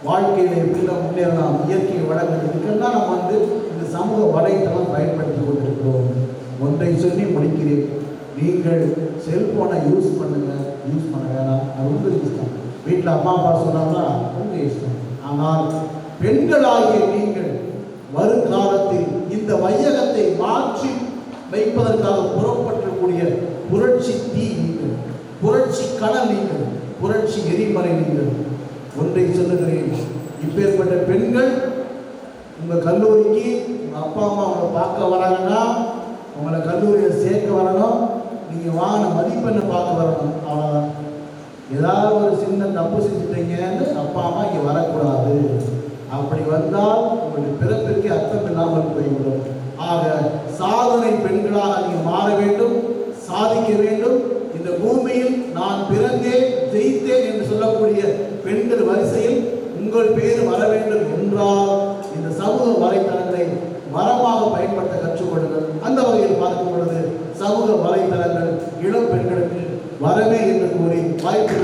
S1: வாழ்க்கையில எப்படிலாம் முன்னேறலாம், இயற்கை வளங்கள், இதுக்கெல்லாம் நம்ம இந்த சமூக வலைத்தளம் பயன்படுத்தி கொண்டிருக்கிறோம். ஒன்றை சொல்லி முடிக்கிறேன். நீங்கள் செல்போனை யூஸ் பண்ணுங்க, யூஸ் பண்ண வேணாம், அது உங்களுக்கு இஷ்டம். வீட்டில் அம்மா அப்பா சொன்னாங்கன்னா உங்க இஷ்டம். ஆனால் பெண்களாகிய நீங்கள் வருங்காலத்தில் இந்த வையகத்தை மாற்றி வைப்பதற்காக புறப்பற்றக்கூடிய புரட்சி தீ நீங்கள், புரட்சி கணல் நீங்கள், புரட்சி எரிமலை நீங்கள். ஒன்றை சொல்லுகிறேன், இப்பேற்பட்ட பெண்கள் உங்கள் கல்லூரிக்கு உங்கள் அப்பா அம்மா உங்களை பார்க்க வராங்கன்னா, உங்களை கல்லூரியில் சேர்க்க வரணும், நீங்கள் வாங்கின மதிப்பெண்ணை பார்க்க வரணும், அவ்வளோதான். ஏதாவது ஒரு சின்ன தப்பு செஞ்சுட்டீங்கன்னு அப்பா அம்மா இங்கே வரக்கூடாது. அப்படி வந்தால் உங்களுடைய பிறப்பிற்கு அர்த்தம் இல்லாமல் போய்விடும். ஆக சாதனை பெண்களாக நீங்கள் மாற வேண்டும், சாதிக்க வேண்டும். இந்த பூமியில் நான் பிறந்தேன், ஜெயித்தேன் என்று சொல்லக்கூடிய பெண்கள் வரிசையில் உங்கள் பேர் வர வேண்டும் என்றால் இந்த சமூக வலைத்தளங்களை வரமாக பயன்படுத்த கற்றுக்கொள்ளுங்கள். அந்த வகையில் பார்க்கும் பொழுது சமூக வலைத்தளங்கள் இளம் பெண்களுக்கு வரவே என்று கூறி வாய்ப்பு